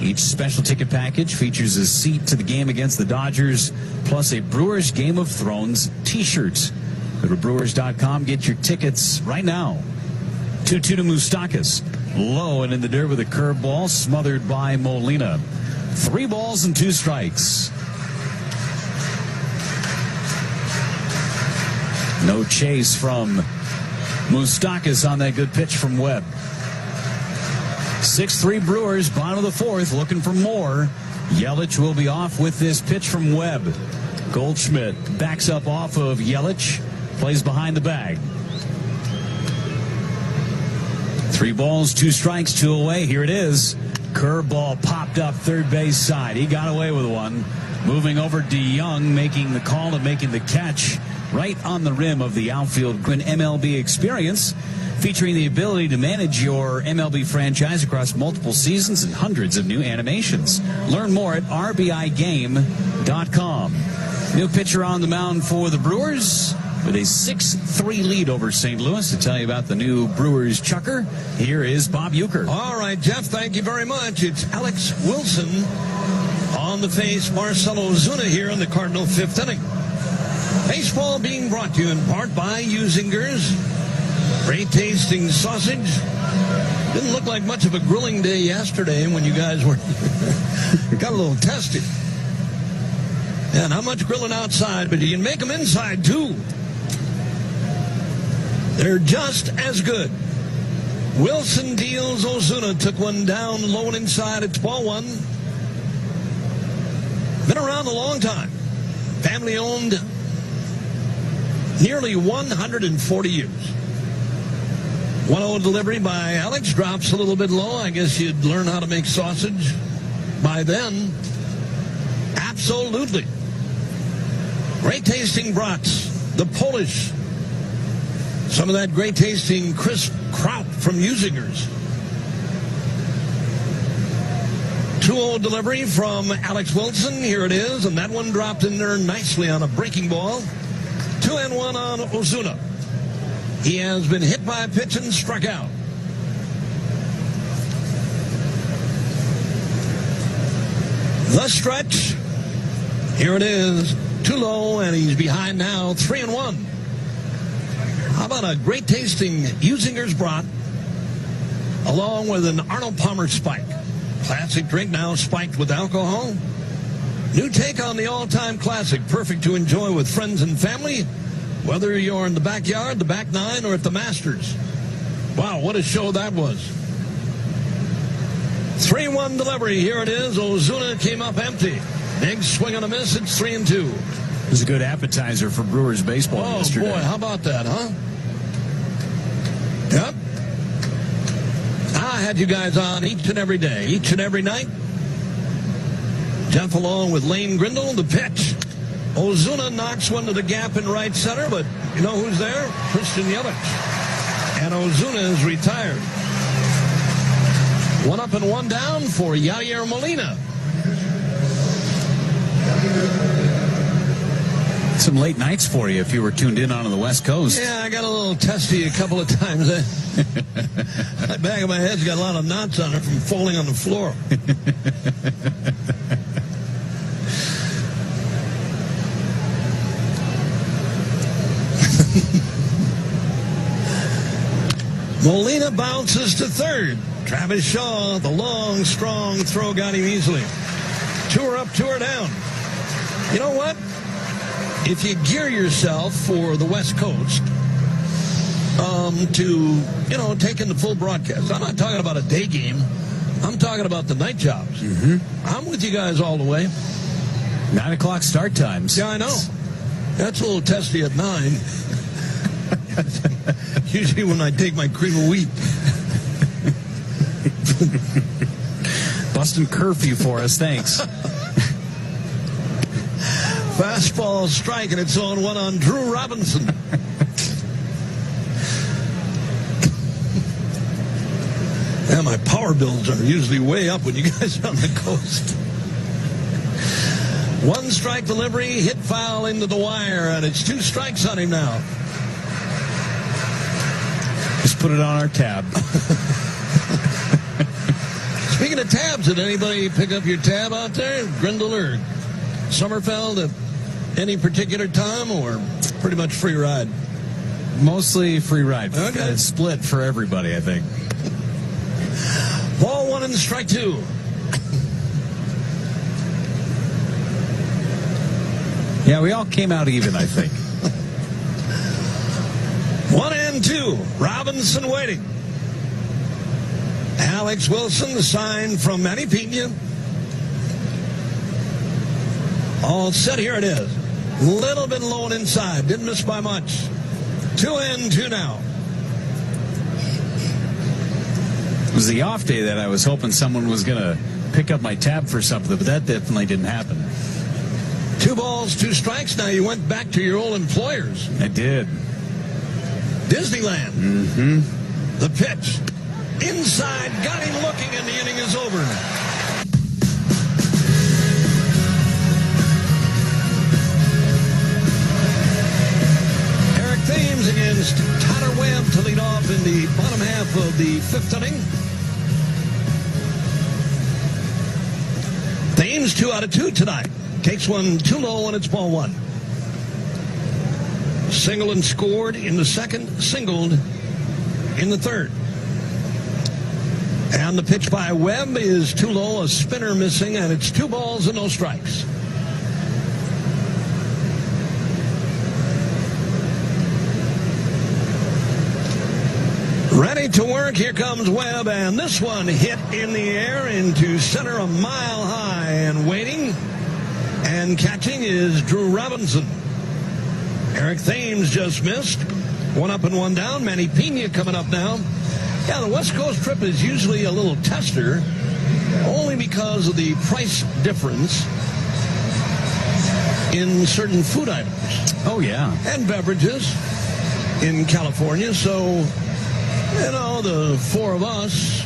Each special ticket package features a seat to the game against the Dodgers, plus a Brewers Game of Thrones t-shirt. Go to Brewers.com, get your tickets right now. 2-2 to Moustakas. Low and in the dirt with a curveball, smothered by Molina. 3 balls and 2 strikes. No chase from Moustakas on that good pitch from Webb. 6-3 Brewers, bottom of the 4th, looking for more. Yelich will be off with this pitch from Webb. Goldschmidt backs up off of Yelich, plays behind the bag. 3 balls, 2 strikes, 2 away. Here it is. Curveball popped up third base side. He got away with 1. Moving over to Young, making the call and making the catch right on the rim of the outfield. An MLB experience featuring the ability to manage your MLB franchise across multiple seasons and hundreds of new animations. Learn more at rbigame.com. New pitcher on the mound for the Brewers with a 6-3 lead over St. Louis. To tell you about the new Brewers chucker, here is Bob Uecker. All right, Jeff, thank you very much. It's Alex Wilson on the face, Marcelo Ozuna here in the Cardinal 5th inning. Baseball being brought to you in part by Usinger's. Great tasting sausage. Didn't look like much of a grilling day yesterday when you guys were got a little testy. And how much grilling outside, but you can make them inside too. They're just as good. Wilson deals. Ozuna took one down low and inside. It's ball 1. Been around a long time. Family owned. Nearly 140 years. 1-0 delivery by Alex. Drops a little bit low. I guess you'd learn how to make sausage by then. Absolutely. Great tasting brats. The Polish. Some of that great tasting crisp kraut from Usinger's. 2-0 delivery from Alex Wilson. Here it is. And that one dropped in there nicely on a breaking ball. 2-1 on Ozuna. He has been hit by a pitch and struck out. The stretch. Here it is. Tulo, and he's behind now, 3-1. How about a great tasting Usinger's Brat along with an Arnold Palmer Spike. Classic drink now spiked with alcohol. New take on the all-time classic, perfect to enjoy with friends and family, whether you're in the backyard, the back nine, or at the Masters. Wow, what a show that was. 3-1 delivery. Here it is. Ozuna came up empty. Big swing and a miss. It's 3-2. It was a good appetizer for Brewers baseball yesterday. Oh, boy, how about that, huh? Yep. I had you guys on each and every day, each and every night. Jeff along with Lane Grindle, the pitch. Ozuna knocks one to the gap in right center, but you know who's there? Christian Yelich. And Ozuna is retired. 1 up and 1 down for Yadier Molina. Some late nights for you if you were tuned in on the West Coast. Yeah, I got a little testy a couple of times. The back of my head's got a lot of knots on it from falling on the floor. Molina bounces to third. Travis Shaw, the long, strong throw got him easily. 2 are up, 2 are down. You know what? If you gear yourself for the West Coast to, take in the full broadcast, I'm not talking about a day game. I'm talking about the night jobs. Mm-hmm. I'm with you guys all the way. 9 o'clock start times. Yeah, I know. That's a little testy at 9. Usually when I take my cream of wheat. Busting curfew for us, thanks. Fastball strike, and it's on 1 on Drew Robinson. Yeah, my power bills are usually way up when you guys are on the coast. 1 strike delivery, hit foul into the wire, and it's 2 strikes on him now. Just put it on our tab. Speaking of tabs, did anybody pick up your tab out there? Grindle or Sommerfeld at any particular time, or pretty much free ride? Mostly free ride. Okay. It's split for everybody, I think. Ball 1 and strike 2. Yeah, we all came out even, I think. 1 and 2. Robinson waiting. Alex Wilson, the sign from Manny Pena. All set, here it is. Little bit low and inside. Didn't miss by much. 2 and 2 now. It was the off day that I was hoping someone was going to pick up my tab for something, but that definitely didn't happen. 2 balls, 2 strikes. Now you went back to your old employers. I did. Disneyland. Mm-hmm. The pitch. Inside. Got him looking, and the inning is over. Eric Thames against Tyler Webb to lead off in the bottom half of the 5th inning. Thames 2 out of 2 tonight. Takes one too low, and it's ball 1. Singled and scored in the 2nd, singled in the 3rd. And the pitch by Webb is too low, a spinner missing, and it's 2 balls and no strikes. Ready to work. Here comes Webb, and this one hit in the air into center a mile high, and waiting and catching is Drew Robinson. Eric Thames just missed. 1 up and 1 down. Manny Pena coming up now. Yeah, the West Coast trip is usually a little tester, only because of the price difference in certain food items. Oh, yeah. And beverages in California. So, the 4 of us,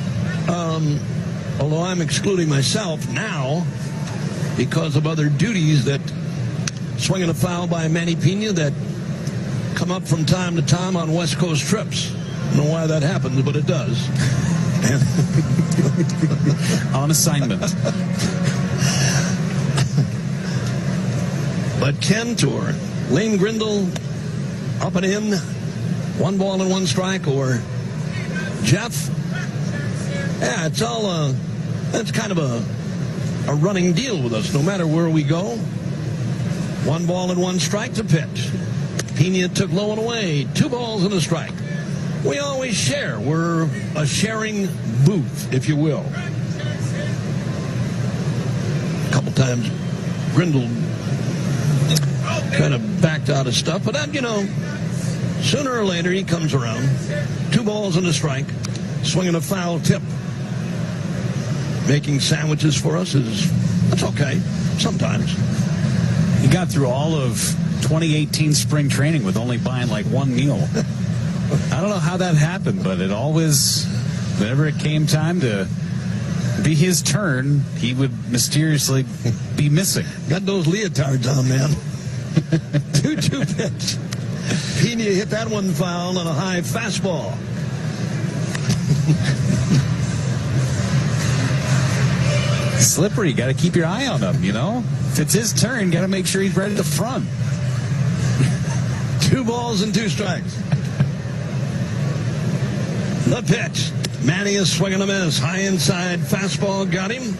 although I'm excluding myself now because of other duties that swinging a foul by Manny Pena that come up from time to time on West Coast trips. I don't know why that happens, but it does. On assignment. But Kent or Lane Grindle up and in, 1 ball and 1 strike, or Jeff, yeah, it's all that's kind of a running deal with us no matter where we go. 1 ball and 1 strike to pitch. Pena took low and away, 2 balls and a strike. We always share. We're a sharing booth, if you will. A couple times Grindle kind of backed out of stuff, but that, sooner or later he comes around. 2 balls and a strike, swinging a foul tip. Making sandwiches for us that's okay sometimes. He got through all of 2018 spring training with only buying like 1 meal. I don't know how that happened, but it always, whenever it came time to be his turn, he would mysteriously be missing. Got those leotards on, man. 2-2 pitch. Pena hit that one foul on a high fastball. Slippery, got to keep your eye on him, If it's his turn, got to make sure he's right at the front. 2 balls and 2 strikes. The pitch. Manny is swinging a miss. High inside fastball got him.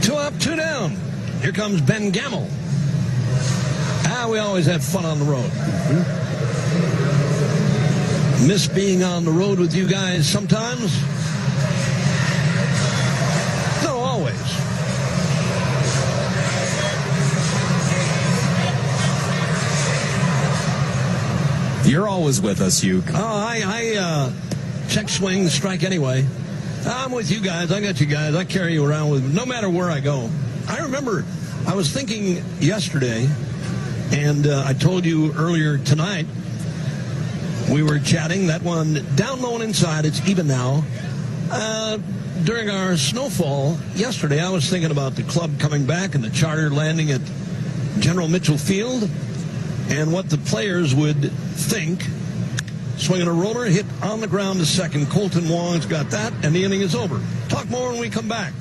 2 up, 2 down. Here comes Ben Gamble. We always have fun on the road. Miss being on the road with you guys sometimes? No, always. You're always with us, Uke. I check swing, strike anyway. I'm with you guys. I got you guys. I carry you around with me, no matter where I go. I remember I was thinking yesterday, and I told you earlier tonight, we were chatting, that one down low and inside, it's even now. During our snowfall yesterday, I was thinking about the club coming back and the charter landing at General Mitchell Field and what the players would think. Swinging a roller, hit on the ground to second. Colton Wong's got that, and the inning is over. Talk more when we come back.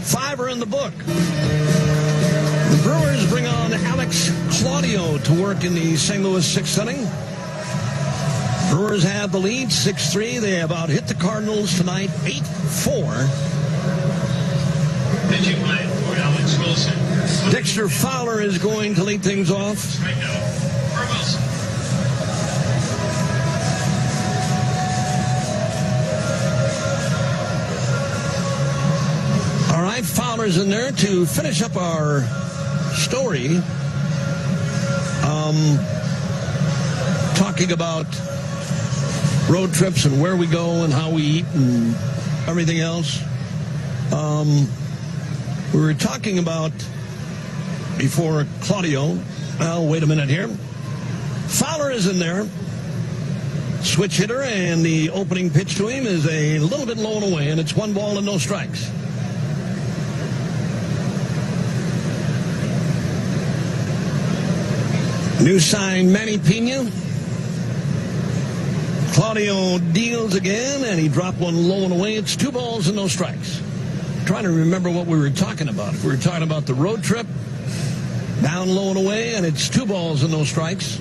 5 are in the book. The Brewers bring on Alex Claudio to work in the St. Louis 6th inning. Brewers have the lead, 6-3. They have out-hit the Cardinals tonight, 8-4. Pitching line for Alex Wilson. Dexter Fowler is going to lead things off. Strike out for Wilson. All right, Fowler's in there to finish up our story. Talking about road trips and where we go and how we eat and everything else. We were talking about before Claudio. Well, wait a minute here. Fowler is in there. Switch hitter, and the opening pitch to him is a little bit low and away, and it's 1 ball and no strikes. New sign Manny Pena. Claudio deals again, and he dropped one low and away. It's 2 balls and no strikes. I'm trying to remember what we were talking about. If we were talking about the road trip, down low and away, and it's 2 balls and no strikes.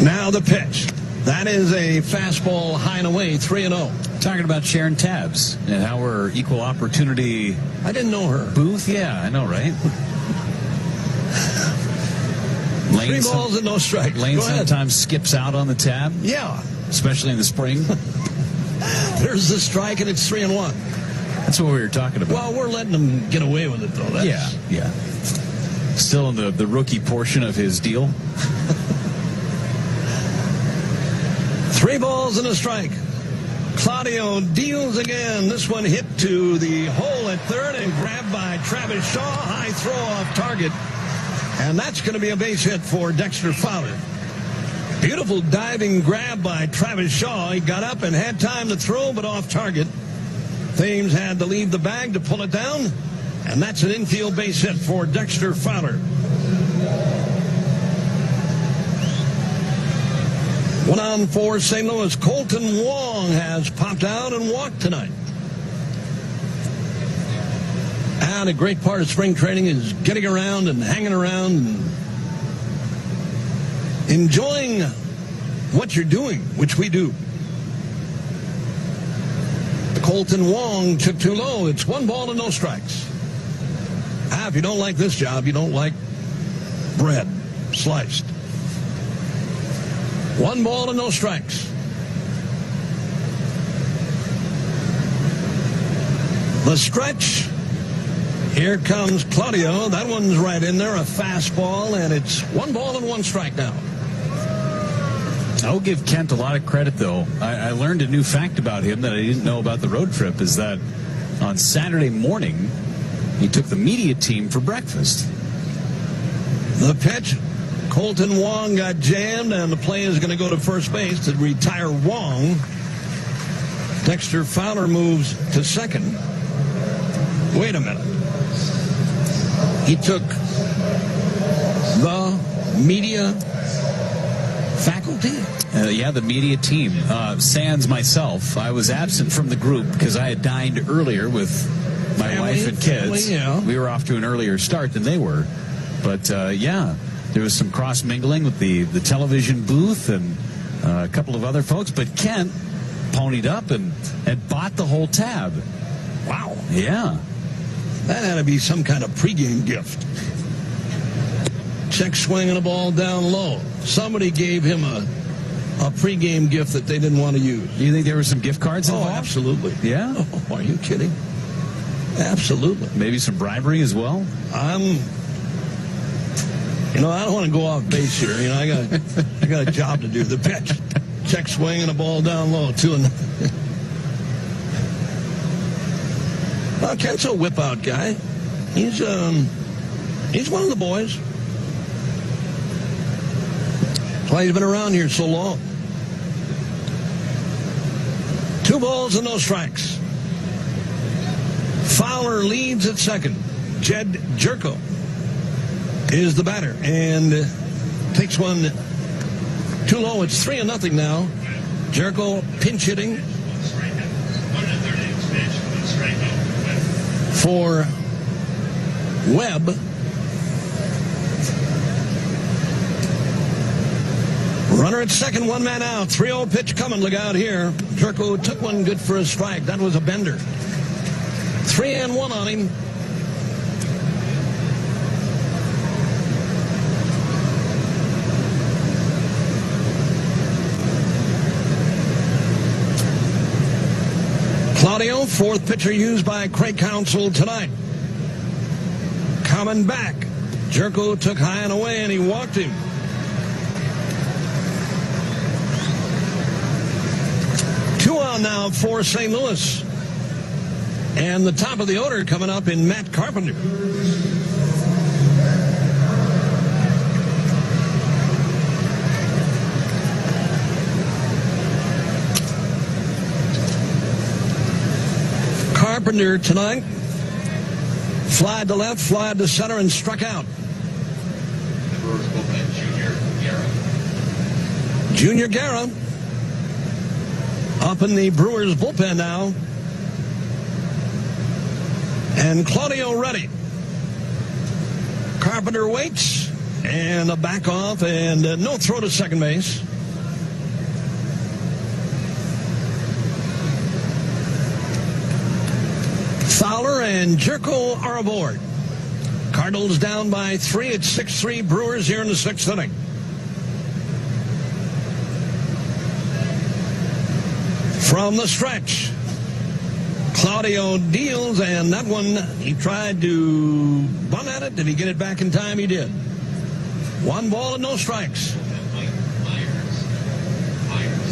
Now the pitch. That is a fastball high and away, 3-0. Talking about Sharon Tabbs and how we're equal opportunity. I didn't know her. Booth? Yeah, I know, right? 3 balls and no strikes. Lane sometimes skips out on the tab. Yeah. Especially in the spring. There's the strike, and it's 3-1. That's what we were talking about. Well, we're letting him get away with it, though. Yeah. Still in the rookie portion of his deal. 3 balls and a strike. Claudio deals again. This one hit to the hole at third and grabbed by Travis Shaw. High throw off target. And that's going to be a base hit for Dexter Fowler. Beautiful diving grab by Travis Shaw. He got up and had time to throw, but off target. Thames had to leave the bag to pull it down. And that's an infield base hit for Dexter Fowler. 1 on for St. Louis. Colton Wong has popped out and walked tonight. out, a great part of spring training is getting around and hanging around and enjoying what you're doing, which we do. Colton Wong took too low. It's 1 ball and no strikes. If you don't like this job, you don't like bread sliced. 1 ball and no strikes. The stretch. Here comes Claudio. That one's right in there, a fastball, and it's 1 ball and 1 strike now. I'll give Kent a lot of credit, though. I learned a new fact about him that I didn't know about the road trip, is that on Saturday morning, he took the media team for breakfast. The pitch. Colton Wong got jammed, and the play is going to go to first base to retire Wong. Dexter Fowler moves to second. Wait a minute. He took the media faculty? Yeah, the media team. Sans myself, I was absent from the group because I had dined earlier with my wife and kids. Yeah. We were off to an earlier start than they were. But, yeah, there was some cross-mingling with the television booth and a couple of other folks. But Kent ponied up and bought the whole tab. Wow. Yeah. That had to be some kind of pregame gift. Check swing and a ball down low. Somebody gave him a pregame gift that they didn't want to use. You think there were some gift cards involved? Oh, absolutely. Yeah? Oh, are you kidding? Absolutely. Maybe some bribery as well? I don't want to go off base here. I got a job to do. The pitch. Check swing and a ball down low. 2-0. Well, Kent's a whip-out guy. He's one of the boys. That's why he's been around here so long. 2 balls and no strikes. Fowler leads at second. Jed Jerko is the batter and takes one too low. It's 3-0 now. Jerko pinch hitting for Webb. Runner at second, 1 man out. 3-0 pitch coming. Look out here. Jerko took one good for a strike. That was a bender. 3-1 on him. Claudio, 4th pitcher used by Craig Counsell tonight. Coming back. Jerko took high and away, and he walked him. 2 on now for St. Louis. And the top of the order coming up in Matt Carpenter. Carpenter tonight. Fly to left, fly to center, and struck out. Junior Guerra up in the Brewers bullpen now. And Claudio ready. Carpenter waits, and a back off, and no throw to second base. Fowler and Jerko are aboard. Cardinals down by 3. It's 6-3 Brewers here in the 6th inning. From the stretch, Claudio deals, and that one, he tried to bunt at it. Did he get it back in time? He did. 1 ball and no strikes.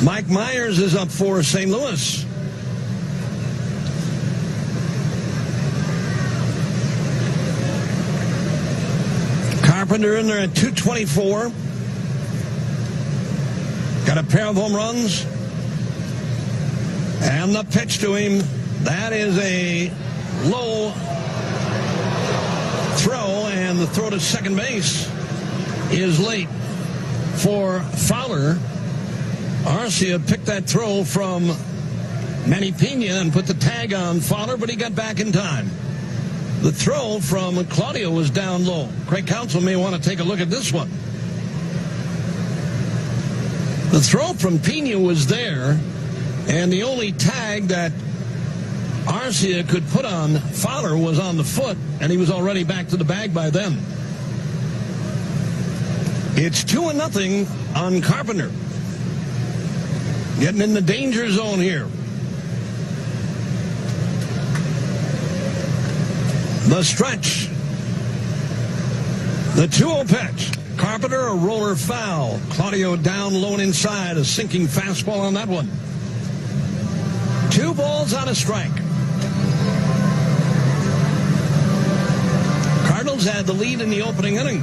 Mike Myers is up for St. Louis. Carpenter in there at 224. Got a pair of home runs. And the pitch to him, that is a low throw, and the throw to second base is late for Fowler. Arcia picked that throw from Manny Pena and put the tag on Fowler, but he got back in time. The throw from Claudio was down low. Craig Counsell may want to take a look at this one. The throw from Pena was there, and the only tag that Arcia could put on Fowler was on the foot, and he was already back to the bag by then. It's 2-0 on Carpenter. Getting in the danger zone here. The stretch. The 2-0 pitch. Carpenter, a roller foul. Claudio down low and inside. A sinking fastball on that one. 2 balls on a strike. Cardinals had the lead in the opening inning.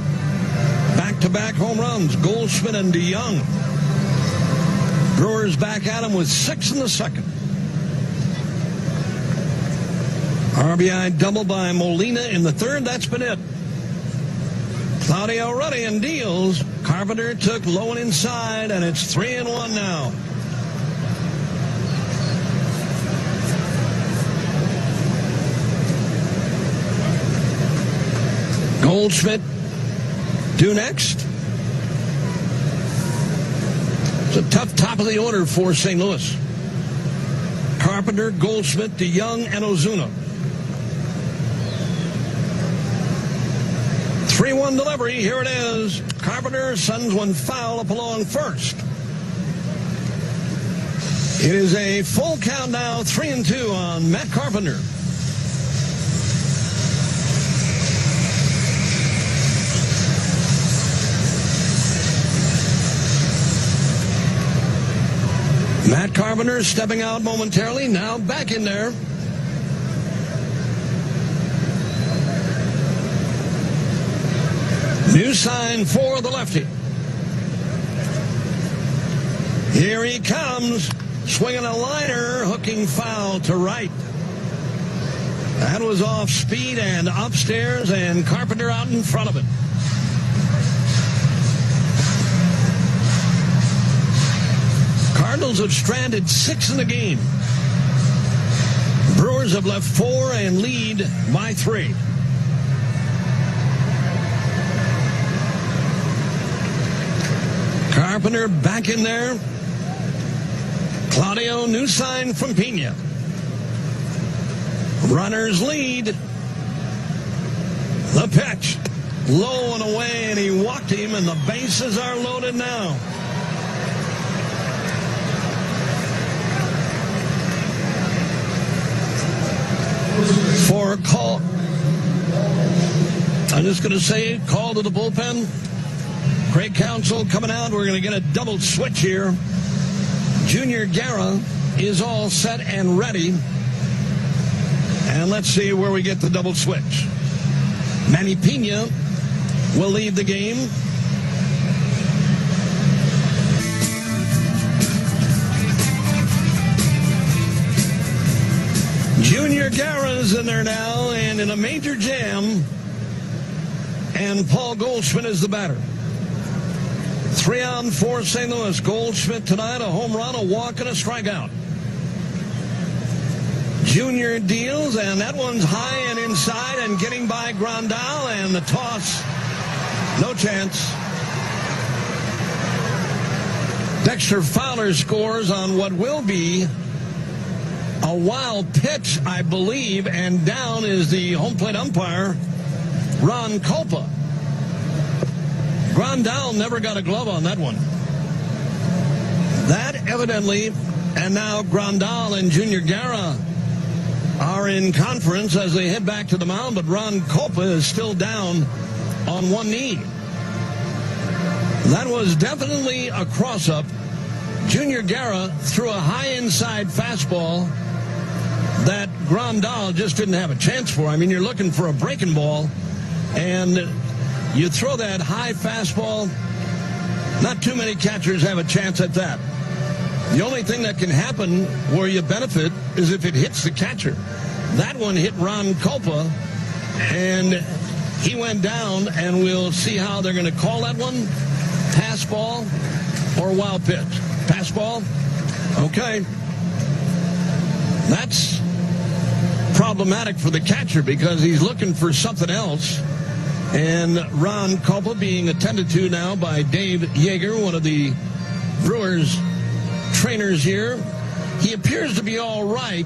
Back-to-back home runs. Goldschmidt and DeYoung. Brewers back at him with 6 in the second. RBI double by Molina in the third. That's been it. Claudio ready and deals. Carpenter took low and inside, and it's 3-1 now. Goldschmidt due next. It's a tough top of the order for St. Louis. Carpenter, Goldschmidt, DeYoung, and Ozuna. 3-1 delivery. Here it is. Carpenter sends one foul up along first. It is a full count now, 3-2 on Matt Carpenter. Matt Carpenter stepping out momentarily, now back in there. New sign for the lefty. Here he comes, swinging a liner, hooking foul to right. That was off speed and upstairs, and Carpenter out in front of it. Cardinals have stranded 6 in the game. Brewers have left 4 and lead by 3. Carpenter back in there. Claudio, new sign from Pena. Runners lead. The pitch. Low and away, and he walked him, and the bases are loaded now. For a call. I'm just going to say, call to the bullpen. Craig Counsell coming out. We're going to get a double switch here. Junior Guerra is all set and ready. And let's see where we get the double switch. Manny Pena will lead the game. Junior Guerra's in there now, and in a major jam. And Paul Goldschmidt is the batter. 3 on for St. Louis. Goldschmidt tonight, a home run, a walk, and a strikeout. Junior deals, and that one's high and inside and getting by Grandal, and the toss, no chance. Dexter Fowler scores on what will be a wild pitch, I believe, and down is the home plate umpire, Ron Culpa. Grandal never got a glove on that one. That evidently, and now Grandal and Junior Guerra are in conference as they head back to the mound, but Ron Culpa is still down on one knee. That was definitely a cross-up. Junior Guerra threw a high inside fastball that Grandal just didn't have a chance for. I mean, you're looking for a breaking ball, and you throw that high fastball. Not too many catchers have a chance at that. The only thing that can happen where you benefit is if it hits the catcher. That one hit Ron Culpa, and he went down, and we'll see how they're going to call that one. Pass ball or wild pitch? Pass ball? Okay. That's problematic for the catcher because he's looking for something else. And Ron Culpa being attended to now by Dave Uecker, one of the Brewers trainers here. He appears to be all right.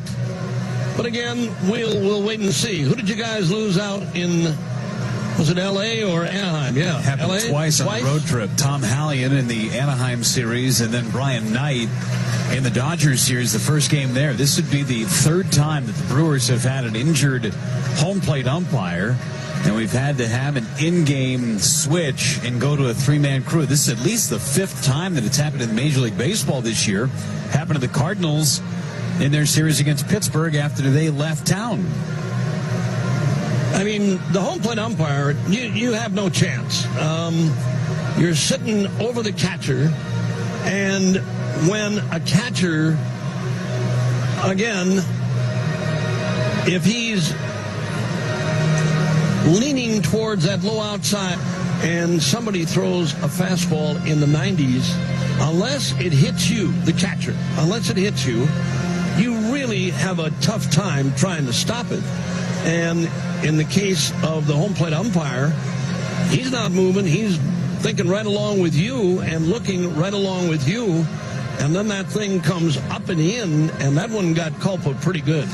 But again, we'll wait and see. Who did you guys lose out in, was it L.A. or Anaheim? Yeah, happened LA? twice on the road trip. Tom Hallion in the Anaheim series, and then Brian Knight in the Dodgers series, the first game there. This would be the third time that the Brewers have had an injured home plate umpire, and we've had to have an in-game switch and go to a three-man crew. This is at least the fifth time that it's happened in Major League Baseball this year. Happened to the Cardinals in their series against Pittsburgh after they left town. I mean, the home plate umpire, you have no chance. You're sitting over the catcher, and when a catcher, again, if he's leaning towards that low outside and somebody throws a fastball in the 90s, unless it hits you, the catcher, unless it hits you, you really have a tough time trying to stop it. And in the case of the home plate umpire, he's not moving. He's thinking right along with you and looking right along with you. And then that thing comes up and in, and that one got Culpa pretty good.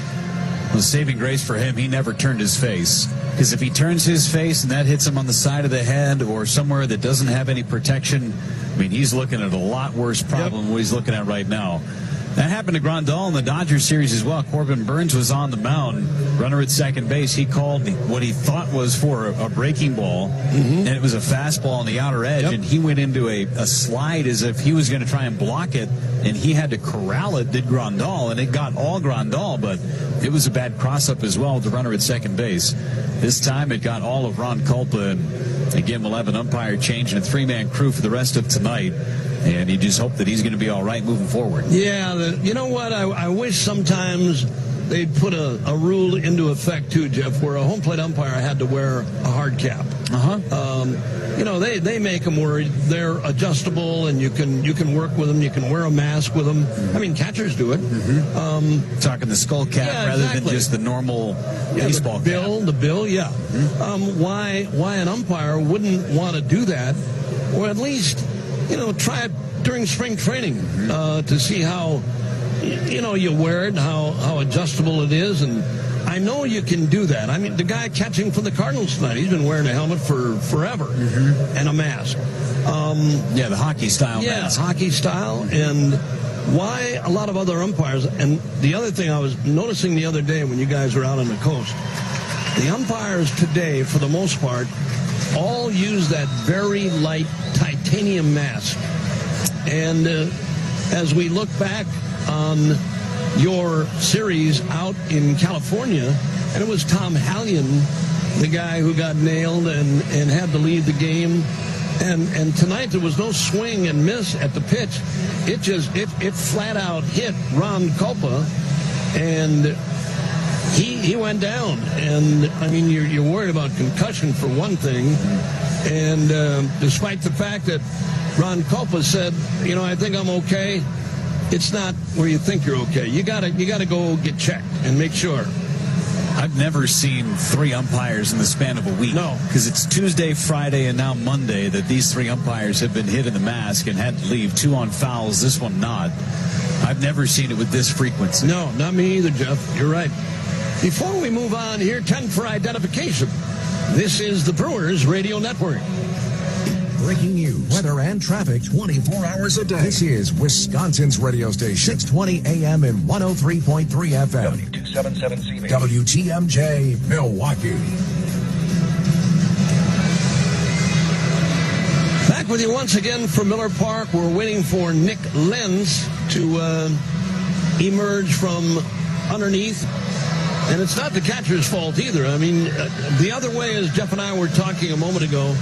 The saving grace for him, he never turned his face. Because if he turns his face and that hits him on the side of the head or somewhere that doesn't have any protection, I mean, he's looking at a lot worse problem than what he's looking at right now. That happened to Grandal in the Dodgers series as well. Corbin Burns was on the mound, runner at second base. He called what he thought was for a breaking ball, and it was a fastball on the outer edge, and he went into a slide as if he was going to try and block it, and he had to corral it, did Grandal, and it got all Grandal, but it was a bad cross-up as well with the runner at second base. This time it got all of Ron Culpa, and again, we'll have an umpire change and a three-man crew for the rest of tonight. And you just hope that he's going to be all right moving forward. Yeah, you know what? I wish sometimes they'd put a rule into effect, too, Jeff, where a home plate umpire had to wear a hard cap. You know, they make them where they're adjustable, and you can work with them. You can wear a mask with them. I mean, catchers do it. Talking the skull cap rather than just the normal baseball cap. The bill, yeah. Why an umpire wouldn't want to do that, or at least, you know, try it during spring training to see how, you know, you wear it, how adjustable it is. And I know you can do that. I mean, the guy catching for the Cardinals tonight, he's been wearing a helmet for forever and a mask. The hockey style mask. Yeah, hockey style. And why a lot of other umpires, and the other thing I was noticing the other day when you guys were out on the coast, the umpires today, for the most part, all use that very light titanium mask. And as we look back on your series out in California, and it was Tom Hallion, the guy who got nailed and had to leave the game. And tonight there was no swing and miss at the pitch. It flat out hit Ron Culpa, and he went down. And I mean, you're worried about concussion for one thing. And despite the fact that Ron Culpa said, you know, I think I'm okay, it's not where you think you're okay. You gotta go get checked and make sure. I've never seen three umpires in the span of a week. No. Because it's Tuesday, Friday, and now Monday that these three umpires have been hit in the mask and had to leave. 2 on fouls, this one not. I've never seen it with this frequency. No, not me either, Jeff. You're right. Before we move on here, 10 for identification. This is the Brewers Radio Network. Breaking news, weather, and traffic 24 hours a day. This is Wisconsin's radio station, 620 AM and 103.3 FM. W277CB. WTMJ, Milwaukee. Back with you once again from Miller Park. We're waiting for Nick Lenz to emerge from underneath. And it's not the catcher's fault either. I mean, the other way, as Jeff and I were talking a moment ago,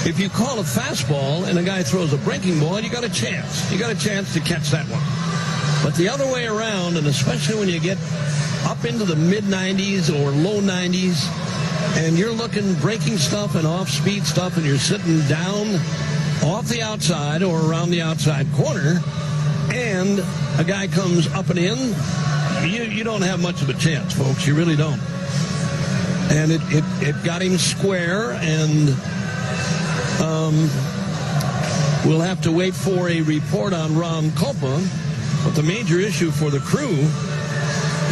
if you call a fastball and a guy throws a breaking ball, you got a chance. You got a chance to catch that one. But the other way around, and especially when you get up into the mid-90s or low 90s, and you're looking breaking stuff and off-speed stuff, and you're sitting down off the outside or around the outside corner, and a guy comes up and in, you don't have much of a chance, folks. You really don't. And it got him square, and we'll have to wait for a report on Ron Kopa. But the major issue for the Crew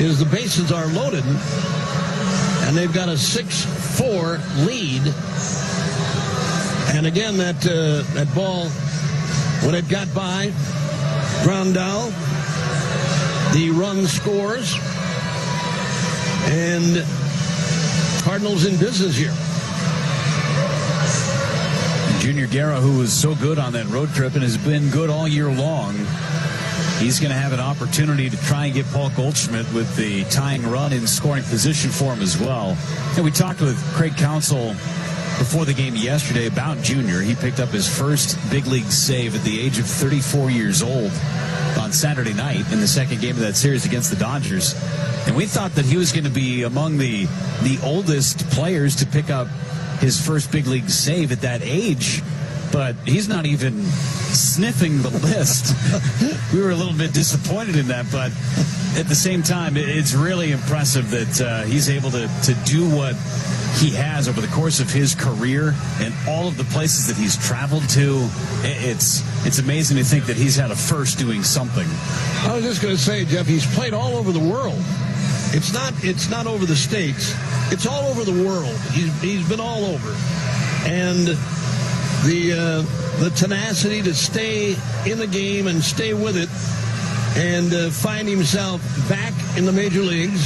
is the bases are loaded, and they've got a 6-4 lead. And again, that ball, when it got by, ground out, the run scores, and Cardinals in business here. Junior Guerra, who was so good on that road trip and has been good all year long, he's going to have an opportunity to try and get Paul Goldschmidt with the tying run in scoring position for him as well. And we talked with Craig Counsell before the game yesterday about Junior. He picked up his first big league save at the age of 34 years old on Saturday night in the second game of that series against the Dodgers. And we thought that he was going to be among the oldest players to pick up his first big league save at that age, but he's not even sniffing the list. We were a little bit disappointed in that, but at the same time, it's really impressive that he's able to do what he has over the course of his career and all of the places that he's traveled to. It's amazing to think that he's had a first doing something. I was just going to say, Jeff, he's played all over the world. It's not over the States. It's all over the world. He's been all over. And the tenacity to stay in the game and stay with it and find himself back in the major leagues,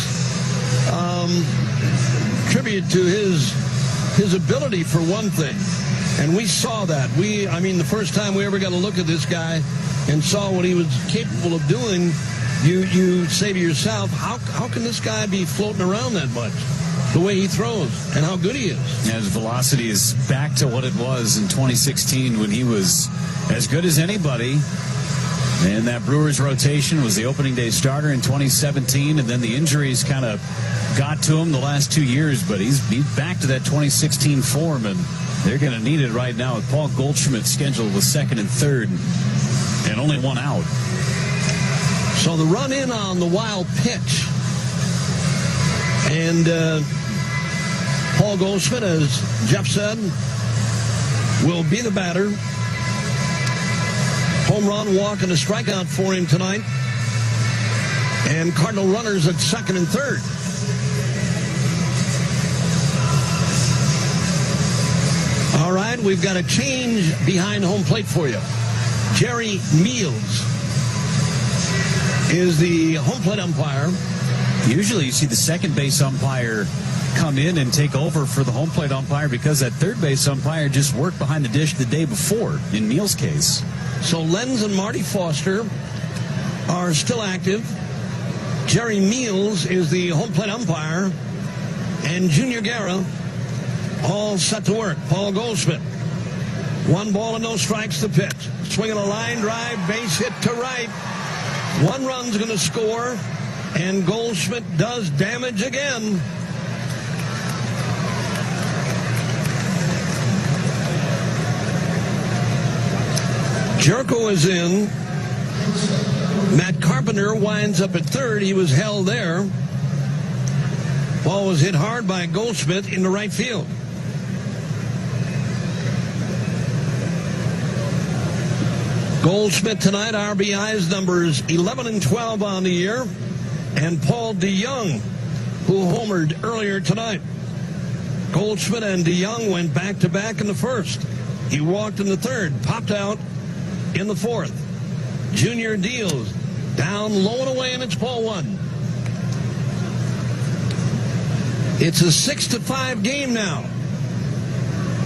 tribute to his ability for one thing. And we saw that. The first time we ever got a look at this guy and saw what he was capable of doing, you say to yourself, how can this guy be floating around that much? The way he throws and how good he is. Yeah, his velocity is back to what it was in 2016 when he was as good as anybody. And that Brewers rotation was the opening day starter in 2017, and then the injuries kind of got to him the last 2 years, but he's back to that 2016 form, and they're going to need it right now with Paul Goldschmidt scheduled with second and third and only one out. So the run in on the wild pitch. And Paul Goldschmidt, as Jeff said, will be the batter. Home run, walk, and a strikeout for him tonight. And Cardinal runners at second and third. All right, we've got a change behind home plate for you. Jerry Meals is the home plate umpire. Usually you see the second base umpire come in and take over for the home plate umpire because that third base umpire just worked behind the dish the day before in Meals' case. So Lenz and Marty Foster are still active. Jerry Meals is the home plate umpire. And Junior Guerra all set to work. Paul Goldschmidt. 1 ball and no strikes to pitch. Swinging a line drive, base hit to right. 1 run's going to score. And Goldschmidt does damage again. Jerko is in. Matt Carpenter winds up at third. He was held there. Ball was hit hard by Goldschmidt in the right field. Goldschmidt tonight, RBIs numbers 11 and 12 on the year. And Paul DeYoung, who homered earlier tonight. Goldschmidt and DeYoung went back-to-back in the first. He walked in the third, popped out in the fourth. Junior deals down low and away, and it's ball 1. It's a 6-5 game now.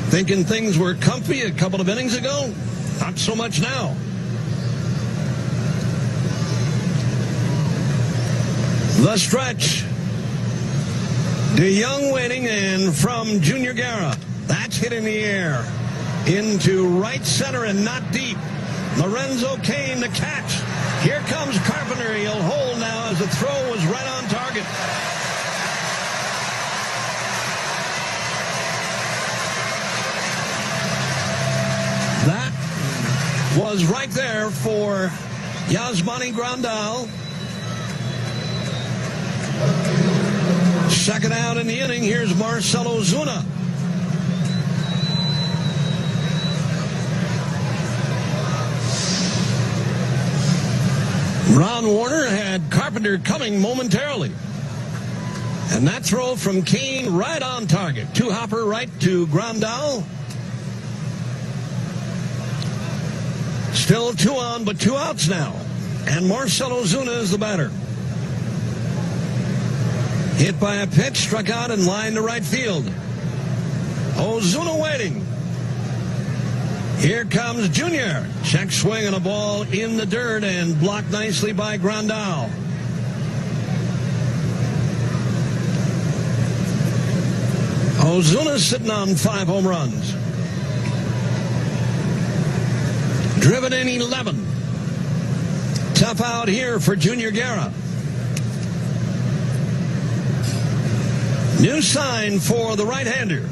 Thinking things were comfy a couple of innings ago? Not so much now. The stretch. DeYoung waiting, and from Junior Guerra. That's hit in the air. Into right center and not deep. Lorenzo Cain the catch. Here comes Carpenter. He'll hold now as the throw was right on target. That was right there for Yasmani Grandal. Second out in the inning, here's Marcell Ozuna. Ron Warner had Carpenter coming momentarily. And that throw from Kane right on target. Two-hopper right to Grandal. Still 2 on, but 2 outs now. And Marcell Ozuna is the batter. Hit by a pitch, struck out in line to right field. Ozuna waiting. Here comes Junior. Check swing and a ball in the dirt and blocked nicely by Grandal. Ozuna sitting on 5 home runs. Driven in 11. Tough out here for Junior Guerra. New sign for the right-hander.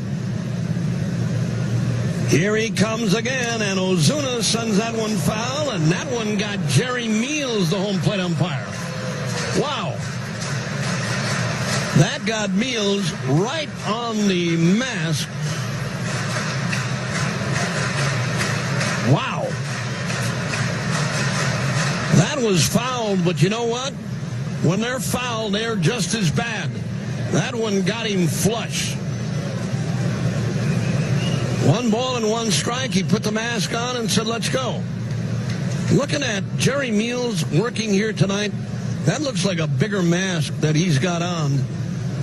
Here he comes again, and Ozuna sends that one foul, and that one got Jerry Meals, the home plate umpire. Wow. That got Meals right on the mask. Wow. That was fouled, but you know what? When they're fouled, they're just as bad. That one got him flush. 1 ball and 1 strike. He put the mask on and said, let's go. Looking at Jerry Meals working here tonight, that looks like a bigger mask that he's got on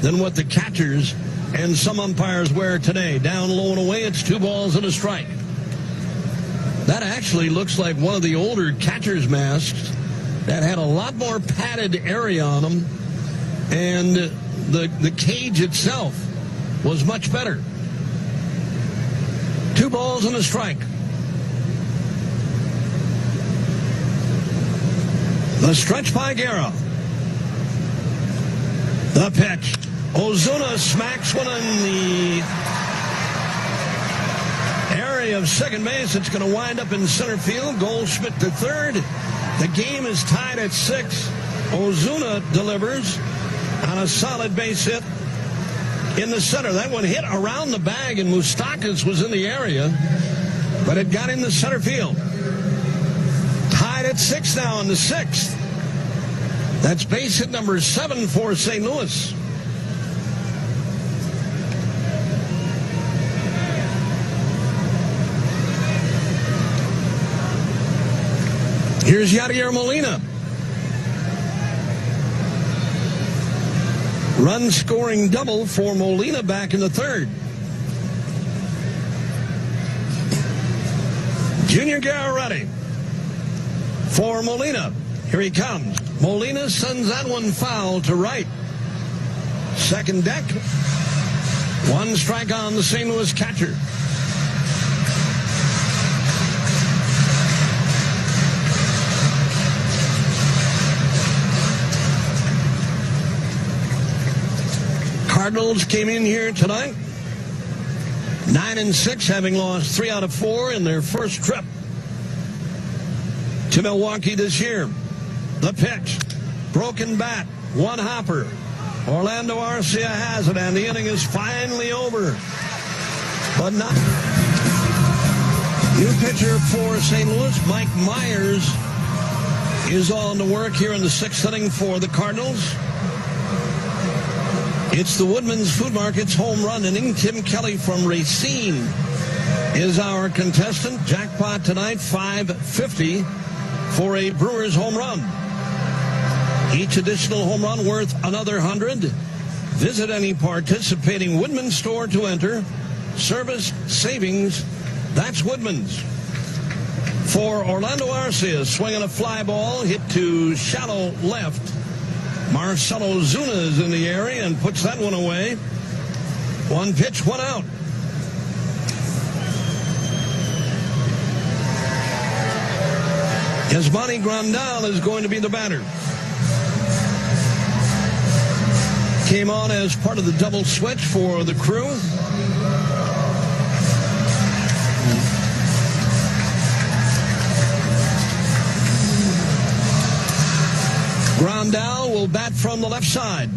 than what the catchers and some umpires wear today. Down low and away, it's 2 balls and a strike. That actually looks like one of the older catcher's masks that had a lot more padded area on them, and the cage itself was much better. 2 balls and a strike. The stretch by Guerra. The pitch. Ozuna smacks one in the area of second base. It's going to wind up in center field. Goldschmidt to third. The game is tied at 6. Ozuna delivers on a solid base hit in the center. That one hit around the bag, and Moustakas was in the area, but it got in the center field. Tied at 6 now in the 6th. That's base hit number 7 for St. Louis. Here's Yadier Molina. Run-scoring double for Molina back in the 3rd. Junior Guerra ready for Molina. Here he comes. Molina sends that one foul to right. Second deck. 1 strike on the St. Louis catcher. Cardinals came in here tonight 9-6, having lost 3 out of 4 in their first trip to Milwaukee this year. The pitch, broken bat, 1 hopper. Orlando Arcia has it, and the inning is finally over. But not. New pitcher for St. Louis, Mike Myers, is on to work here in the 6th inning for the Cardinals. It's the Woodman's Food Market's home run inning. Tim Kelly from Racine is our contestant. Jackpot tonight, $550 for a Brewers home run. Each additional home run worth another $100. Visit any participating Woodman store to enter. Service savings, that's Woodman's. For Orlando Arcia, swinging a fly ball, hit to shallow left. Marcell Ozuna is in the area and puts that one away. 1 pitch, 1 out. Yasmani Grandal is going to be the batter. Came on as part of the double switch for the Crew. Grandal will bat from the left side.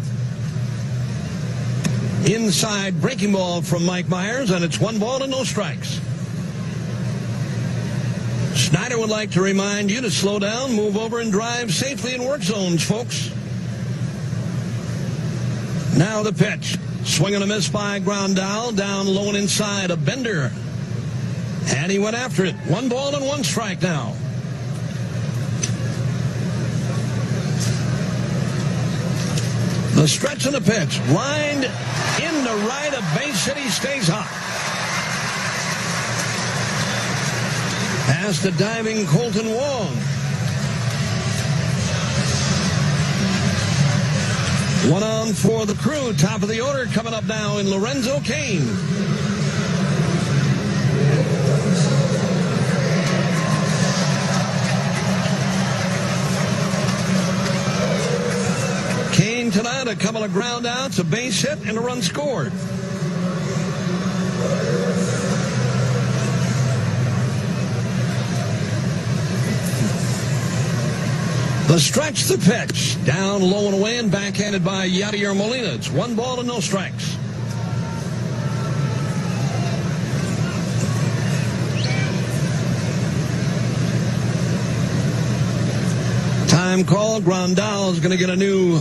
Inside breaking ball from Mike Myers, and it's 1 ball and no strikes. Snyder would like to remind you to slow down, move over, and drive safely in work zones, folks. Now the pitch. Swing and a miss by Grandal. Down low and inside. A bender. And he went after it. 1 ball and 1 strike now. The stretch and the pitch. Lined into right of base hit. He stays hot. Past the diving Colton Wong. 1 on for the Crew. Top of the order coming up now in Lorenzo Cain. Cain tonight, a couple of ground outs, a base hit, and a run scored. The stretch, the pitch. Down low and away and backhanded by Yadier Molina. It's 1 ball and no strikes. Time call. Grandal is going to get a new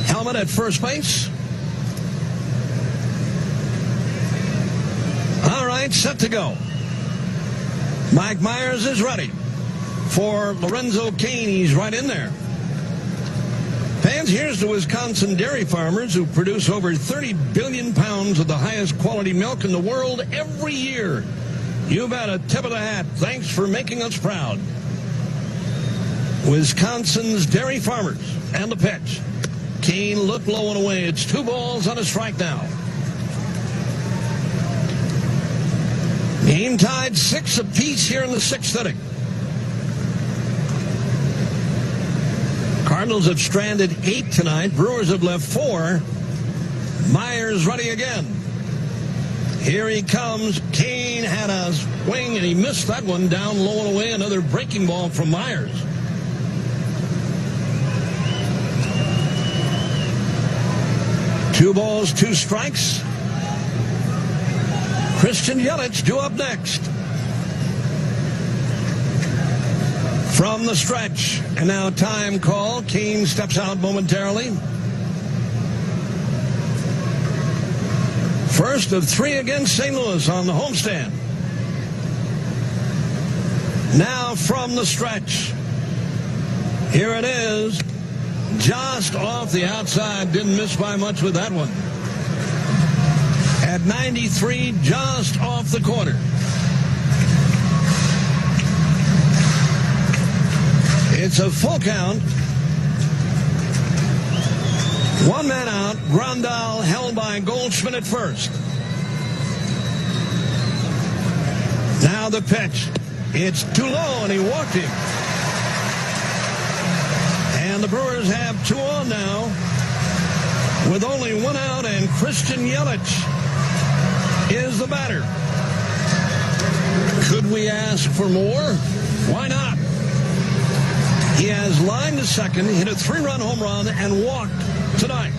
helmet at first base. All right, set to go. Mike Myers is ready. For Lorenzo Cain, he's right in there. Fans, here's to Wisconsin dairy farmers who produce over 30 billion pounds of the highest quality milk in the world every year. You've had a tip of the hat. Thanks for making us proud. Wisconsin's dairy farmers. And the pitch. Cain looked low and away. It's 2 balls and a strike now. Game tied 6 apiece here in the 6th inning. Cardinals have stranded 8 tonight. Brewers have left 4. Myers ready again. Here he comes. Cain had a swing, and he missed that one down low and away. Another breaking ball from Myers. Two balls, 2 strikes. Christian Yelich due up next. From the stretch, and now time call. Cain steps out momentarily. First of 3 against St. Louis on the homestand. Now from the stretch. Here it is. Just off the outside. Didn't miss by much with that one. At 93, just off the corner. It's a full count. 1 man out. Grandal held by Goldschmidt at first. Now the pitch. It's too low, and he walked him. And the Brewers have 2 on now with only 1 out, and Christian Yelich is the batter. Could we ask for more? Why not? He has lined to second, hit a 3-run home run, and walked tonight.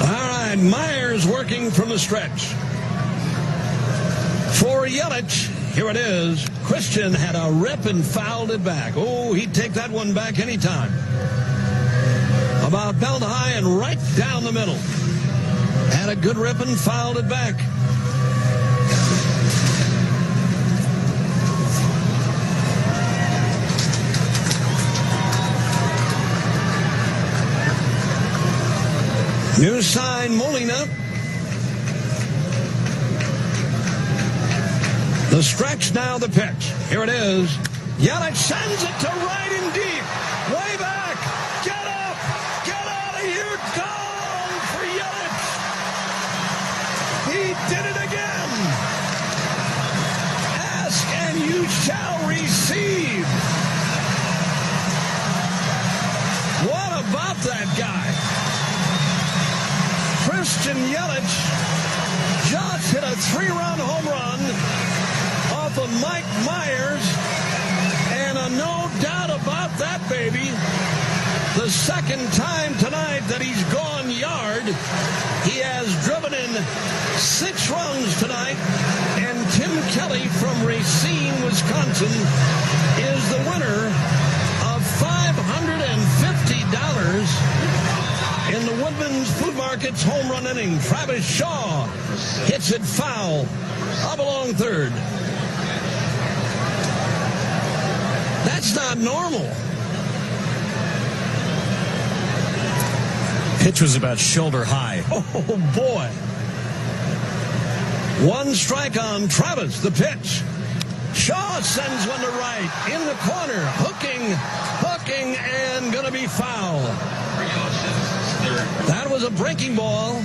All right, Myers working from the stretch. For Yelich, here it is. Christian had a rip and fouled it back. Oh, he'd take that one back anytime. About belt high and right down the middle. Had a good rip and fouled it back. New sign, Molina. The stretch, now the pitch. Here it is. Yelich sends it to right and deep. Way back. Get up. Get out of here. Gone for Yelich. He did it again. Ask and you shall receive. What about that guy? Christian Yelich just hit a baby. The second time tonight that he's gone yard. He has driven in 6 runs tonight. And Tim Kelly from Racine, Wisconsin, is the winner of $550 in the Woodman's Food Market's home run inning. Travis Shaw hits it foul up along third. That's not normal. Pitch was about shoulder high. Oh, boy. 1 strike on Travis. The pitch. Shaw sends one to right. In the corner. Hooking, and going to be foul. That was a breaking ball.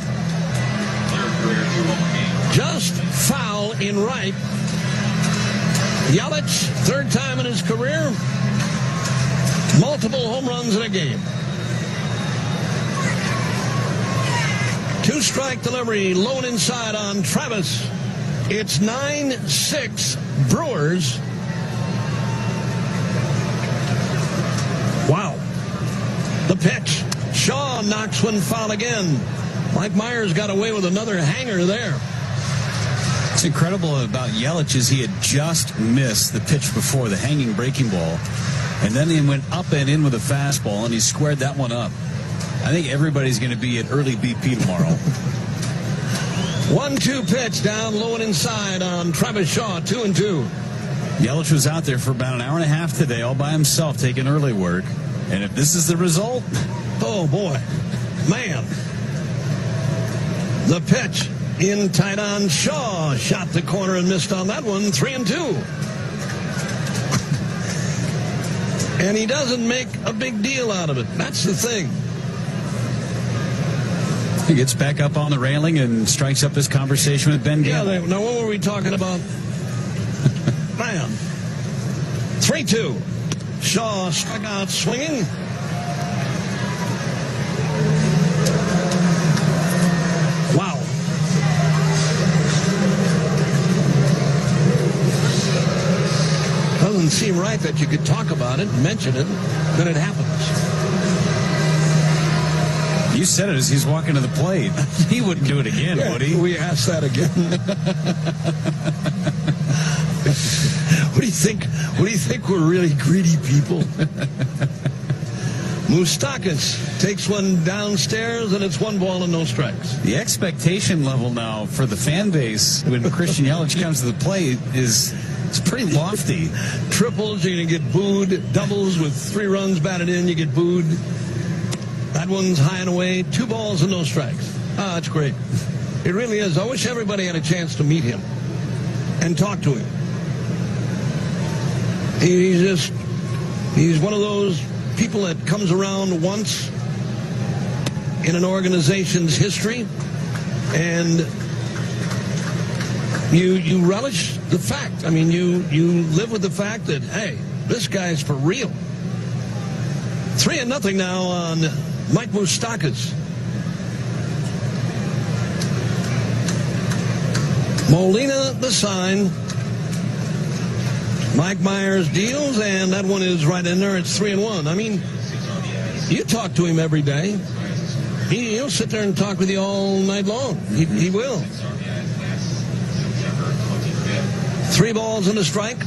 Just foul in right. Yelich, 3rd time in his career. Multiple home runs in a game. 2-strike delivery, low and inside on Travis. It's 9-6 Brewers. Wow. The pitch. Shaw knocks one foul again. Mike Myers got away with another hanger there. What's incredible about Yelich is he had just missed the pitch before, the hanging breaking ball. And then he went up and in with a fastball, and he squared that one up. I think everybody's going to be at early BP tomorrow. 1-2 pitch down low and inside on Travis Shaw, 2-2. Yelich was out there for about an hour and a half today all by himself taking early work. And if this is the result, oh boy, man. The pitch in tight on Shaw. Shot the corner and missed on that one, 3-2. And he doesn't make a big deal out of it. That's the thing. He gets back up on the railing and strikes up his conversation with Ben Gamble. Yeah, now what were we talking about? Man. 3-2. Shaw struck out swinging. Wow. Doesn't seem right that you could talk about it, mention it, then it happens. You said it as he's walking to the plate. He wouldn't do it again, would he? We asked that again. What do you think? What do you think? We're really greedy people. Moustakas takes one downstairs, and it's 1 ball and no strikes. The expectation level now for the fan base when Christian Yelich comes to the plate is pretty lofty. Triples, you're going to get booed. Doubles with 3 runs batted in, you get booed. That one's high and away. 2 balls and no strikes. Ah, that's great. It really is. I wish everybody had a chance to meet him and talk to him. He's one of those people that comes around once in an organization's history, and you relish the fact. I mean, you live with the fact that, hey, this guy's for real. 3-0 now on Mike Moustakas. Molina, the sign. Mike Myers deals, and that one is right in there. It's 3-1. I mean, you talk to him every day. He'll sit there and talk with you all night long. He will. 3 balls and a strike.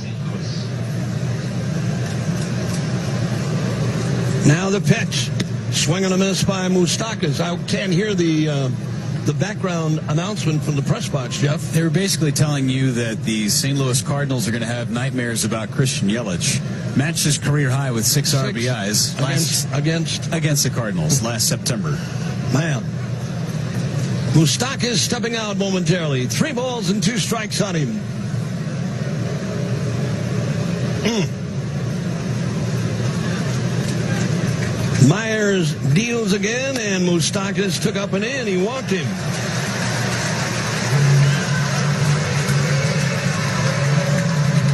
Now the pitch. Swing and a miss by Moustakas. I can't hear the background announcement from the press box, Jeff. They were basically telling you that the St. Louis Cardinals are going to have nightmares about Christian Yelich. Matched his career high with 6 RBIs against the Cardinals last September. Man. Moustakas stepping out momentarily. 3 balls and 2 strikes on him. Myers deals again, and Moustakas took up and in. He walked him.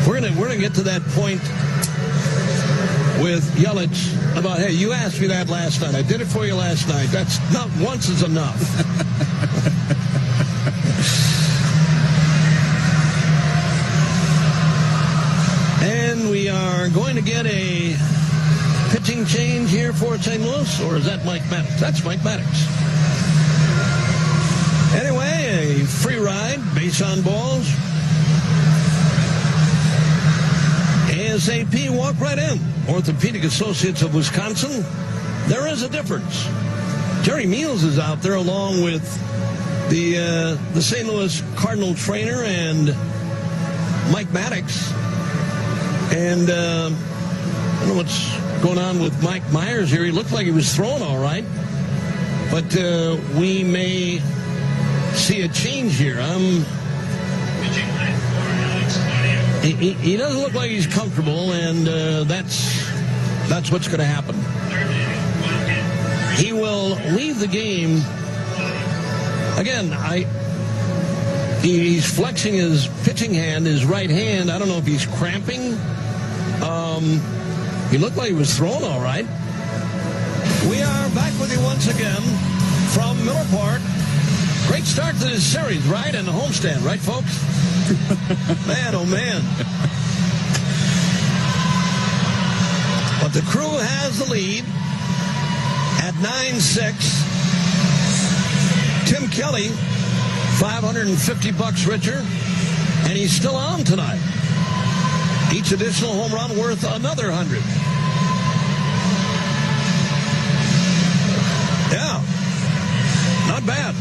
We're gonna get to that point with Yelich about, hey, you asked me that last night. I did it for you last night. That's not once is enough. And we are going to get a pitching batting change here for St. Louis, or is that Mike Maddox? That's Mike Maddox. Anyway, a free ride, base on balls. ASAP, walk right in. Orthopedic Associates of Wisconsin. There is a difference. Jerry Meals is out there along with the St. Louis Cardinal trainer and Mike Maddox. And I don't know what's going on with Mike Myers here. He looked like he was throwing all right. But we may see a change here. He doesn't look like he's comfortable, and that's what's going to happen. He will leave the game. Again, he's flexing his pitching hand, his right hand. I don't know if he's cramping. He looked like he was throwing all right. We are back with you once again from Miller Park. Great start to this series, right? And the homestand, right, folks? Man, oh, man. But the Crew has the lead at 9-6. Tim Kelly, $550 richer, and he's still on tonight. Each additional home run worth another 100. Yeah, not bad.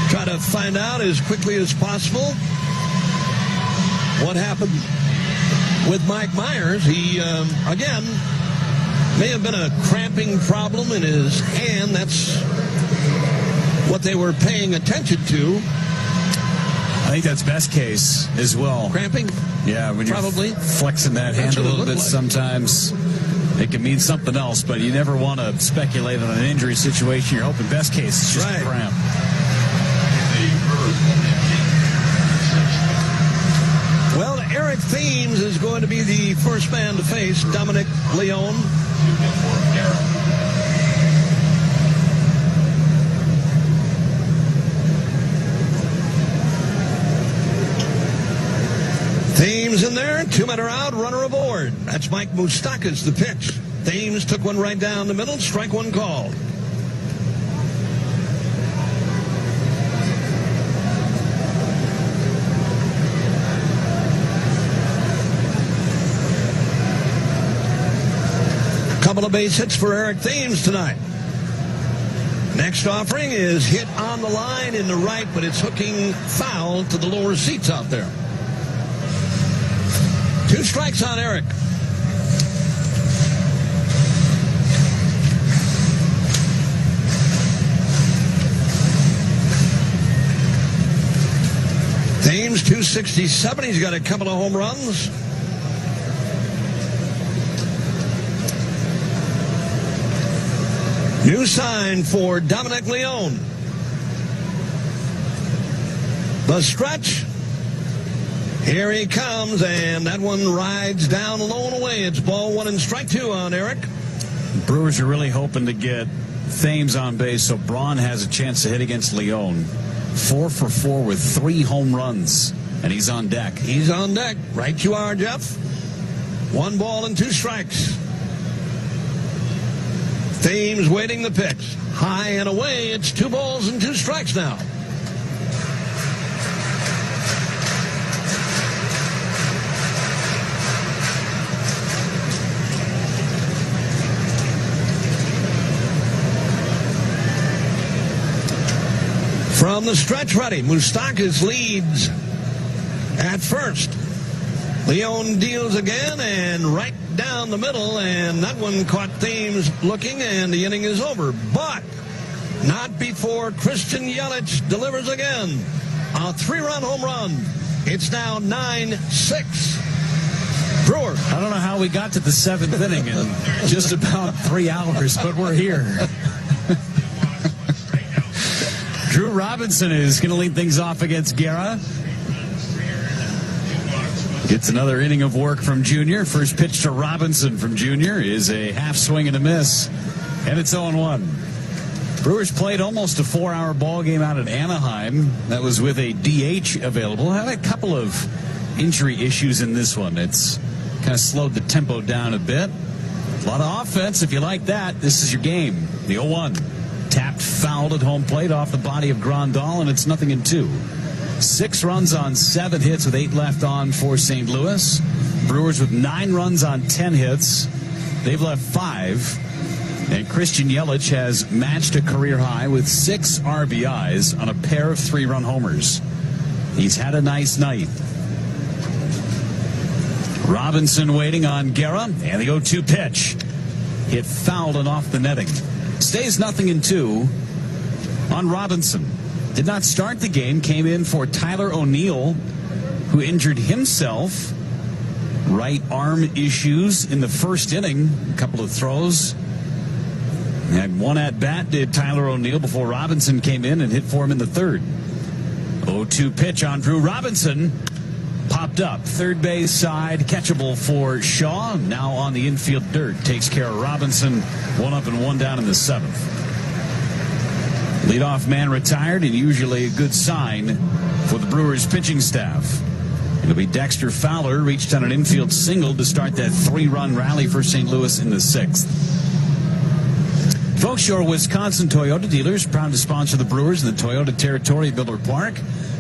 Try to find out as quickly as possible what happened with Mike Myers. He, again, may have been a cramping problem in his hand. That's what they were paying attention to. I think that's best case as well. Cramping? Yeah, when you're probably flexing that hand a little bit, sometimes it can mean something else, but you never want to speculate on an injury situation. You're hoping best case is just a cramp. Well, Eric Thames is going to be the first man to face Dominic Leone. Thames in there, 2 men are out, runner aboard. That's Mike Moustakas, the pitch. Thames took one right down the middle, strike one called. Couple of base hits for Eric Thames tonight. Next offering is hit on the line in the right, but it's hooking foul to the lower seats out there. 2 strikes on Eric. Thames, 267. He's got a couple of home runs. New sign for Dominic Leone. The stretch. Here he comes, and that one rides down low and away. It's ball 1 and strike 2 on Eric. Brewers are really hoping to get Thames on base so Braun has a chance to hit against Leone. 4 for 4 with 3 home runs, and he's on deck. He's on deck. Right you are, Jeff. 1 ball and 2 strikes. Thames waiting the pitch. High and away. It's 2 balls and 2 strikes now. From the stretch ready, Moustakas leads at first. Leone deals again and right down the middle, and that one caught Thames looking, and the inning is over. But not before Christian Yelich delivers again. A 3-run home run. It's now 9-6. Brewer. I don't know how we got to the 7th inning in just about 3 hours, but we're here. Drew Robinson is going to lead things off against Guerra. Gets another inning of work from Junior. First pitch to Robinson from Junior is a half swing and a miss, and it's 0-1. Brewers played almost a 4-hour ball game out at Anaheim. That was with a DH available. Had a couple of injury issues in this one. It's Kind of slowed the tempo down a bit. A lot of offense. If you like that, this is your game. The 0-1. Tapped, fouled at home plate off the body of Grandal, and it's 0-2. 6 runs on 7 hits with 8 left on for St. Louis. Brewers with 9 runs on 10 hits. They've left 5. And Christian Yelich has matched a career high with 6 RBIs on a pair of 3-run homers. He's had a nice night. Robinson waiting on Guerra, and the 0-2 pitch. Hit fouled and off the netting. Stays 0-2 on Robinson. Did not start the game, came in for Tyler O'Neill, who injured himself. Right arm issues in the first inning. A couple of throws. Had one at bat, did Tyler O'Neill, before Robinson came in and hit for him in the third. 0-2 pitch on Drew Robinson. Popped up, third base side, catchable for Shaw. Now on the infield dirt, takes care of Robinson. 1 up and 1 down in the 7th. Leadoff man retired, and usually a good sign for the Brewers pitching staff. It'll be Dexter Fowler, reached on an infield single to start that 3-run rally for St. Louis in the 6th. Folks, your Wisconsin Toyota dealers, proud to sponsor the Brewers in the Toyota territory at Miller Park.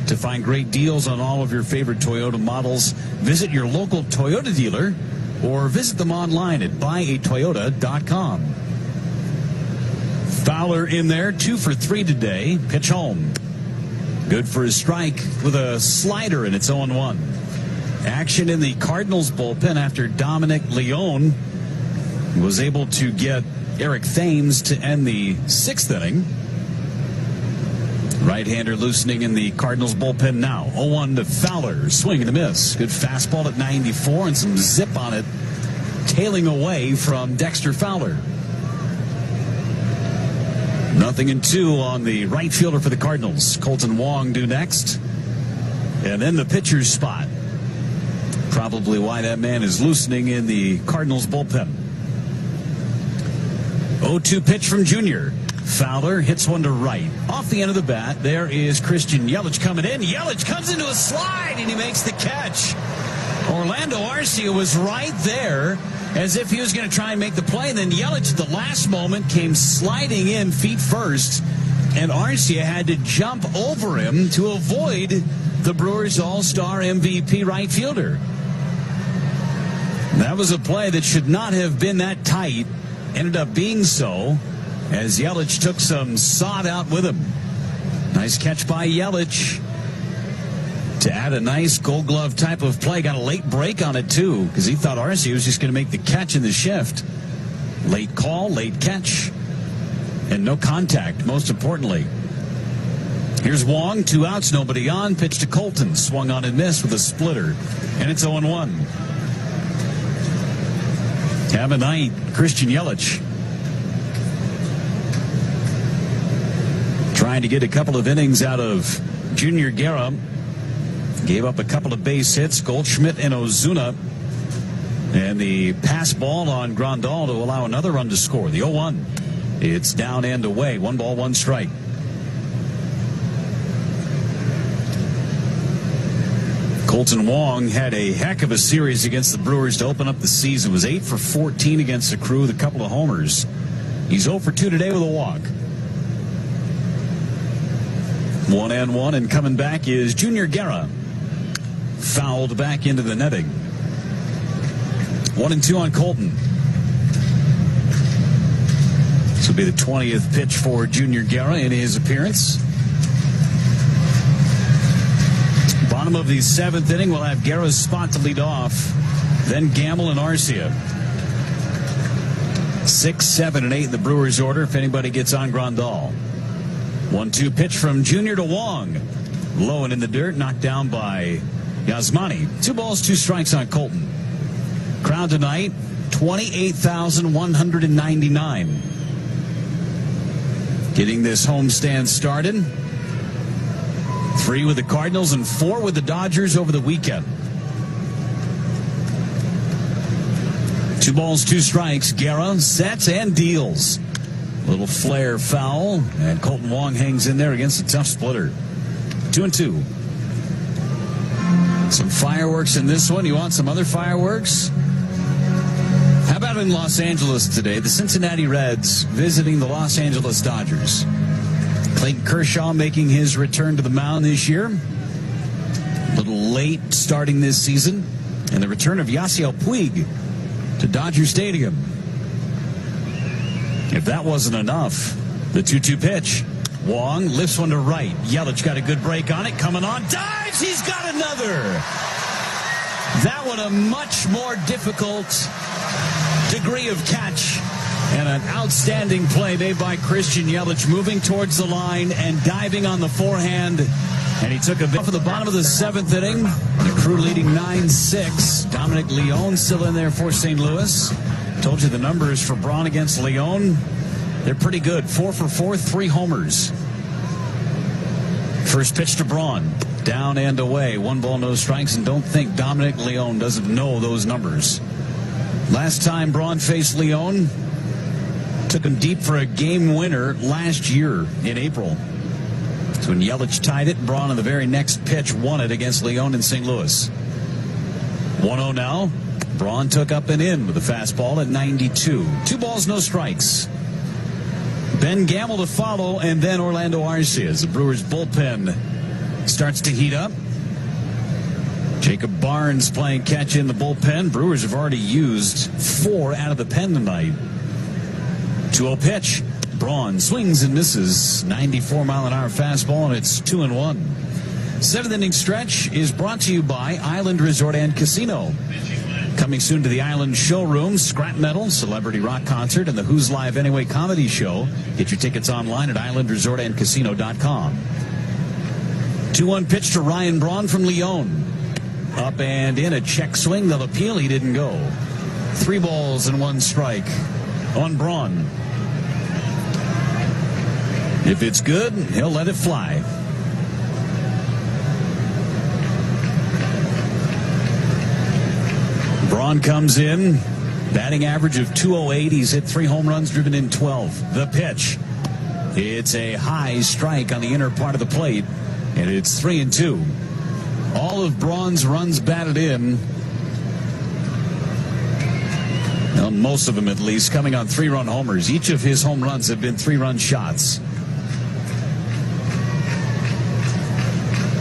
To find great deals on all of your favorite Toyota models, visit your local Toyota dealer or visit them online at buyatoyota.com. Fowler in there, 2 for 3 today. Pitch home. Good for his strike with a slider, and it's 0-1. Action in the Cardinals bullpen after Dominic Leone was able to get Eric Thames to end the 6th inning. Right-hander loosening in the Cardinals bullpen now. 0-1 to Fowler. Swing and a miss. Good fastball at 94 and some zip on it. Tailing away from Dexter Fowler. 0-2 on the right fielder for the Cardinals. Colton Wong due next. And then the pitcher's spot. Probably why that man is loosening in the Cardinals bullpen. 0-2 pitch from Junior. Fowler hits one to right. Off the end of the bat, there is Christian Yelich coming in. Yelich comes into a slide, and he makes the catch. Orlando Arcia was right there as if he was going to try and make the play. And then Yelich at the last moment came sliding in feet first, and Arcia had to jump over him to avoid the Brewers all-star MVP right fielder. That was a play that should not have been that tight. Ended up being so, as Yelich took some sod out with him. Nice catch by Yelich to add a nice Gold Glove type of play. Got a late break on it, too, because he thought Arcia was just going to make the catch in the shift. Late call, late catch, and no contact, most importantly. Here's Wong, 2 outs, nobody on. Pitch to Colton, swung on and missed with a splitter, and it's 0-1. Have a night, Christian Yelich. Trying to get a couple of innings out of Junior Guerra. Gave up a couple of base hits, Goldschmidt and Ozuna. And the pass ball on Grandal to allow another run to score. The 0-1. It's down and away. 1 ball, 1 strike. Colton Wong had a heck of a series against the Brewers to open up the season. Was 8 for 14 against the Crew with a couple of homers. He's 0 for 2 today with a walk. 1-1, and coming back is Junior Guerra. Fouled back into the netting. 1-2 on Colton. This will be the 20th pitch for Junior Guerra in his appearance. Bottom of the 7th inning, we'll have Guerra's spot to lead off. Then Gamble and Arcia. 6, 7, and 8 in the Brewers order if anybody gets on Grandal. 1-2 pitch from Junior to Wong. Low and in the dirt, knocked down by Yasmani. 2 balls, 2 strikes on Colton. Crowd tonight, 28,199. Getting this homestand started. 3 with the Cardinals and 4 with the Dodgers over the weekend. 2 balls, 2 strikes. Guerra sets and deals. Little flare foul, and Colton Wong hangs in there against a tough splitter. 2-2. Some fireworks in this one. You want some other fireworks? How about in Los Angeles today? The Cincinnati Reds visiting the Los Angeles Dodgers. Clayton Kershaw making his return to the mound this year. A little late starting this season. And the return of Yasiel Puig to Dodger Stadium. If that wasn't enough, the 2-2 pitch. Wong lifts one to right. Yelich got a good break on it. Coming on. Dives. He's got another. That one a much more difficult degree of catch. And an outstanding play made by Christian Yelich, moving towards the line and diving on the forehand. And he took a bit for the bottom of the 7th inning. The Crew leading 9-6. Dominic Leone still in there for St. Louis. Told you the numbers for Braun against Leone. They're pretty good. 4 for 4, 3 homers. First pitch to Braun. Down and away. 1 ball, no strikes. And don't think Dominic Leone doesn't know those numbers. Last time Braun faced Leone, took him deep for a game winner last year in April. So when Yelich tied it, Braun on the very next pitch won it against Leone in St. Louis. 1-0 now. Braun took up and in with a fastball at 92. 2 balls, no strikes. Ben Gamel to follow, and then Orlando Arcia as the Brewers bullpen starts to heat up. Jacob Barnes playing catch in the bullpen. Brewers have already used 4 out of the pen tonight. 2-0 pitch. Braun swings and misses. 94-mile-an-hour fastball, and it's 2-1. 7th inning stretch is brought to you by Island Resort and Casino. Coming soon to the Island Showroom, scrap metal, celebrity rock concert, and the Who's Live Anyway comedy show. Get your tickets online at islandresortandcasino.com. 2-1 pitch to Ryan Braun from Leone. Up and in, a check swing. They'll appeal. He didn't go. 3 balls and 1 strike on Braun. If it's good, he'll let it fly. Braun comes in, batting average of .208. He's hit 3 home runs, driven in 12. The pitch. It's a high strike on the inner part of the plate, and it's 3-2. All of Braun's runs batted in, well, most of them at least, coming on 3-run homers. Each of his home runs have been 3-run shots.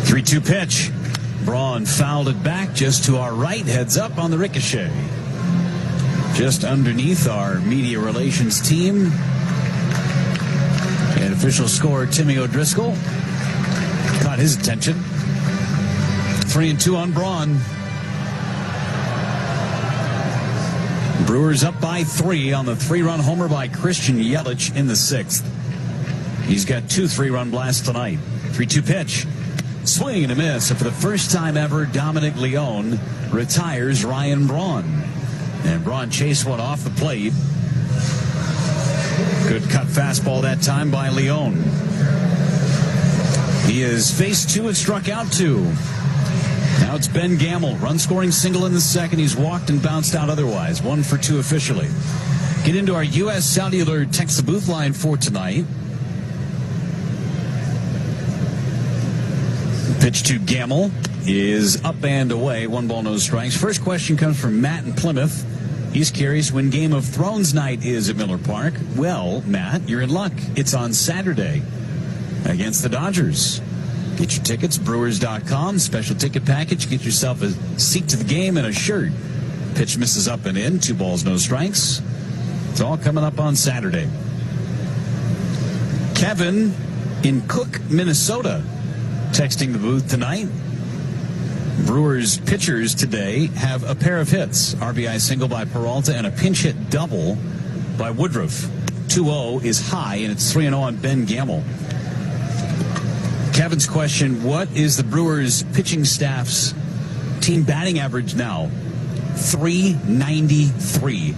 3-2 pitch. Braun fouled it back just to our right, heads up on the ricochet. Just underneath our media relations team. And official scorer Timmy O'Driscoll caught his attention. 3-2 on Braun. Brewers up by 3 on the 3-run homer by Christian Yelich in the 6th. He's got 2 3-run blasts tonight. 3-2 pitch. Swing and a miss. And for the first time ever, Dominic Leone retires Ryan Braun. And Braun chased one off the plate. Good cut fastball that time by Leone. He has faced 2 and struck out 2. Now it's Ben Gamel. Run-scoring single in the 2nd. He's walked and bounced out otherwise. 1 for 2 officially. Get into our U.S. Cellular text the booth line for tonight. Pitch to Gamel is up and away. 1 ball, no strikes. First question comes from Matt in Plymouth. He's curious when Game of Thrones night is at Miller Park. Well, Matt, you're in luck. It's on Saturday against the Dodgers. Get your tickets, Brewers.com. Special ticket package. Get yourself a seat to the game and a shirt. Pitch misses up and in. 2 balls, no strikes. It's all coming up on Saturday. Kevin in Cook, Minnesota, texting the booth tonight. Brewers pitchers today have a pair of hits. RBI single by Peralta and a pinch hit double by Woodruff. 2-0 is high, and it's 3-0 on Ben Gamel. Kevin's question, what is the Brewers pitching staff's team batting average now? .393.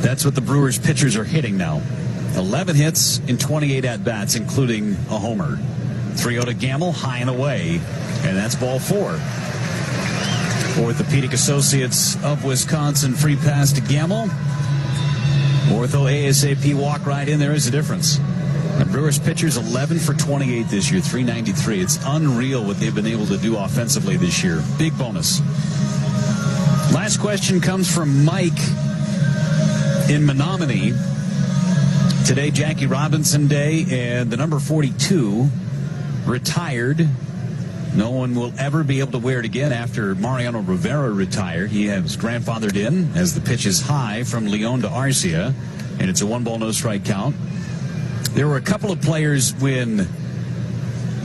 That's what the Brewers pitchers are hitting now. 11 hits in 28 at-bats, including a homer. 3-0 to Gamel, high and away, and that's ball 4. Orthopedic Associates of Wisconsin, free pass to Gamel. Ortho ASAP walk right in. There is a difference. The Brewers pitchers 11 for 28 this year, .393. It's unreal what they've been able to do offensively this year. Big bonus. Last question comes from Mike in Menominee. Today, Jackie Robinson Day, and the number 42 retired. No one will ever be able to wear it again after Mariano Rivera retired. He was grandfathered in as the pitch is high from Leon to Arcia, and it's a 1-ball, no strike count. There were a couple of players when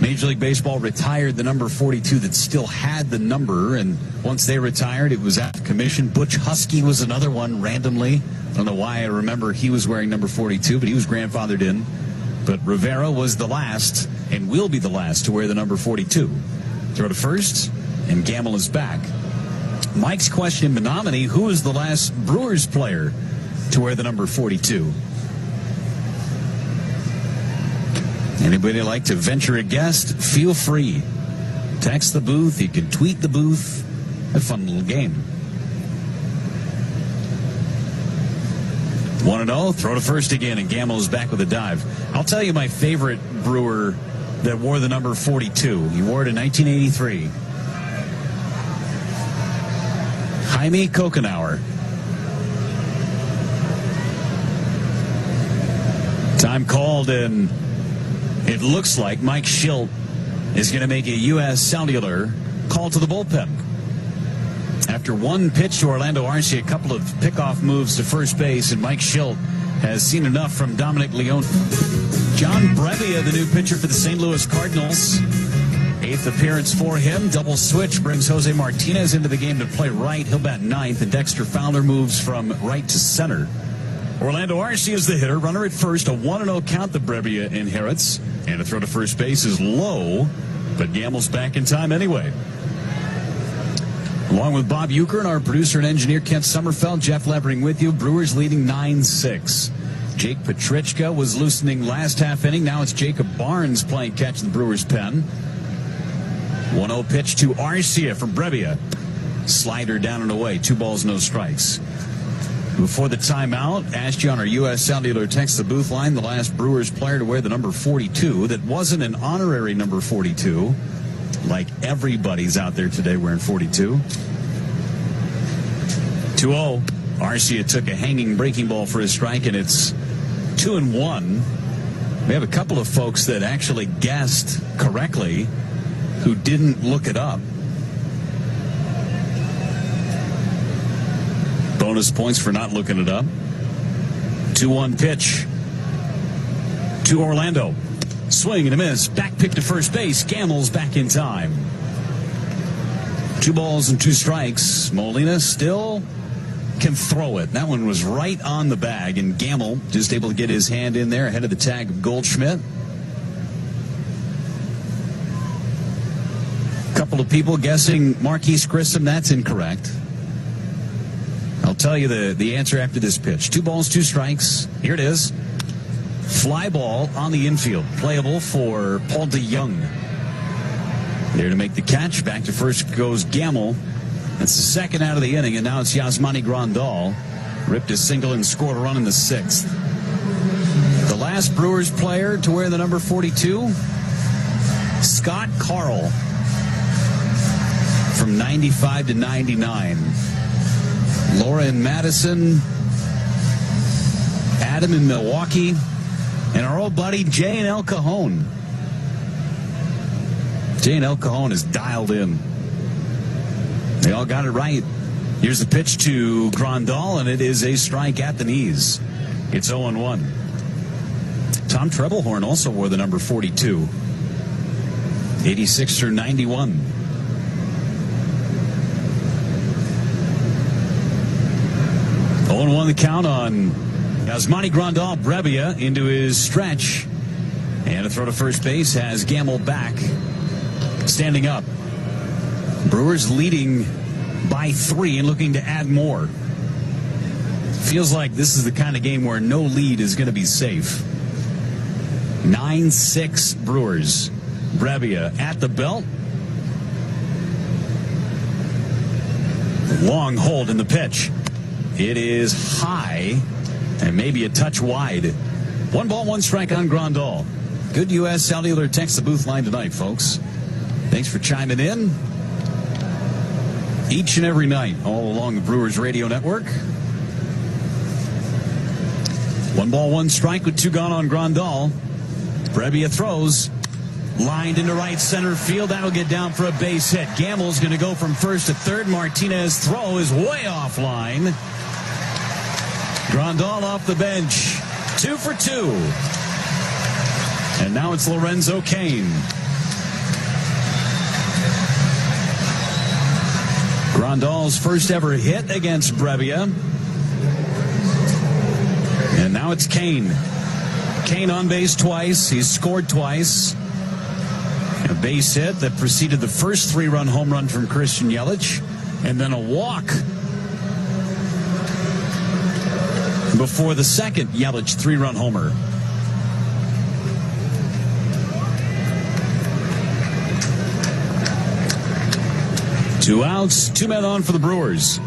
Major League Baseball retired the number 42 that still had the number, and once they retired, it was out of commission. Butch Husky was another one randomly. I don't know why I remember he was wearing number 42, but he was grandfathered in. But Rivera was the last and will be the last to wear the number 42. Throw to first, and Gamble is back. Mike's question in Menominee, who is the last Brewers player to wear the number 42? Anybody like to venture a guess? Feel free. Text the booth. You can tweet the booth. A fun little game. 1-0. Throw to first again, and Gamble is back with a dive. I'll tell you my favorite Brewer that wore the number 42. He wore it in 1983. Jaime Kokenauer. Time called, and it looks like Mike Schilt is going to make a U.S. Cellular call to the bullpen. After one pitch to Orlando Arcia, a couple of pickoff moves to first base, and Mike Schilt has seen enough from Dominic Leone. John Brevia, the new pitcher for the St. Louis Cardinals. 8th appearance for him. Double switch brings Jose Martinez into the game to play right. He'll bat 9th, and Dexter Fowler moves from right to center. Orlando Arcia is the hitter. Runner at first. A 1-0 count that Brevia inherits. And a throw to first base is low, but Gamble's back in time anyway. Along with Bob Uecker and our producer and engineer Kent Sommerfeld, Jeff Levering with you. Brewers leading 9-6. Jake Petrichka was loosening last half inning. Now it's Jacob Barnes playing catch in the Brewers' pen. 1-0 pitch to Arcia from Brevia. Slider down and away. 2 balls, no strikes. Before the timeout, asked you on our U.S. Cellular text the booth line, the last Brewers player to wear the number 42 that wasn't an honorary number 42, like everybody's out there today wearing 42. 2-0. Arcia took a hanging breaking ball for his strike, and it's 2-1. We have a couple of folks that actually guessed correctly who didn't look it up. Bonus points for not looking it up. 2-1 pitch to Orlando. Swing and a miss. Back pick to first base. Gamble's back in time. 2 balls and 2 strikes. Molina still can throw it. That one was right on the bag, and Gamble just able to get his hand in there ahead of the tag of Goldschmidt. A couple of people guessing Marquise Grissom. That's incorrect. I'll tell you the answer after this pitch. 2 balls, 2 strikes. Here it is. Fly ball on the infield. Playable for Paul DeYoung. There to make the catch. Back to first goes Gamble. That's the second out of the inning, and now it's Yasmani Grandal. Ripped a single and scored a run in the 6th. The last Brewers player to wear the number 42, Scott Carl. From 95 to 99. Laura in Madison, Adam in Milwaukee, and our old buddy Jay and El Cajon. Jay and El Cajon is dialed in. They all got it right. Here's the pitch to Grandal, and it is a strike at the knees. It's 0-1. Tom Trebelhorn also wore the number 42. 86 through 91. 0-1 the count on Yasmani Grandal. Brevia into his stretch. And a throw to first base has Gamble back. Standing up. Brewers leading by 3 and looking to add more. Feels like this is the kind of game where no lead is going to be safe. 9-6 Brewers. Brevia at the belt. Long hold in the pitch. It is high and maybe a touch wide. 1 ball, 1 strike on Grandal. Good U.S. Cellular text the booth line tonight, folks. Thanks for chiming in. each and every night all along the Brewers radio network. 1 ball, 1 strike with 2 gone on Grandal. Brebbia throws. Lined into right center field. That'll get down for a base hit. Gamble's going to go from first to third. Martinez's throw is way offline. Grandal off the bench. 2 for 2. And now it's Lorenzo Cain. Grandal's first ever hit against Brebbia. And now it's Cain. Cain on base twice. He's scored twice. A base hit that preceded the first 3-run home run from Christian Yelich. And then a walk before the second Yelich 3-run homer. Two outs, 2 men on for the Brewers.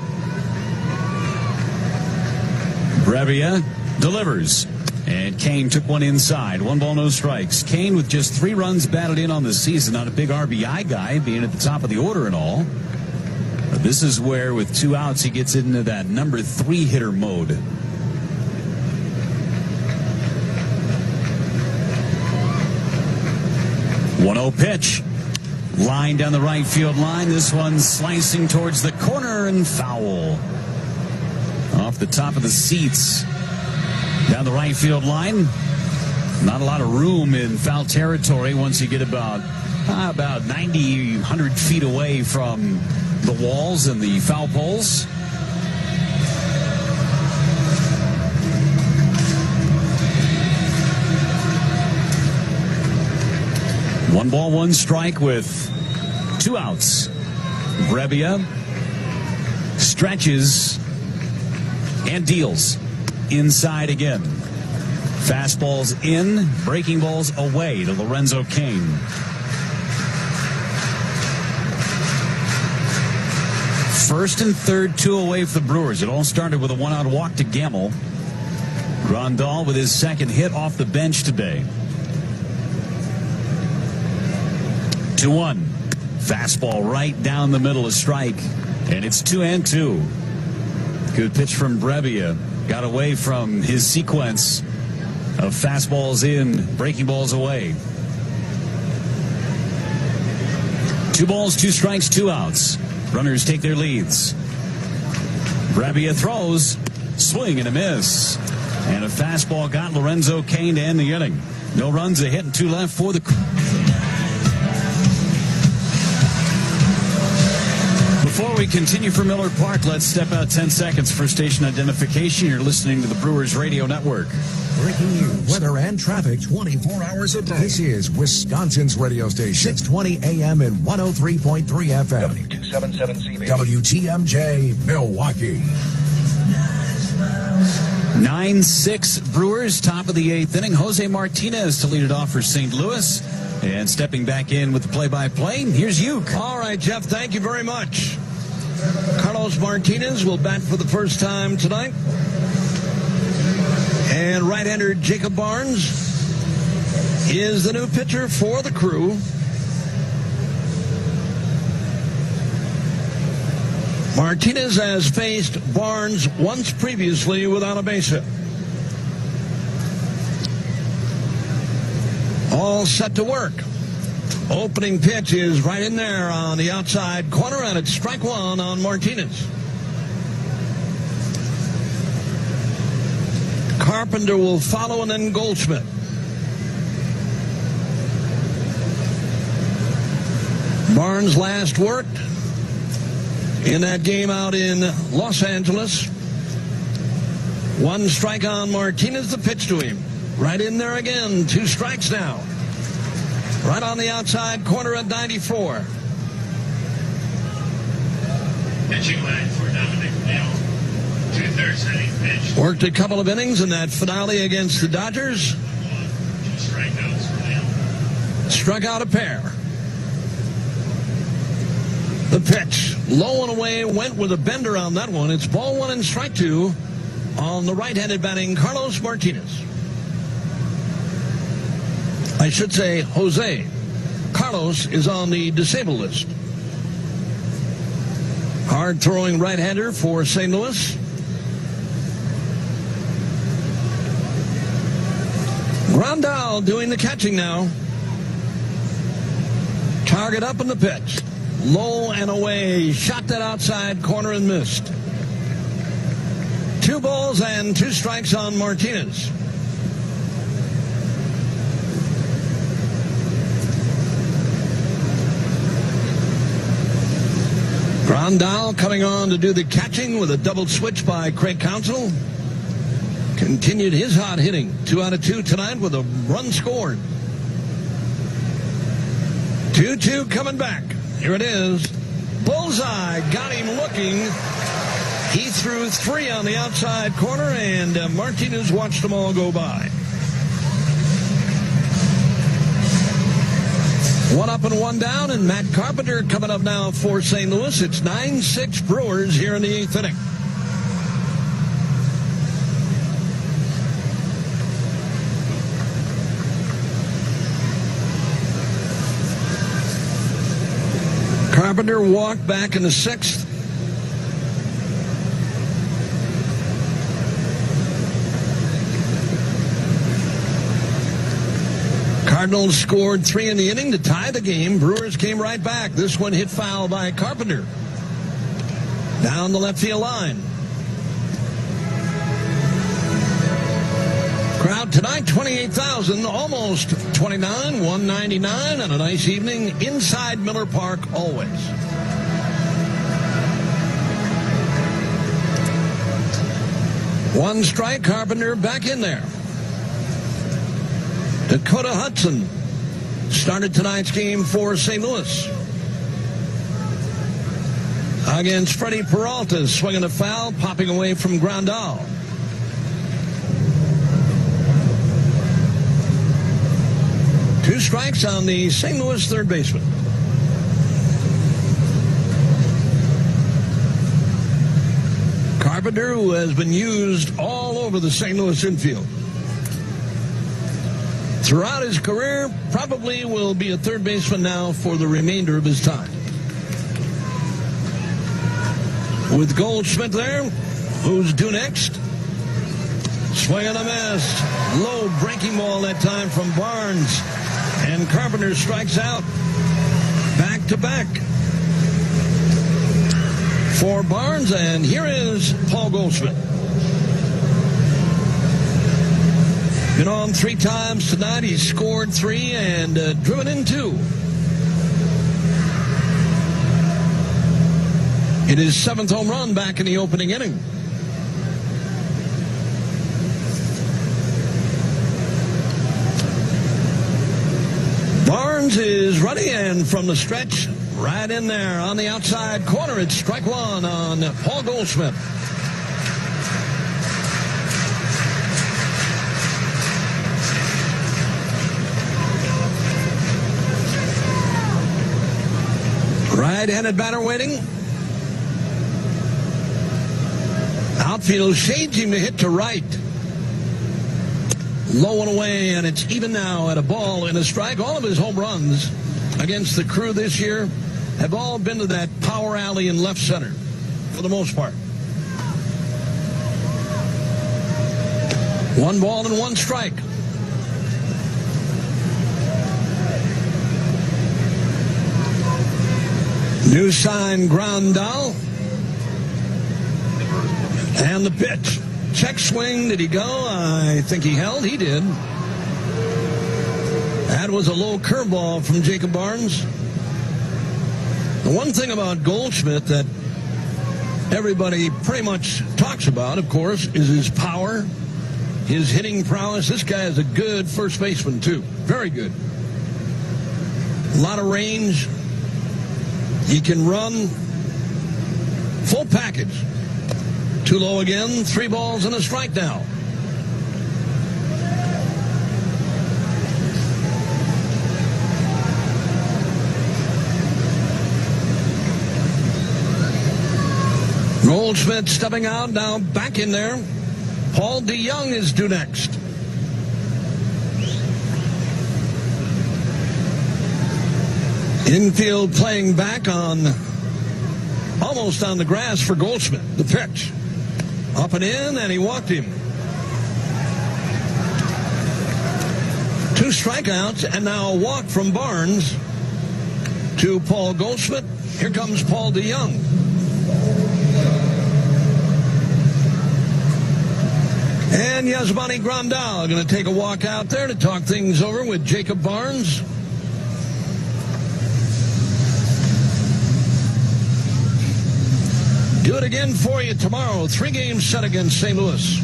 Brebbia delivers. And Cain took one inside. 1 ball, no strikes. Cain with just 3 runs batted in on the season. Not a big RBI guy, being at the top of the order and all. But this is where, with 2 outs, he gets into that number 3 hitter mode. 1-0 pitch. Line down the right field line. This one slicing towards the corner and foul. Off the top of the seats. Down the right field line. Not a lot of room in foul territory once you get about 90, 100 feet away from the walls and the foul poles. One ball, 1 strike with 2 outs. Brebbia stretches and deals. Inside again. Fastballs in, breaking balls away to Lorenzo Cain. First and third, 2 away for the Brewers. It all started with a 1-out walk to Gamble. Grandal with his second hit off the bench today. 2-1. Fastball right down the middle, a strike. And it's 2-2. Good pitch from Brebbia. Got away from his sequence of fastballs in, breaking balls away. 2 balls, 2 strikes, 2 outs. Runners take their leads. Brebbia throws. Swing and a miss. And a fastball got Lorenzo Cain to end the inning. No runs, a hit, and 2 left for the... Before we continue for Miller Park, let's step out 10 seconds for station identification. You're listening to the Brewers Radio Network. Breaking news, weather, and traffic 24 hours a day. This is Wisconsin's radio station, 620 AM and 103.3 FM. W277CB. WTMJ, Milwaukee. 9-6 Brewers, top of the 8th inning. Jose Martinez to lead it off for St. Louis. And stepping back in with the play-by-play, here's Uecker. All right, Jeff, thank you very much. Carlos Martinez will bat for the first time tonight. And right-hander Jacob Barnes is the new pitcher for the Crew. Martinez has faced Barnes once previously without a base hit. All set to work. Opening pitch is right in there on the outside corner, and it's strike 1 on Martinez. Carpenter will follow, and then Goldschmidt. Barnes last worked in that game out in Los Angeles. 1 strike on Martinez, the pitch to him. Right in there again, 2 strikes now. Right on the outside corner at 94. Pitching line for Dominic Neal. 2/3 inning pitch. Worked a couple of innings in that finale against the Dodgers. 2 strikeouts for Neal. Struck out a pair. The pitch, low and away, went with a bender on that one. It's ball 1 and strike 2 on the right-handed batting Carlos Martinez. I should say Jose. Carlos is on the disabled list. All Hard-throwing right-hander for St. Louis. Grandal doing the catching now. Target up in the pitch. Low and away. Shot that outside corner and missed. 2 balls and 2 strikes on Martinez. Grandal coming on to do the catching with a double switch by Craig Counsell. Continued his hot hitting. 2 out of 2 tonight with a run scored. 2-2 coming back. Here it is. Bullseye. Got him looking. He threw 3 on the outside corner, and Martinez watched them all go by. 1 up and 1 down, and Matt Carpenter coming up now for St. Louis. It's 9-6 Brewers here in the 8th inning. Carpenter walked back in the 6th. Cardinals scored 3 in the inning to tie the game. Brewers came right back. This one hit foul by Carpenter. Down the left field line. Crowd tonight, 28,000, almost 29, 199 on a nice evening inside Miller Park always. One strike, Carpenter back in there. Dakota Hudson started tonight's game for St. Louis. Against Freddie Peralta, swinging a foul, popping away from Grandal. Two strikes on the St. Louis third baseman. Carpenter, who has been used all over the St. Louis infield. Throughout his career, probably will be a third baseman now for the remainder of his time. With Goldschmidt there, who's due next. Swing and a miss. Low breaking ball that time from Barnes. And Carpenter strikes out back to back for Barnes. And here is Paul Goldschmidt. Been on 3 times tonight. He's scored 3 and driven in 2. It is 7th home run back in the opening inning. Barnes is ready, and from the stretch, right in there on the outside corner, it's strike 1 on Paul Goldschmidt. Right-handed batter waiting. Outfield shades him to hit to right. Low and away, and it's even now at a ball and a strike. All of his home runs against the Crew this year have all been to that power alley in left center, for the most part. 1 ball and 1 strike. New sign, Grandal. And the pitch. Check swing. Did he go? I think he held. He did. That was a low curveball from Jacob Barnes. The one thing about Goldschmidt that everybody pretty much talks about, of course, is his power, his hitting prowess. This guy is a good first baseman, too. Very good. A lot of range. He can run. Full package. Too low again. 3 balls and a strike now. Goldschmidt stepping out, now back in there. Paul DeYoung is due next. Infield playing back on Almost on the grass for Goldschmidt. The pitch. Up and in, and he walked him. 2 strikeouts, and now a walk from Barnes to Paul Goldschmidt. Here comes Paul DeYoung. And Yasmani Grandal going to take a walk out there to talk things over with Jacob Barnes. Do it again for you tomorrow. 3-game set against St. Louis.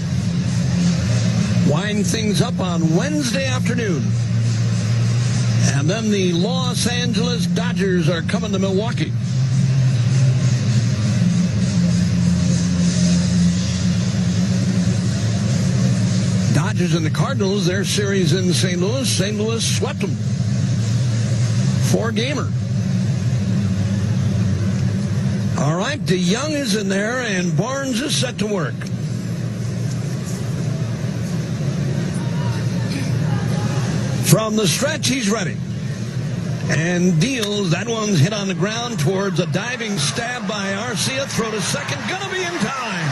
Wind things up on Wednesday afternoon. And then the Los Angeles Dodgers are coming to Milwaukee. Dodgers and the Cardinals, their series in St. Louis. St. Louis swept them. 4-gamer. All right, DeYoung is in there, and Barnes is set to work. From the stretch, he's ready. And deals. That one's hit on the ground towards a diving stab by Arcia. Throw to second. Gonna be in time.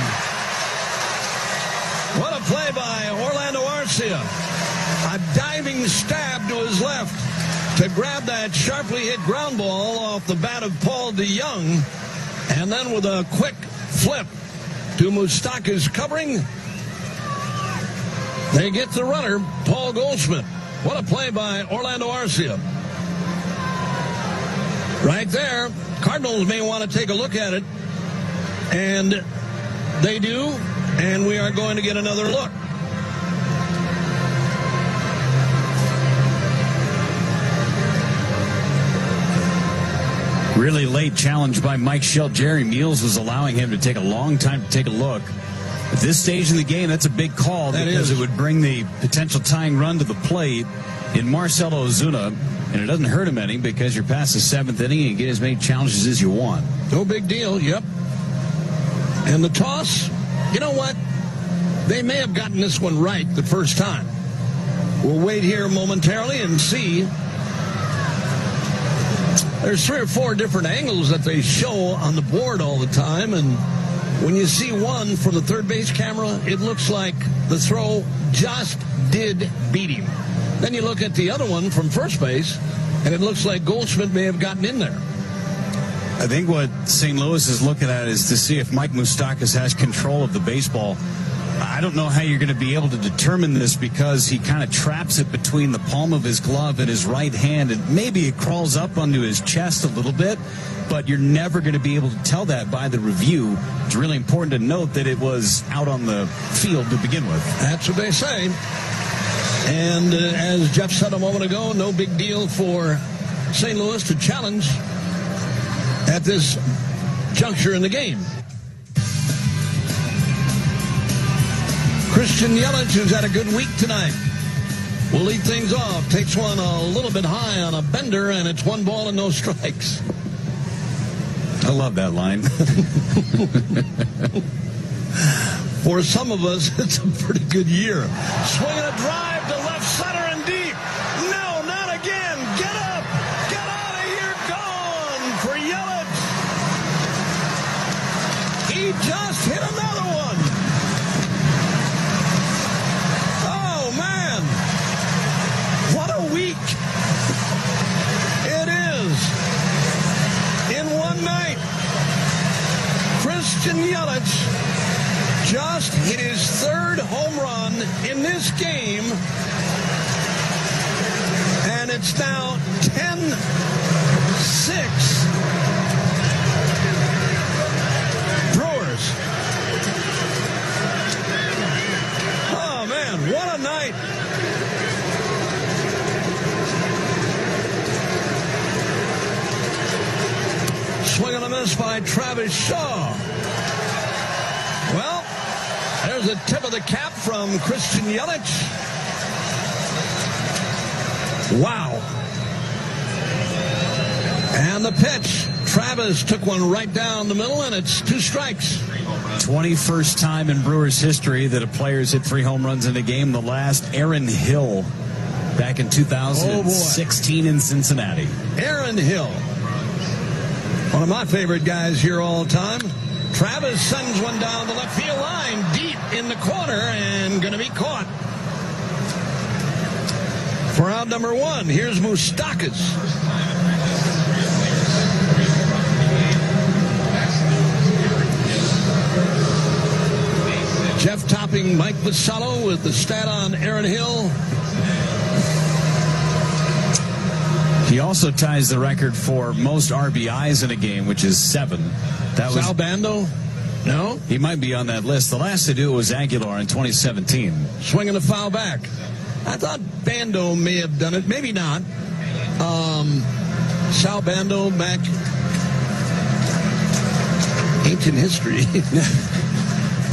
What a play by Orlando Arcia. A diving stab to his left to grab that sharply hit ground ball off the bat of Paul DeYoung. And then with a quick flip to Moustakas' covering, they get the runner, Paul Goldschmidt. What a play by Orlando Arcia. Right there, Cardinals may want to take a look at it. And they do, and we are going to get another look. Really late challenge by Mike Shell. Jerry Meals was allowing him to take a long time to take a look. At this stage in the game, that's a big call because it would bring the potential tying run to the plate in Marcelo Ozuna, and it doesn't hurt him any because you're past the 7th inning and get as many challenges as you want. No big deal, yep. And the toss, you know what? They may have gotten this one right the first time. We'll wait here momentarily and see. There's 3 or 4 different angles that they show on the board all the time, and when you see one from the third base camera, it looks like the throw just did beat him. Then you look at the other one from first base, and it looks like Goldschmidt may have gotten in there. I think what St. Louis is looking at is to see if Mike Moustakas has control of the baseball. I don't know how you're going to be able to determine this because he kind of traps it between the palm of his glove and his right hand, and maybe it crawls up onto his chest a little bit, but you're never going to be able to tell that by the review. It's really important to note that it was out on the field to begin with. That's what they say. And as Jeff said a moment ago, no big deal for St. Louis to challenge at this juncture in the game. Christian Yelich, who's had a good week tonight, will lead things off. Takes one a little bit high on a bender, and it's 1 ball and no strikes. I love that line. For some of us, it's a pretty good year. Swinging a drive to left center and deep. No, not again. Get up. Get out of here. Gone for Yelich. He just hit another one. Oh, man. What a week it is. In one night, Christian Yelich just hit his 3rd home run in this game, and it's now 10-6 Brewers. Oh, man, what a night. Swing and a miss by Travis Shaw. Well, there's a tip of the cap from Christian Yelich. Wow. And the pitch. Travis took one right down the middle, and it's 2 strikes. 21st time in Brewers history that a player's hit 3 home runs in a game. The last, Aaron Hill, back in 2016 in Cincinnati. Aaron Hill. One of my favorite guys here all the time. Travis sends one down the left field line, deep in the corner, and going to be caught. For out number 1, here's Moustakas. Jeff topping Mike Vasallo with the stat on Aaron Hill. He also ties the record for most RBIs in a game, which is 7. That was Sal Bando? No? He might be on that list. The last to do it was Aguilar in 2017. Swinging a foul back. I thought Bando may have done it. Maybe not. Sal Bando back. Ancient history.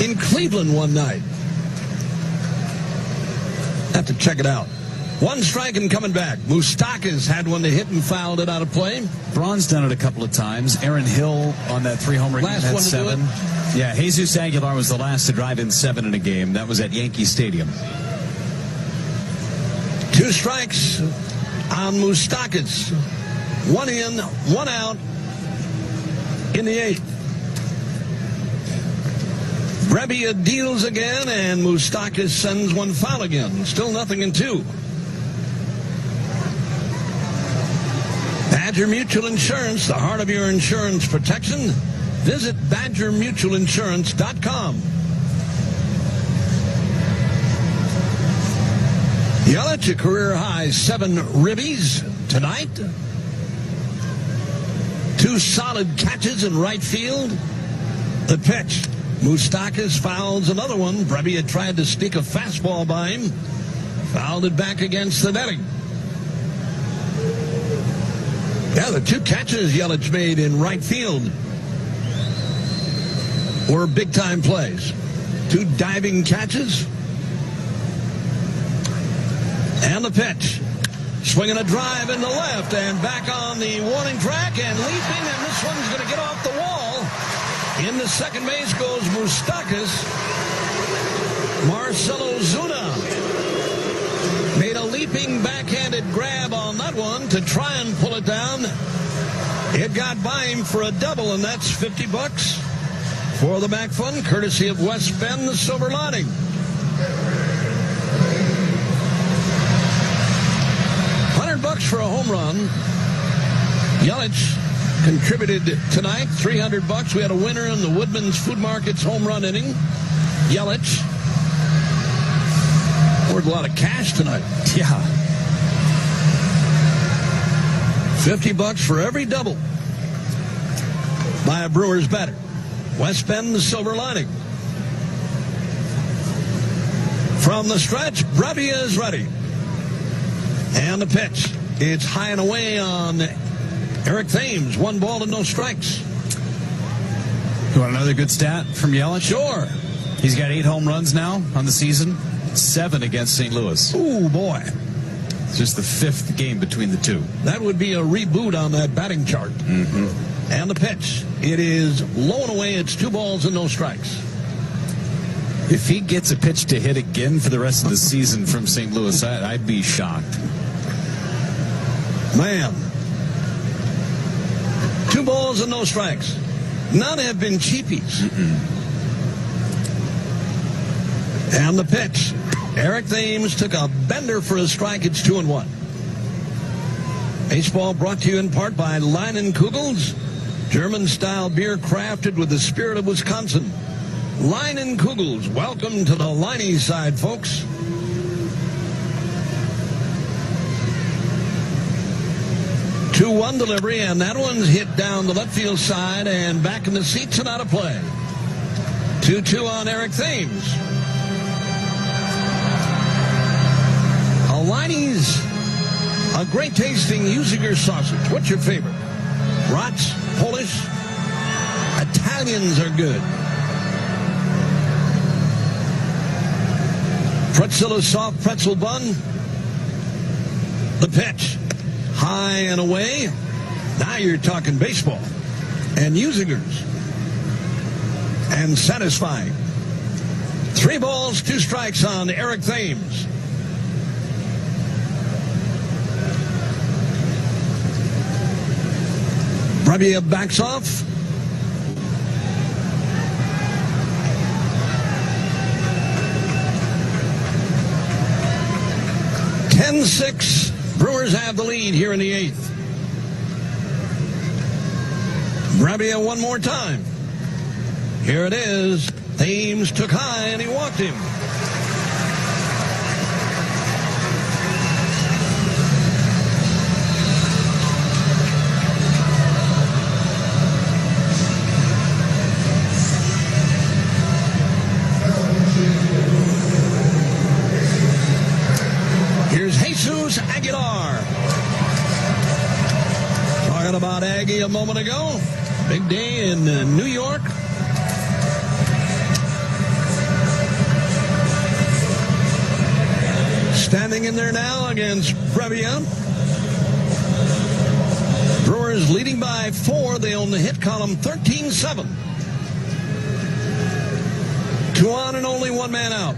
In Cleveland one night. Have to check it out. 1 strike and coming back. Moustakas had one to hit and fouled it out of play. Braun's done it a couple of times. Aaron Hill on that 3-homer game Last had one to 7. do Yeah, Jesus Aguilar was the last to drive in 7 in a game. That was at Yankee Stadium. 2 strikes on Moustakas. 1 in, 1 out in the 8th. Brebbia deals again, and Moustakas sends one foul again. Still nothing in 2. Badger Mutual Insurance, the heart of your insurance protection. Visit BadgerMutualInsurance.com. Yelich, a career high 7 ribbies tonight. 2 solid catches in right field. The pitch. Moustakas fouls another one. Brebbia tried to sneak a fastball by him. Fouled it back against the netting. Yeah, the 2 catches Yelich made in right field were big-time plays. 2 diving catches. And the pitch. Swinging a drive in the left and back on the warning track and leaping, and this one's going to get off the wall. In the second base goes Moustakas. Marcelo Zuna made a leaping backhanded grab on that one to try and pull it down. It got by him for a double, and that's $50 for the back fund, courtesy of West Bend, the Silver Lining. $100 for a home run. Yelich contributed tonight. $300. We had a winner in the Woodman's Food Market's home run inning. Yelich. Worth a lot of cash tonight. Yeah. $50 for every double by a Brewers batter. West Bend, the Silver Lining. From the stretch, Brebbia is ready. And the pitch. It's high and away on Eric Thames. 1 ball and no strikes. You want another good stat from Yelich? Sure. He's got 8 home runs now on the season. 7 against St. Louis. Ooh, boy. It's just the 5th game between the 2. That would be a reboot on that batting chart. Mm-hmm. And the pitch. It is low and away. It's 2 balls and no strikes. If he gets a pitch to hit again for the rest of the season from St. Louis, I'd be shocked. Man. 2 balls and no strikes. None have been cheapies. Mm-mm. And the pitch. Eric Thames took a bender for a strike. It's 2-1. Baseball brought to you in part by Leinenkugels, German-style beer crafted with the spirit of Wisconsin. Leinenkugels, welcome to the Liney side, folks. 2-1 delivery, and that one's hit down the left field side and back in the seats and out of play. 2-2 on Eric Thames. Liney's a great tasting Uecker sausage. What's your favorite? Brats, Polish, Italians are good. Pretzel, a soft pretzel bun. The pitch, high and away. Now you're talking baseball. And Ueckers. And satisfying. 3 balls, 2 strikes on Eric Thames. Brebbia backs off. Brewers have the lead here in the 8th. Brebbia one more time. Here it is. Thames took high and he walked him. Aguilar. Talking about Aggie a moment ago. Big day in New York. Standing in there now against Brebbia. Brewers leading by 4. They own the hit column 13-7. 2 on and only 1 man out.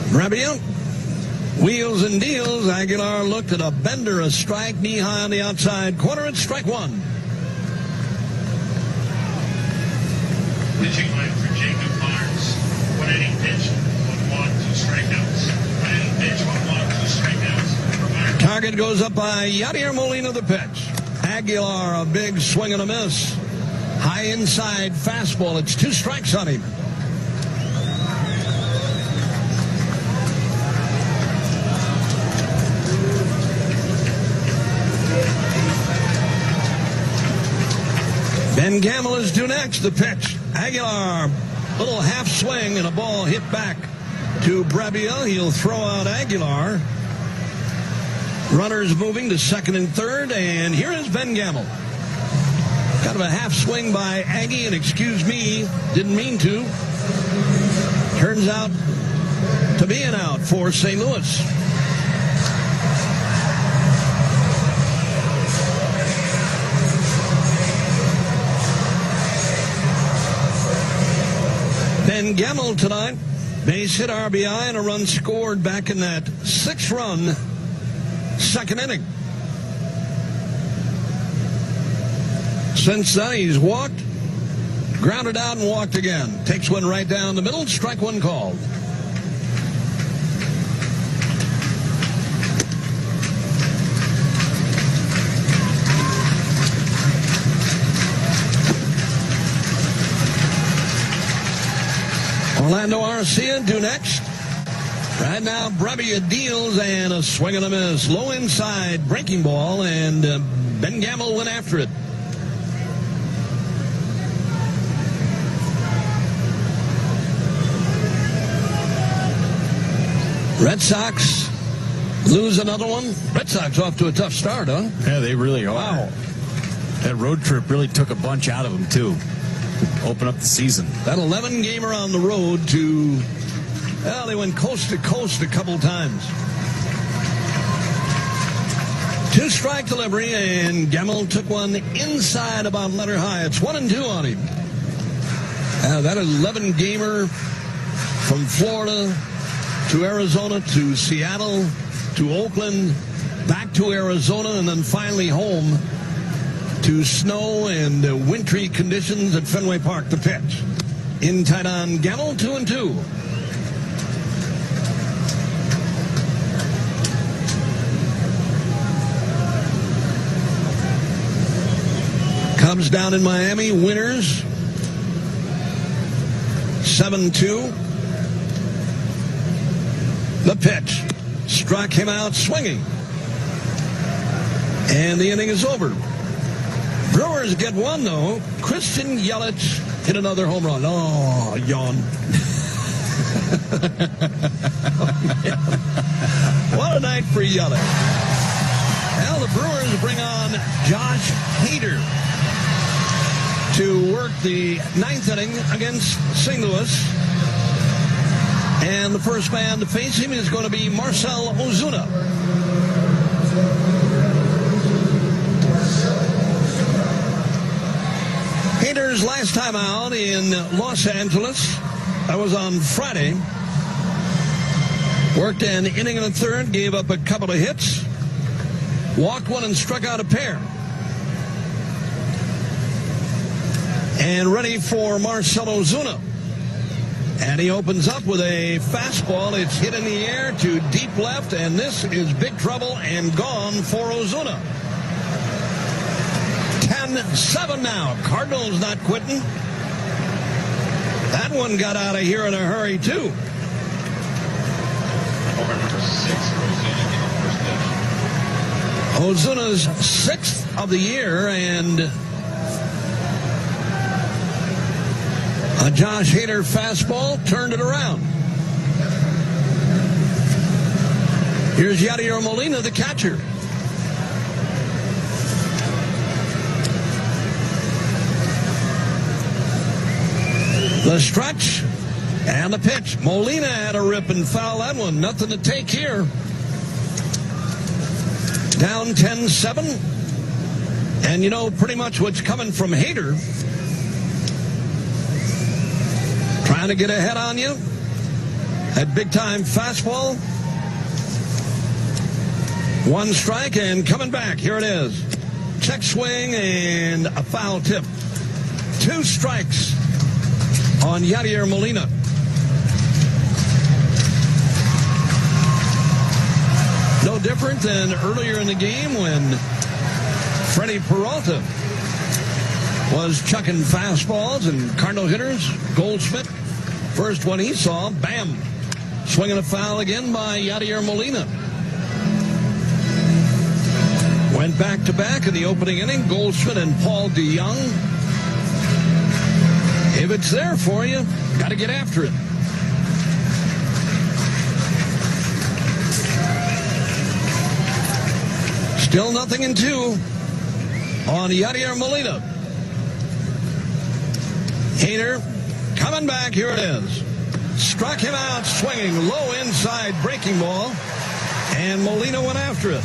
Brebbia, wheels and deals. Aguilar looked at a bender, a strike, knee high on the outside corner. It's strike 1. Pitching line for Jacob Barnes. 1 inning pitch, 1 walk, 2 strikeouts. 1 inning pitch, 1 walk, 2 strikeouts. Target goes up by Yadier Molina, the pitch. Aguilar, a big swing and a miss. High inside fastball. It's 2 strikes on him. Ben Gamble is due next. The pitch. Aguilar, little half swing and a ball hit back to Brebbia. He'll throw out Aguilar. Runners moving to second and third, and here is Ben Gamble. Kind of a half swing by Aggie, and excuse me, didn't mean to. Turns out to be an out for St. Louis. Ben Gamble tonight, base hit, RBI, and a run scored back in that 6-run second inning. Since then, he's walked, grounded out, and walked again. Takes one right down the middle, strike 1 called. Orlando Arcia due next. Right now, Brebbia deals and a swing and a miss. Low inside, breaking ball, and Ben Gamble went after it. Red Sox lose another one. Red Sox off to a tough start, huh? Yeah, they really are. Wow. That road trip really took a bunch out of them, too. Open up the season. That 11-gamer on the road to, well, they went coast to coast a couple times. 2-strike delivery, and Gamble took one inside about letter high. It's 1-2 on him. That 11-gamer from Florida to Arizona to Seattle to Oakland, back to Arizona, and then finally home to snow and wintry conditions at Fenway Park. The pitch. In tight on Gamble, 2-2. Cubs down in Miami, winners 7-2. The pitch. Struck him out swinging. And the inning is over. Brewers get one, though. Christian Yelich hit another home run. Oh, yawn. What a night for Yelich. Well, the Brewers bring on Josh Hader to work the 9th inning against St. Louis. And the first man to face him is going to be Marcell Ozuna. Hader's last time out in Los Angeles, that was on Friday. Worked an inning and a third, gave up a couple of hits. Walked one and struck out a pair. And ready for Marcell Ozuna. And he opens up with a fastball. It's hit in the air to deep left, and this is big trouble and gone for Ozuna. 10-7 now. Cardinals not quitting. That one got out of here in a hurry, too. Over number 6 for Ozuna, Ozuna's 6th of the year, and a Josh Hader fastball turned it around. Here's Yadier Molina, the catcher. The stretch and the pitch. Molina had a rip and foul that one. Nothing to take here. Down 10-7. And you know pretty much what's coming from Hader. Trying to get ahead on you. That big-time fastball. One strike and coming back. Here it is. Check swing and a foul tip. 2 strikes on Yadier Molina. No different than earlier in the game when Freddie Peralta was chucking fastballs and Cardinal hitters. Goldschmidt, first one he saw, bam, swinging a foul again by Yadier Molina. Went back-to-back in the opening inning, Goldschmidt and Paul DeYoung. If it's there for you, got to get after it. Still 0-2 on Yadier Molina. Hader coming back. Here it is. Struck him out swinging. Low inside breaking ball. And Molina went after it.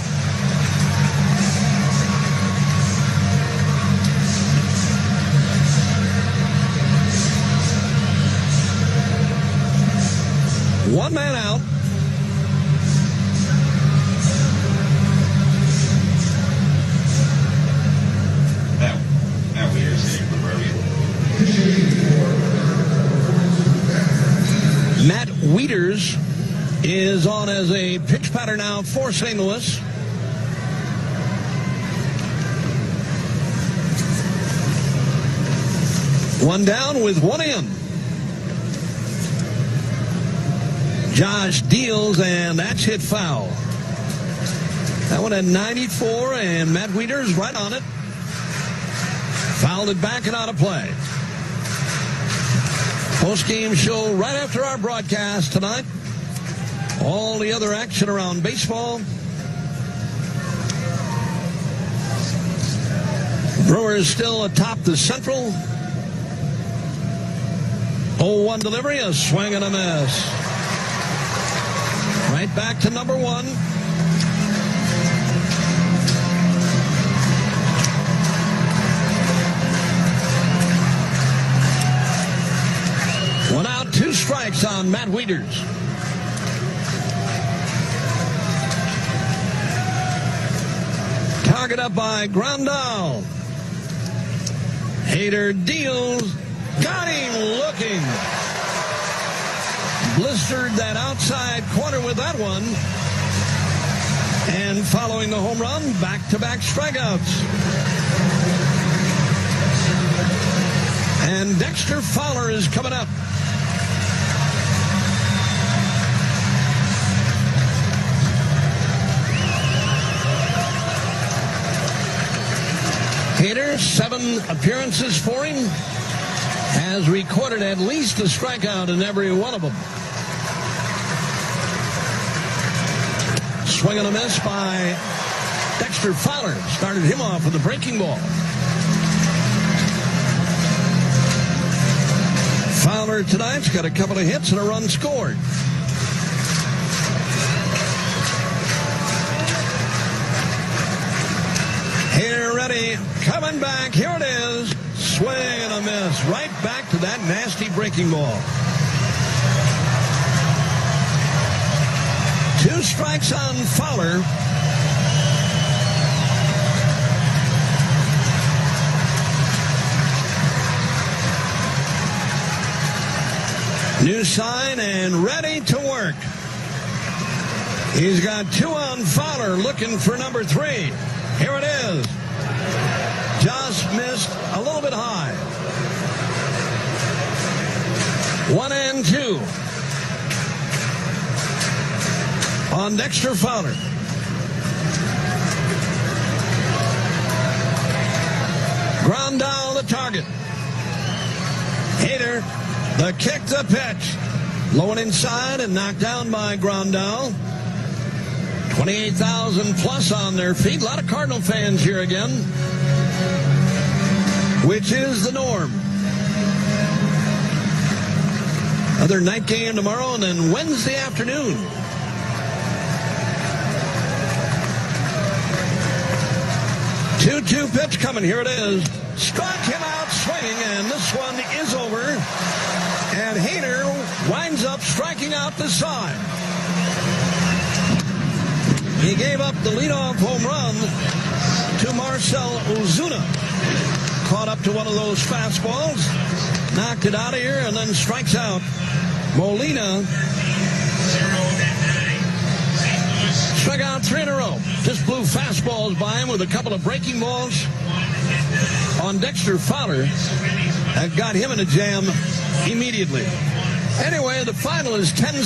One man out. Matt Weeder's hitting for Brilliant. Matt Wieters is on as a pitch batter now for St. Louis. One down with one in. Josh deals, and that's hit foul. That one at 94, and Matt Wieters right on it. Fouled it back and out of play. Post-game show right after our broadcast tonight. All the other action around baseball. Brewers still atop the Central. 0-1 delivery, a swing and a miss. Right back to number 1. One out, 2 strikes on Matt Wieters. Target up by Grandal. Hader deals. Got him looking. Blistered that outside corner with that one. And following the home run, back-to-back strikeouts. And Dexter Fowler is coming up. Hader, 7 appearances for him. Has recorded at least a strikeout in every one of them. Swing and a miss by Dexter Fowler. Started him off with a breaking ball. Fowler tonight's got a couple of hits and a run scored. Here ready, coming back. Here it is. Swing and a miss. Right back to that nasty breaking ball. 2 strikes on Fowler. New sign and ready to work. He's got 2 on Fowler, looking for number 3. Here it is. Just missed a little bit high. 1-2 on Dexter Fowler. Ground down the target. Hader, the kick, the pitch. Low and inside and knocked down by Grandal. 28,000 plus on their feet. A lot of Cardinal fans here again, which is the norm. Another night game tomorrow and then Wednesday afternoon. Two pitch coming. Here it is. Struck him out swinging, and this one is over. And Hader winds up striking out the side. He gave up the leadoff home run to Marcell Ozuna. Caught up to one of those fastballs, knocked it out of here, and then strikes out Molina. Struck out 3 in a row. Just blew fastballs by him with a couple of breaking balls on Dexter Fowler. That got him in a jam immediately. Anyway, the final is 10